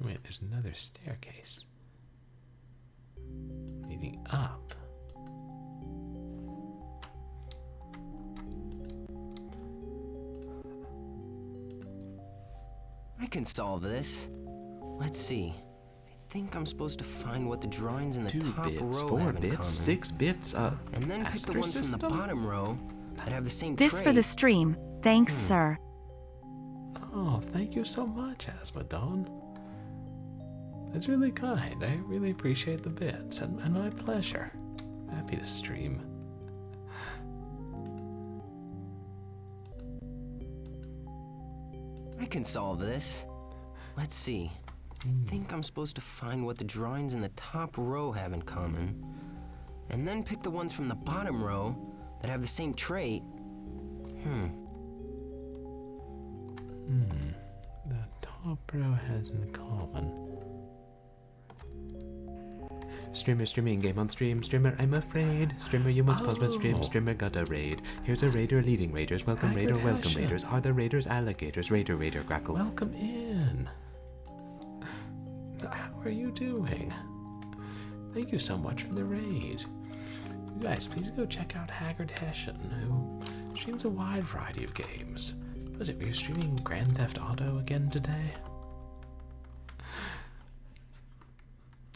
Wait, there's another staircase leading up. can solve this. Let's see. I think I'm supposed to find what the drawings in the 2 top bits, row 4 have in bits, common. 6 bits, And then pick the ones from the bottom row that have the same This trait. for the stream. Thanks, sir. Oh, thank you so much, Asmodon. That's really kind. I really appreciate the bits, and my pleasure. Happy to stream. I can solve this. Let's see. I think I'm supposed to find what the drawings in the top row have in common, and then pick the ones from the bottom row that have the same trait. The top row has in common. Streamer streaming, game on stream. Streamer, I'm afraid. Streamer, you must pause my stream. Streamer got a raid. Here's a raider leading raiders. Welcome raider, welcome raiders. Are the raiders alligators? Raider, grackle. Welcome in. How are you doing? Thank you so much for the raid. You guys, please go check out Haggard Hessian, who streams a wide variety of games. Were you streaming Grand Theft Auto again today?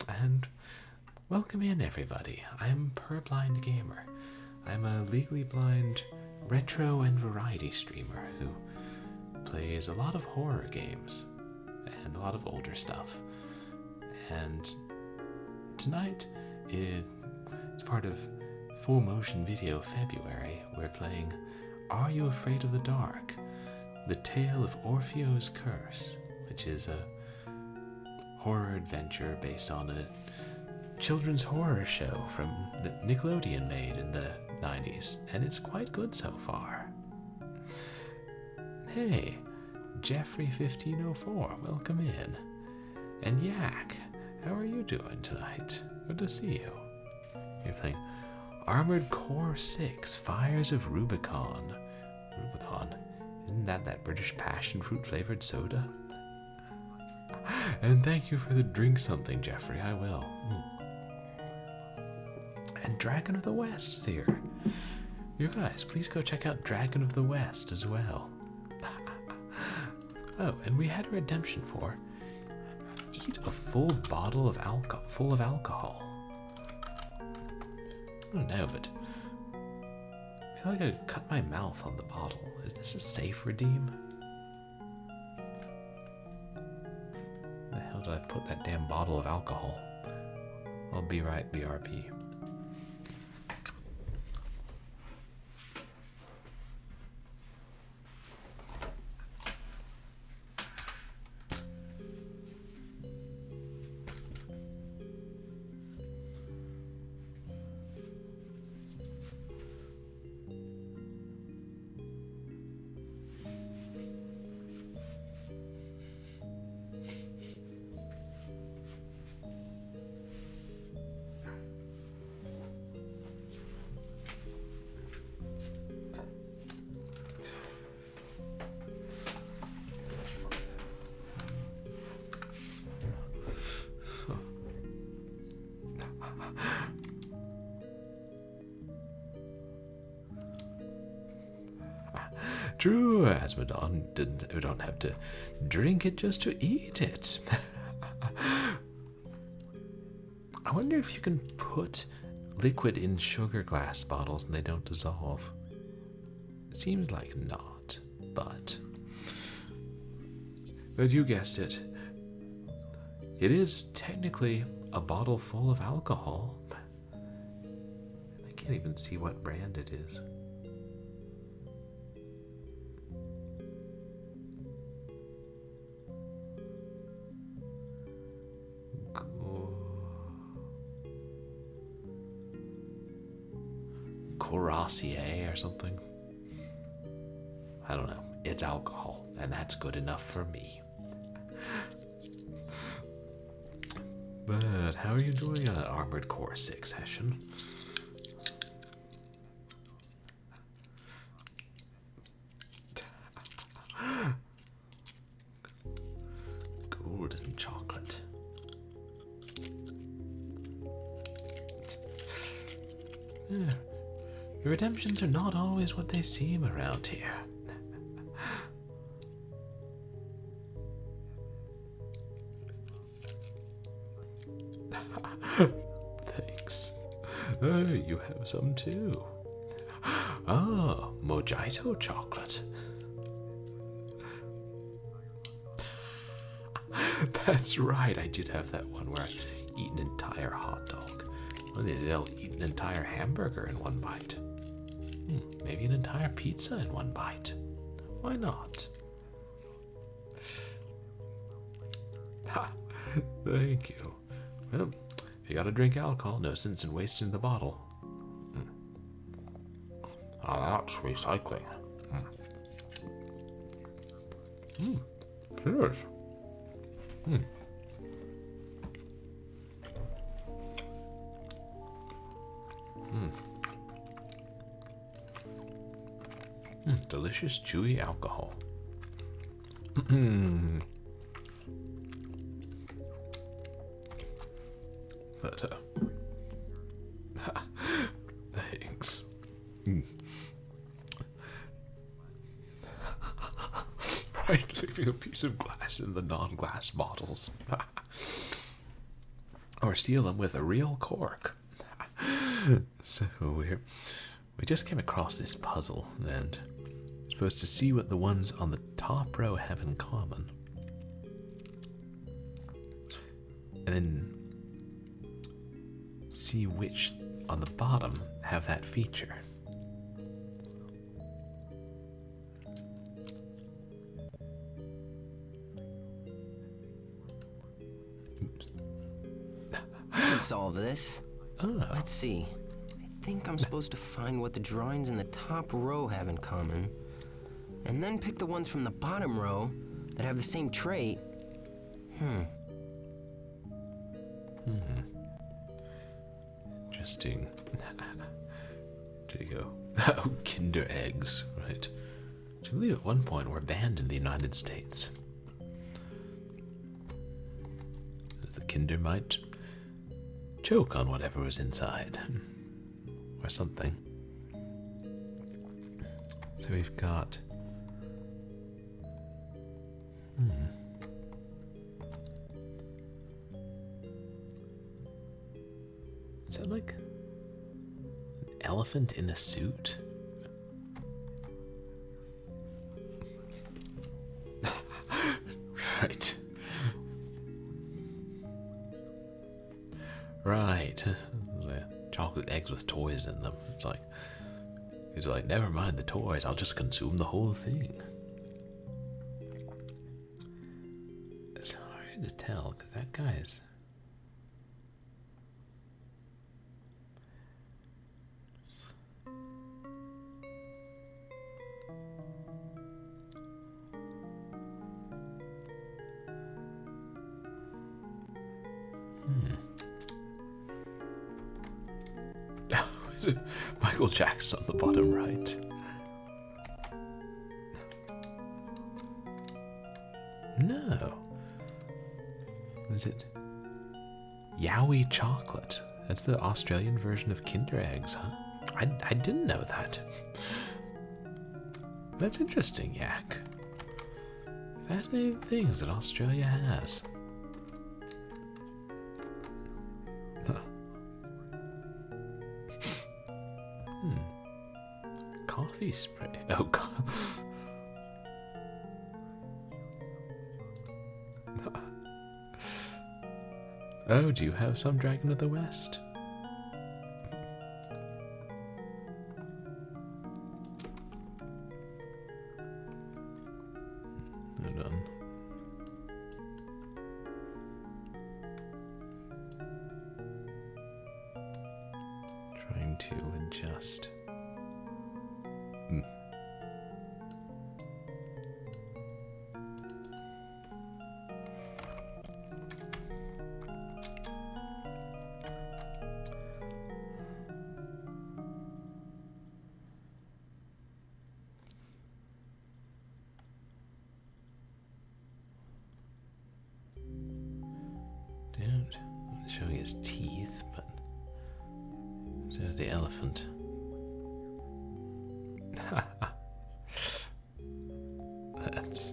And welcome in, everybody. I'm Purblind Gamer. I'm a legally blind retro and variety streamer who plays a lot of horror games and a lot of older stuff. And tonight, it's part of Full Motion Video February. We're playing Are You Afraid of the Dark? The Tale of Orpheo's Curse, which is a horror adventure based on a children's horror show from that Nickelodeon made in the 90s, and it's quite good so far. Hey, Jeffrey1504, welcome in. And Yak, how are you doing tonight? Good to see you. You're playing Armored Core 6, Fires of Rubicon. Rubicon? Isn't that British passion fruit flavored soda? And thank you for the drink something, Jeffrey, I will. And Dragon of the West is here. You guys, please go check out Dragon of the West as well. Oh, and we had a redemption for eat a full bottle of alcohol. I don't know, but I feel like I cut my mouth on the bottle. Is this a safe redeem? Where the hell did I put that damn bottle of alcohol? I'll be right, BRP. True, Asmodon, you don't have to drink it just to eat it. I wonder if you can put liquid in sugar glass bottles and they don't dissolve. It seems like not, but you guessed it. It is technically a bottle full of alcohol. I can't even see what brand it is. Courvoisier or something. I don't know. It's alcohol, and that's good enough for me. But how are you doing on Armored Core 6, Hessian? Golden chocolate. Yeah. Your redemptions are not always what they seem around here. you have some too? Oh, mojito chocolate. That's right, I did have that one where I eat an entire hot dog. Well, they'll eat an entire hamburger in one bite. Maybe an entire pizza in one bite. Why not? Ha! Thank you. Well, if you gotta drink alcohol, no sense in wasting the bottle. That's recycling. Cheers. Delicious, chewy alcohol. But, thanks. Right, leaving a piece of glass in the non-glass bottles. Or seal them with a real cork. So we just came across this puzzle, and we're supposed to see what the ones on the top row have in common. And then see which on the bottom have that feature. I can solve this. Oh. Let's see. I think I'm supposed to find what the drawings in the top row have in common, and then pick the ones from the bottom row that have the same trait. Interesting. There you go. Oh, Kinder eggs, right? I believe at one point were banned in the United States. As the Kinder might choke on whatever was inside. Or something. So we've got... Is that like an elephant in a suit? Right. Right. Chocolate eggs with toys in them. It's like, never mind the toys, I'll just consume the whole thing. It's hard to tell, because that guy's... Michael Jackson on the bottom right. No. Is it Yowie chocolate? That's the Australian version of Kinder eggs, huh? I didn't know that. That's interesting, Yak. Fascinating things that Australia has. Coffee spray. Oh, God. Oh, do you have some Dragon of the West? Hold on. Trying to adjust. Showing his teeth, but so is the elephant. That's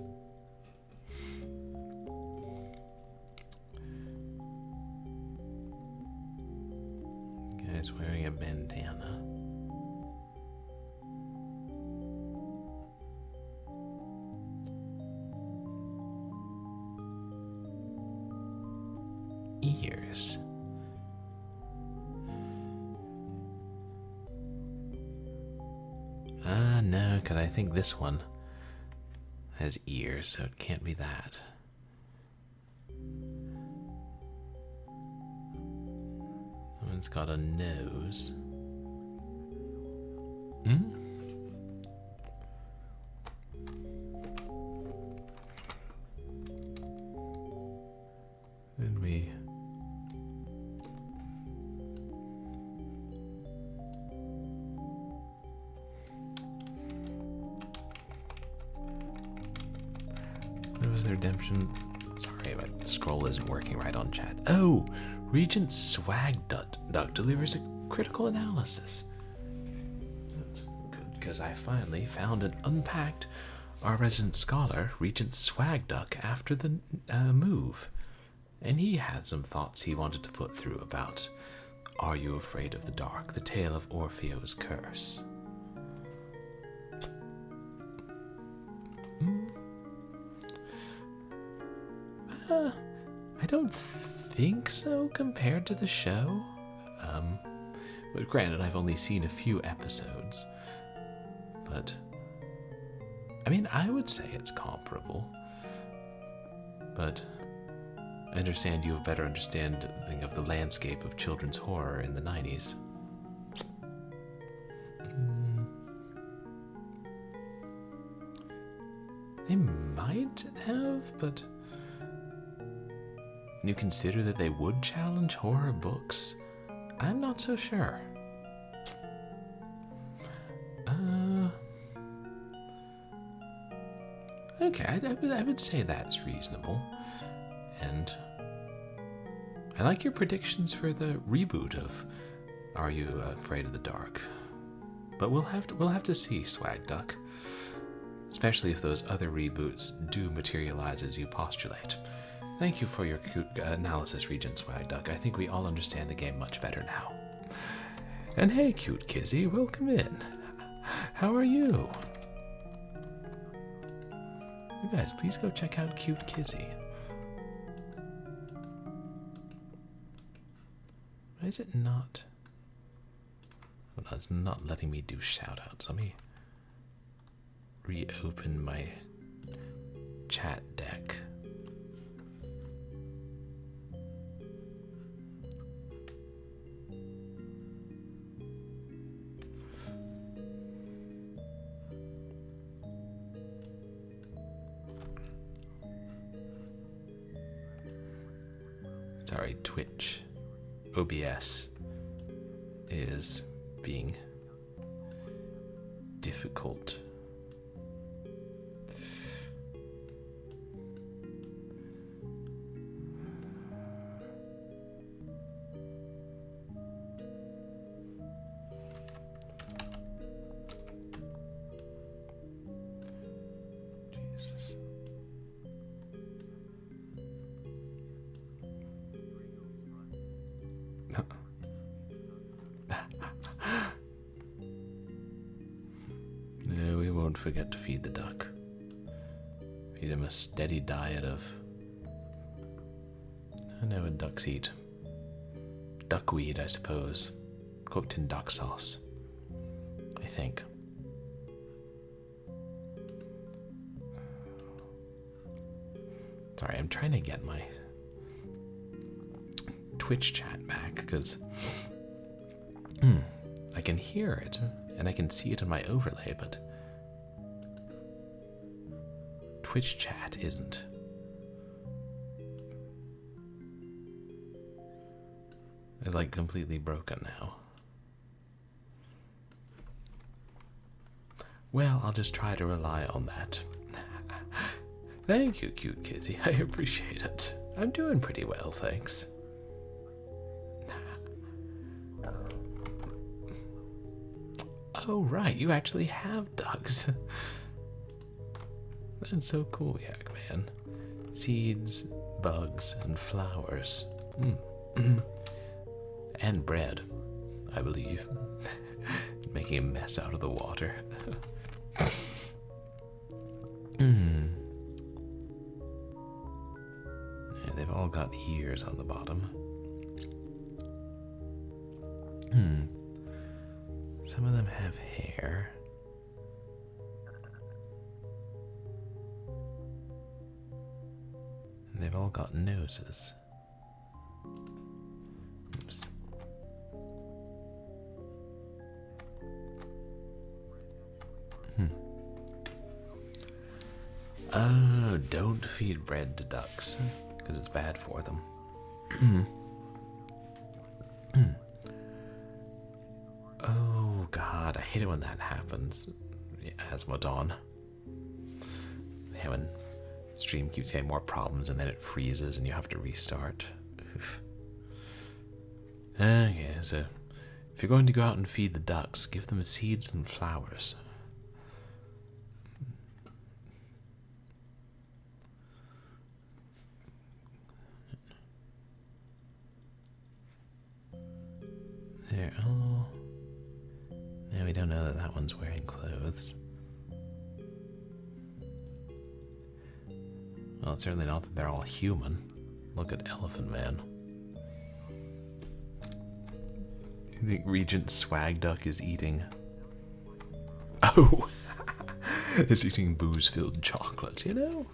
guy's wearing a bandana. ears. No, because I think this one has ears, so it can't be that. That one's got a nose. Did we... What was the redemption? Sorry, my scroll isn't working right on chat. Oh! Regent Swag Duck delivers a critical analysis. That's good, because I finally found and unpacked our resident scholar, Regent Swag Duck, after the move. And he had some thoughts he wanted to put through about Are You Afraid of the Dark? The Tale of Orpheo's Curse. I don't think so compared to the show. But granted, I've only seen a few episodes. But, I mean, I would say it's comparable. But I understand you have better understanding of the landscape of children's horror in the 90s. They might have, but you consider that they would challenge horror books? I'm not so sure. Okay, I would say that's reasonable. And I like your predictions for the reboot of Are You Afraid of the Dark? But we'll have to see, Swag Duck. Especially if those other reboots do materialize as you postulate. Thank you for your cute analysis, Regent Swag Duck. I think we all understand the game much better now. And hey, cute Kizzy, welcome in. How are you? You guys, please go check out cute Kizzy. Why is it not? Well, no, it's not letting me do shoutouts. Let me reopen my chat deck. Sorry, Twitch. OBS is being difficult. Jesus. No, we won't forget to feed the duck. Feed him a steady diet of... I know what ducks eat. Duckweed, I suppose. Cooked in duck sauce. I think. Sorry, I'm trying to get my Twitch chat back, because I can hear it, and I can see it in my overlay, but Twitch chat isn't. It's like completely broken now. Well, I'll just try to rely on that. Thank you, cute Kizzy. I appreciate it. I'm doing pretty well, thanks. Oh, right, you actually have ducks. That's so cool, Yak Man. Seeds, bugs, and flowers. And bread, I believe. Making a mess out of the water. Yeah, they've all got ears on the bottom. Some of them have hair. And they've all got noses. Oops. Oh, don't feed bread to ducks, because it's bad for them. Oh god, I hate it when that happens. Asmodon. Yeah, when stream keeps getting more problems and then it freezes and you have to restart. Oof. Okay, so if you're going to go out and feed the ducks, give them seeds and flowers. There, oh. Now we don't know that that one's wearing clothes. Well, it's certainly not that they're all human. Look at Elephant Man. You think Regent Swag Duck is eating? Oh! It's eating booze-filled chocolates, you know?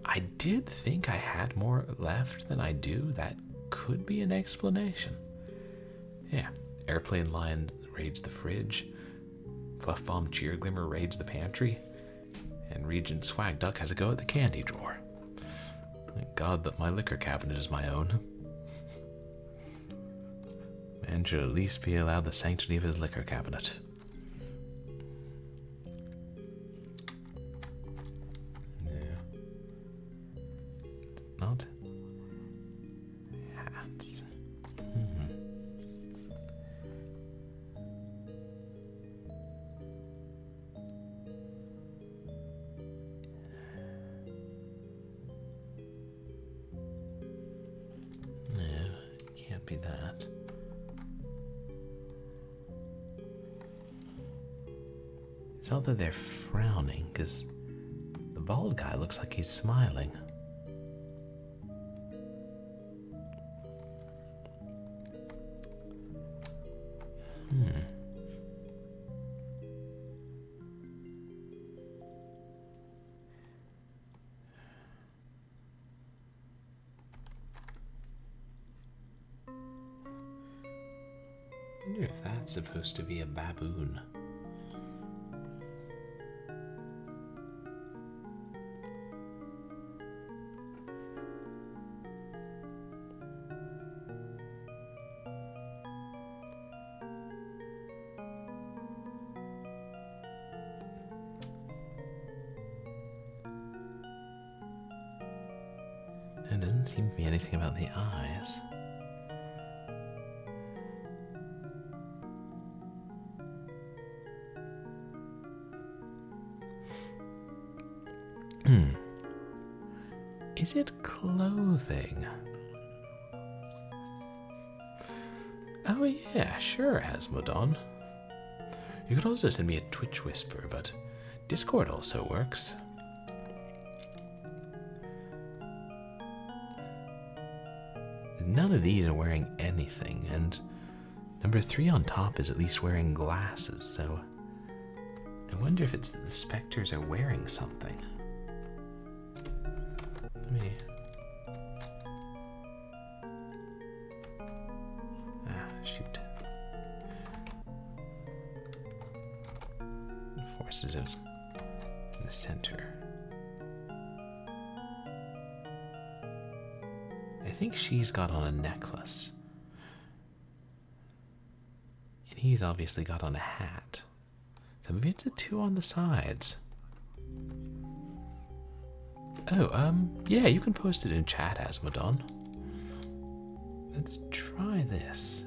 I did think I had more left than I do. That could be an explanation. Yeah, Airplane Lion raids the fridge, Fluff Bomb Cheer Glimmer raids the pantry, and Regent Swag Duck has a go at the candy drawer. Thank God that my liquor cabinet is my own. Man should at least be allowed the sanctity of his liquor cabinet. Yeah. Not hats. Be that. It's not that they're frowning, because the bald guy looks like he's smiling. I wonder if that's supposed to be a baboon. There doesn't seem to be anything about the eyes. Is it clothing? Oh yeah, sure, Asmodon. You could also send me a Twitch whisper, but Discord also works. None of these are wearing anything, and number 3 on top is at least wearing glasses, so I wonder if it's that the specters are wearing something. Let me... shoot. It forces it in the center. I think she's got on a necklace. And he's obviously got on a hat. So maybe it's the 2 on the sides. Oh, yeah, you can post it in chat, Asmodon. Let's try this.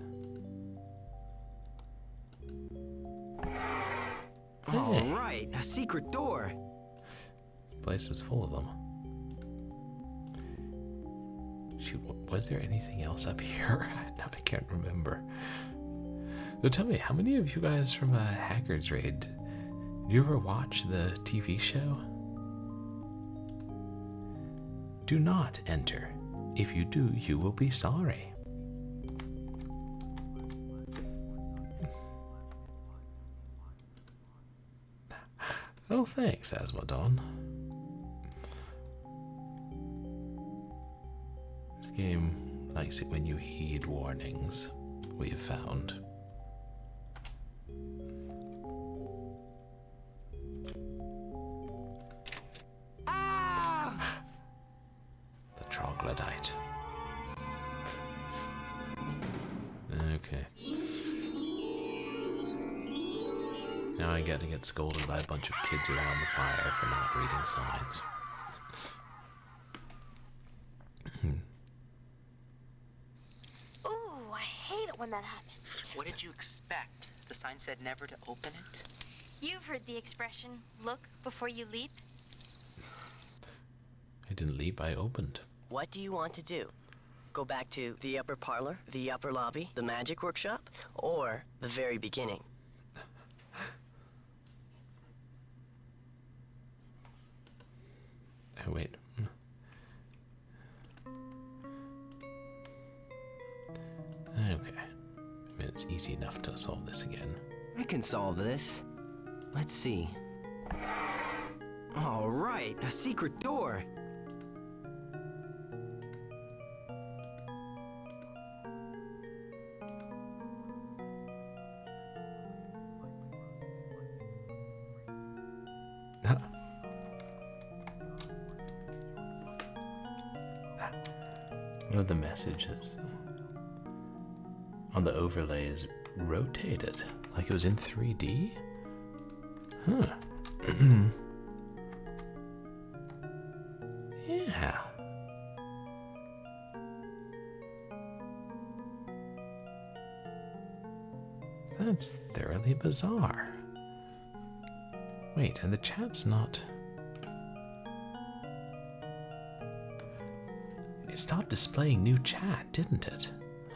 Hey. All right, a secret door. This place is full of them. Shoot, was there anything else up here? No, I can't remember. So tell me, how many of you guys from Hackers Raid, did you ever watch the TV show? Do not enter. If you do, you will be sorry. Oh, thanks, Asmodon. This game likes it when you heed warnings, we have found. Ah! The troglodyte. Okay. Now I get to get scolded by a bunch of kids around the fire for not reading signs. Ooh, I hate it when that happens. What did you expect? The sign said never to open it? You've heard the expression, look before you leap. I didn't leap, I opened. What do you want to do? Go back to the upper parlor, the upper lobby, the magic workshop, or the very beginning? Oh, wait. Okay. I mean, it's easy enough to solve this again. I can solve this. Let's see. All right, a secret door. One of the messages on the overlay is rotated, like it was in 3D? Huh. Yeah. That's thoroughly bizarre. Wait, and the chat's not... It stopped displaying new chat, didn't it?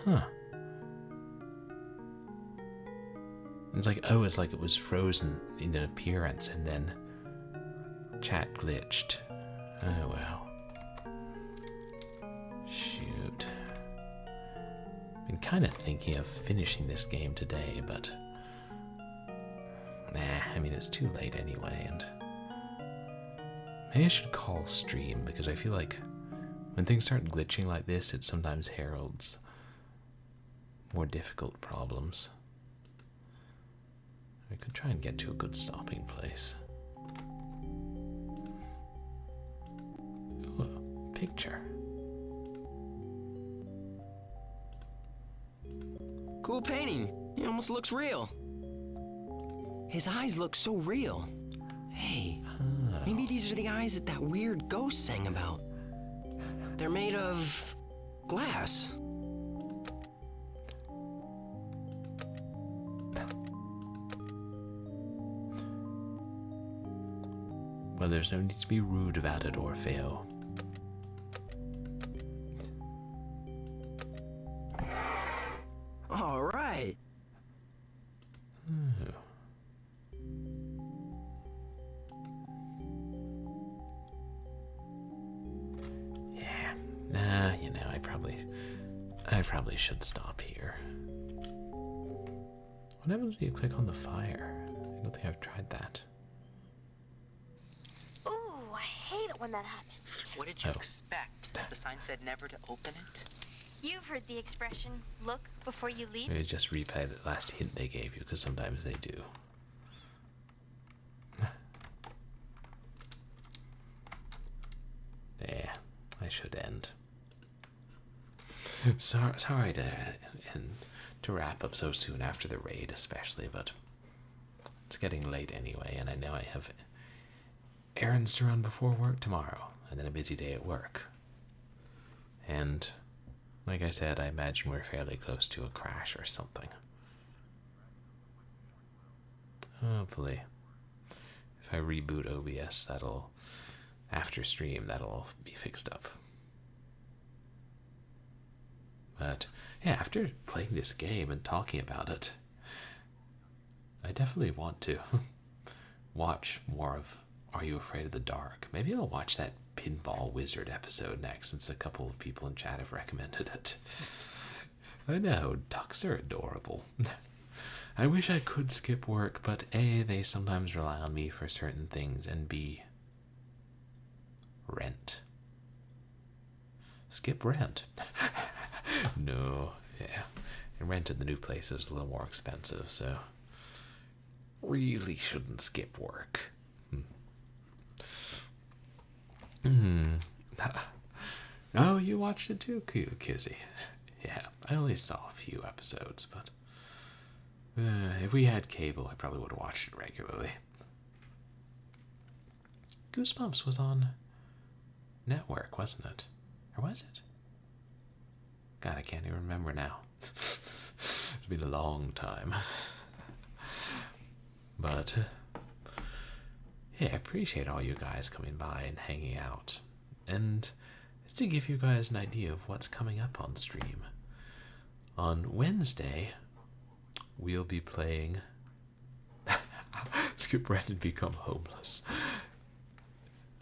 Huh. It's like, oh, it's like it was frozen in an appearance and then chat glitched. Oh, well. Shoot. Been kind of thinking of finishing this game today, but... Nah, I mean, it's too late anyway, and... Maybe I should call stream, because I feel like when things start glitching like this, it sometimes heralds more difficult problems. We could try and get to a good stopping place. Ooh, a picture. Cool painting. He almost looks real. His eyes look so real. Hey, maybe these are the eyes that that weird ghost sang about. They're made of glass. Well, there's no need to be rude about it, Orpheo. All right. Oh. Yeah. Nah, you know, I probably should stop here. What happens when you click on the fire? I don't think I've tried that. Ooh, I hate it when that happens. What did you expect? The sign said never to open it? You've heard the expression, look before you leap. Maybe just replay the last hint they gave you, because sometimes they do. Yeah, I should end. Sorry to wrap up so soon after the raid, especially, but it's getting late anyway, and I know I have errands to run before work tomorrow, and then a busy day at work. And like I said, I imagine we're fairly close to a crash or something. Hopefully, if I reboot OBS, after stream, that'll all be fixed up. But yeah, after playing this game and talking about it, I definitely want to watch more of Are You Afraid of the Dark? Maybe I'll watch that Pinball Wizard episode next, since a couple of people in chat have recommended it. I know, ducks are adorable. I wish I could skip work, but A, they sometimes rely on me for certain things, and B, rent. Skip rent. No, yeah. And rent in the new place is a little more expensive, so really shouldn't skip work. Oh, you watched it too, Kizzy. Yeah, I only saw a few episodes, but if we had cable, I probably would have watched it regularly. Goosebumps was on network, wasn't it? Or was it? God, I can't even remember now. It's been a long time. But, yeah, I appreciate all you guys coming by and hanging out. And just to give you guys an idea of what's coming up on stream. On Wednesday, we'll be playing Skip Rent and Become Homeless.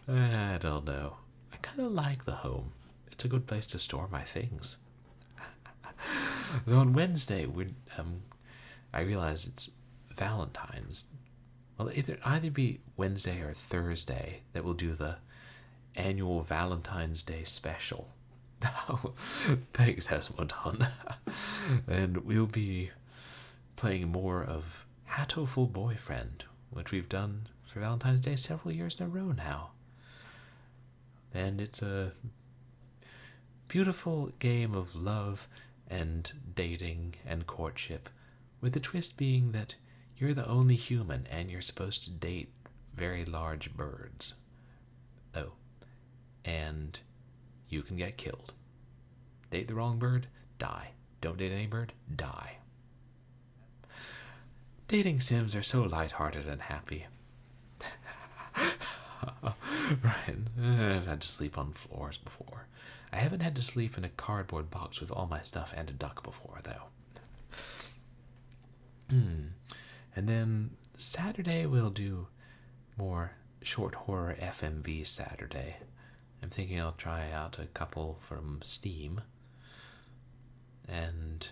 I don't know. I kind of like the home. It's a good place to store my things. On Wednesday, I realize it's Valentine's. Well, either be Wednesday or Thursday that we'll do the annual Valentine's Day special. Thanks, Esmodon. And we'll be playing more of Hatoful Boyfriend, which we've done for Valentine's Day several years in a row now. And it's a beautiful game of love and dating and courtship, with the twist being that you're the only human and you're supposed to date very large birds. Oh, and you can get killed. Date the wrong bird, die. Don't date any bird, die. Dating sims are so lighthearted and happy. Right, I've had to sleep on floors before. I haven't had to sleep in a cardboard box with all my stuff and a duck before, though. And then Saturday we'll do more short horror FMV Saturday. I'm thinking I'll try out a couple from Steam. And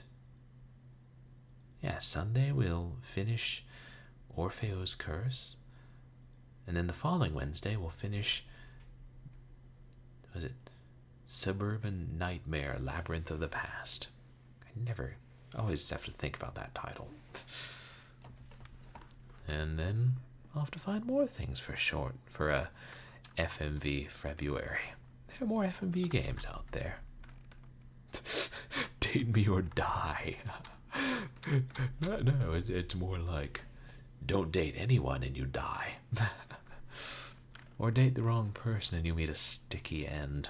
yeah, Sunday we'll finish Orpheo's Curse. And then the following Wednesday we'll finish, was it Suburban Nightmare Labyrinth of the Past? I always have to think about that title. And then I'll have to find more things for a FMV February. There are more FMV games out there. Date me or die. No, it's more like don't date anyone and you die. Or date the wrong person and you meet a sticky end.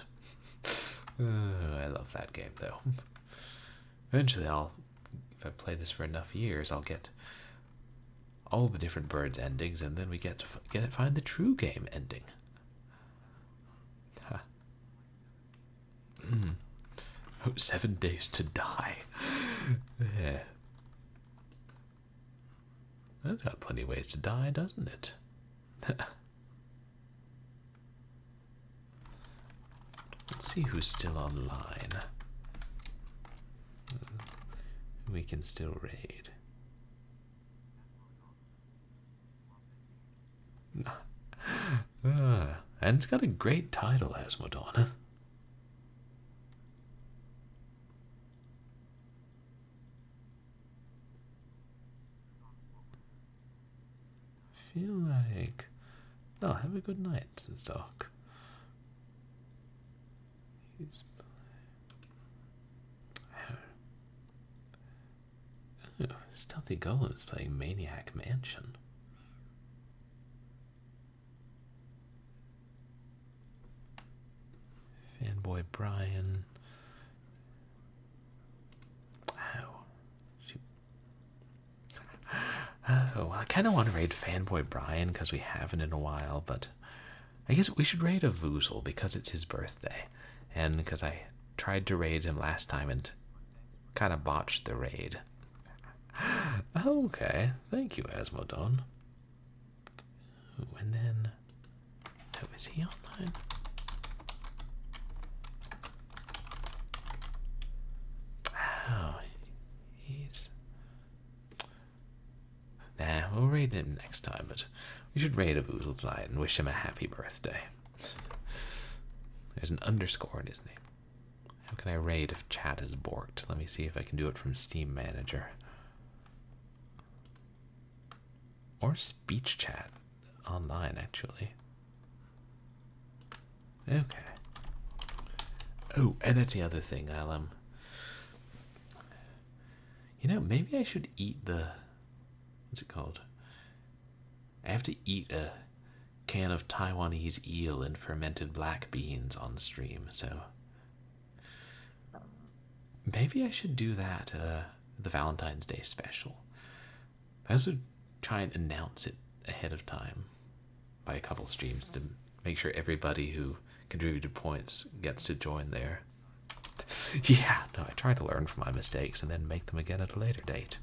I love that game, though. Eventually, if I play this for enough years, I'll get all the different birds' endings, and then we get to find the true game ending. Huh. 7 days to die. Yeah. That's got plenty of ways to die, doesn't it? Let's see who's still online. We can still raid. And it's got a great title, Asmodon. Feel like... Oh, have a good night, Stock. He's... Oh, Stealthy Golem is playing Maniac Mansion. Fanboy Brian. Oh, I kind of want to raid Fanboy Brian because we haven't in a while, but I guess we should raid a Voozle because it's his birthday. And because I tried to raid him last time and kind of botched the raid. Okay, thank you, Asmodon. Ooh, and then... Oh, is he online? Oh, he's... Nah, we'll raid him next time, but we should raid a Voodle tonight and wish him a happy birthday. There's an underscore in his name. How can I raid if chat is borked? Let me see if I can do it from Steam Manager. Or speech chat online, actually. Okay. Oh, and that's the other thing. You know, maybe I should eat the... What's it called? I have to eat a can of Taiwanese eel and fermented black beans on stream, so... Maybe I should do that, the Valentine's Day special. I also try and announce it ahead of time by a couple streams to make sure everybody who contributed points gets to join there. Yeah, no, I try to learn from my mistakes and then make them again at a later date.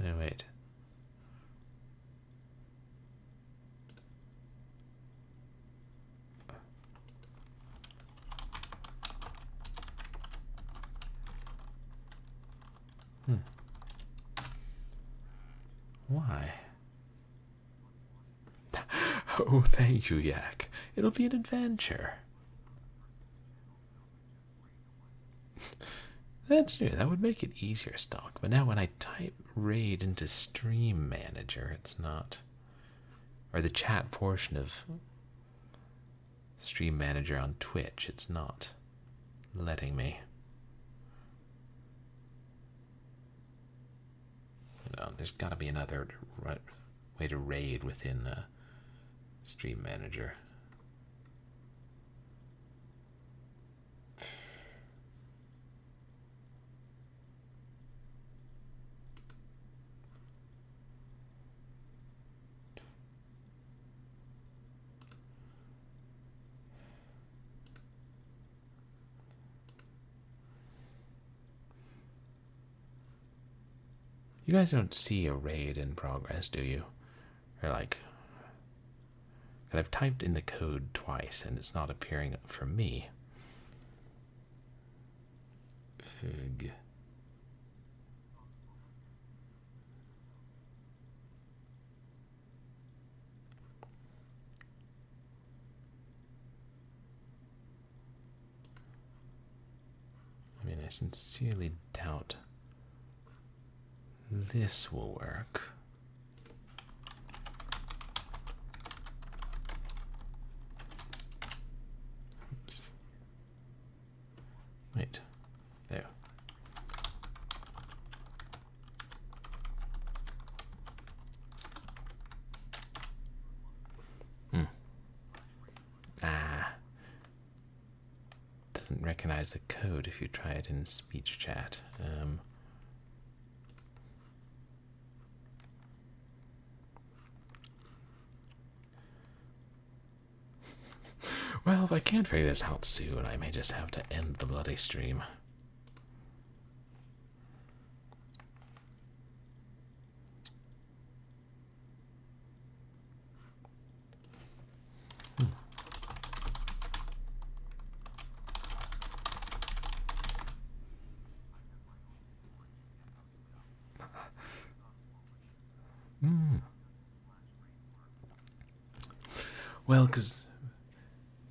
Oh, wait. Why? Oh, thank you, Yak. It'll be an adventure. That's true. That would make it easier, Stock. But now when I type raid into Stream Manager, it's not... Or the chat portion of Stream Manager on Twitch, it's not letting me. You know, there's got to be another way to raid within Stream Manager. You guys don't see a raid in progress, do you? Or like... I've typed in the code twice and it's not appearing for me. Fig. I mean, I sincerely doubt this will work. Oops. Wait. There. Doesn't recognize the code if you try it in speech chat. Well, if I can't figure this out soon, I may just have to end the bloody stream. Well, because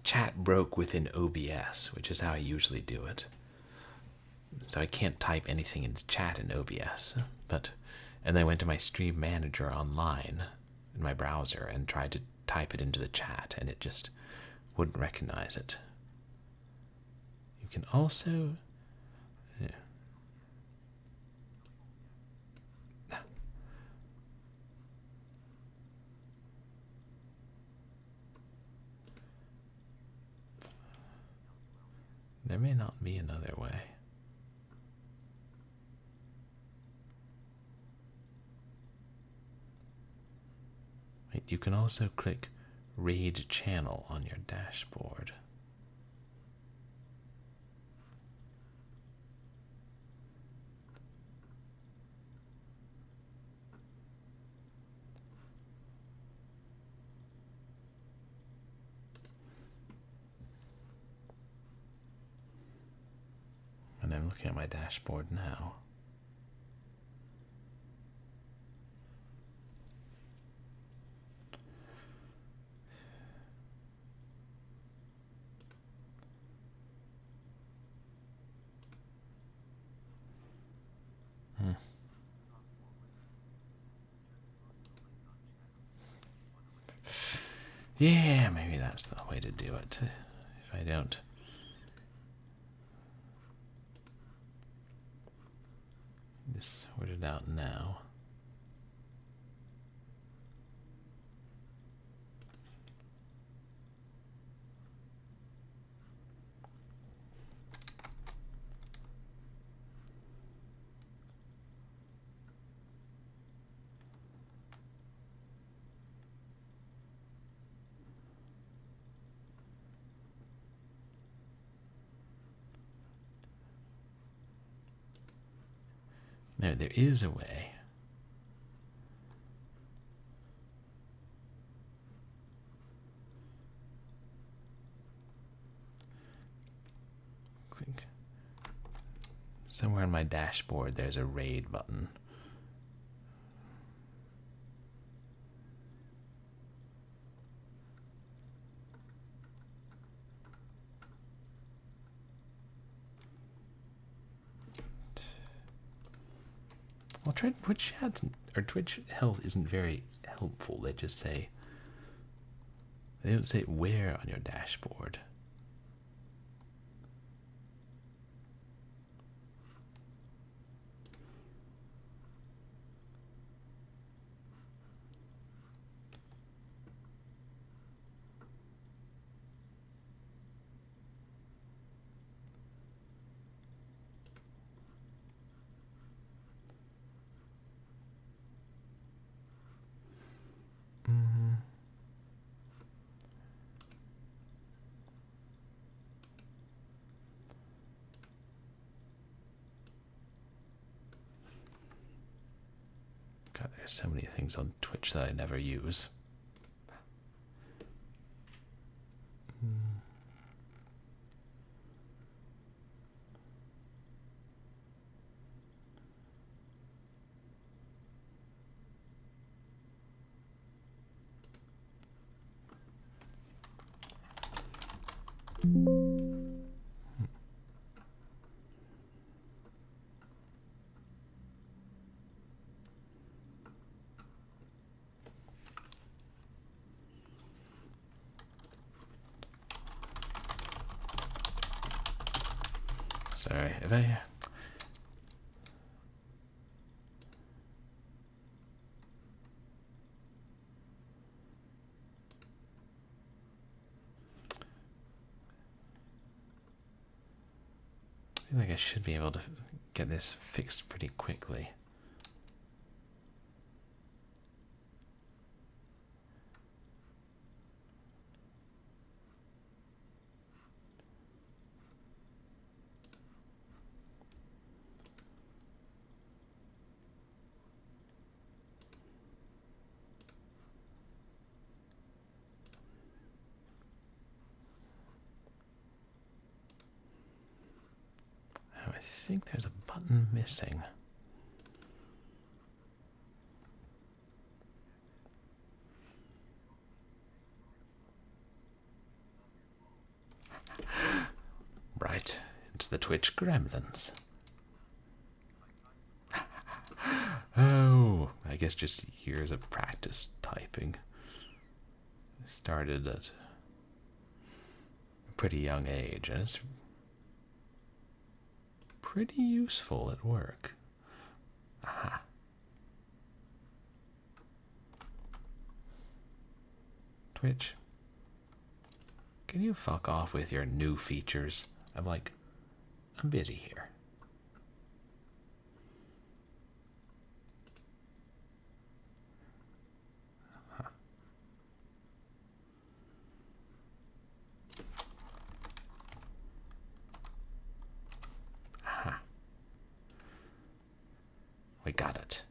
chat broke within OBS, which is how I usually do it. So I can't type anything into chat in OBS. And then I went to my Stream Manager online in my browser and tried to type it into the chat, and it just wouldn't recognize it. You can also... Yeah. There may not be another way. Wait, you can also click Raid Channel on your dashboard. I'm looking at my dashboard now. Yeah, maybe that's the way to do it. If I don't just sort it out now. No, there is a way. I think somewhere on my dashboard there's a raid button. Well, Twitch ads or Twitch health isn't very helpful. They just say, they don't say where on your dashboard. God, there's so many things on Twitch that I never use. Sorry, if I feel like I should be able to get this fixed pretty quickly. I think there's a button missing. Right, it's the Twitch gremlins. Oh, I guess just years of practice typing. I started at a pretty young age, and it's pretty useful at work. Aha. Twitch, can you fuck off with your new features? I'm busy here. Huh. Aha. We got it.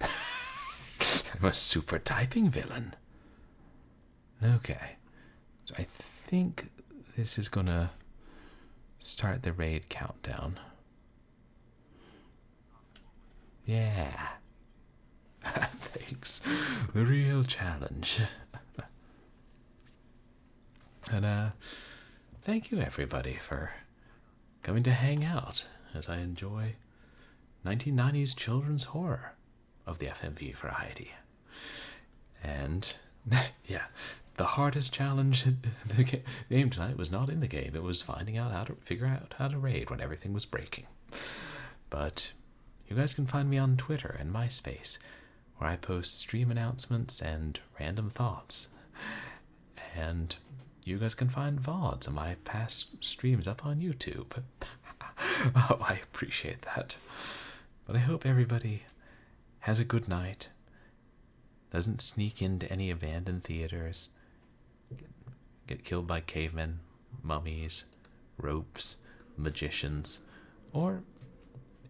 I'm a super typing villain. Okay. So I think this is gonna start the raid countdown. Yeah. Thanks. The real challenge. And thank you everybody for coming to hang out as I enjoy 1990s children's horror of the FMV variety. And yeah, the hardest challenge in the game tonight was not in the game. It was finding out how to figure out how to raid when everything was breaking. But you guys can find me on Twitter and MySpace, where I post stream announcements and random thoughts. And you guys can find VODs of my past streams up on YouTube. Oh, I appreciate that. But I hope everybody has a good night, doesn't sneak into any abandoned theaters, get killed by cavemen, mummies, ropes, magicians, or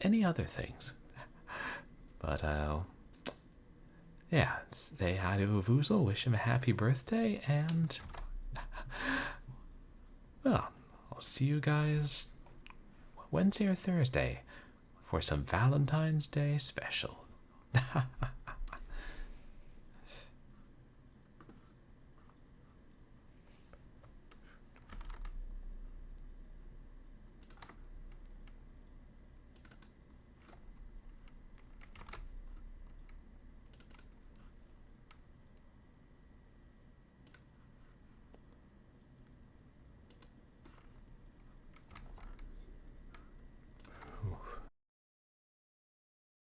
any other things. But, yeah, say hi to Vuzel, wish him a happy birthday, and, well, I'll see you guys Wednesday or Thursday for some Valentine's Day special.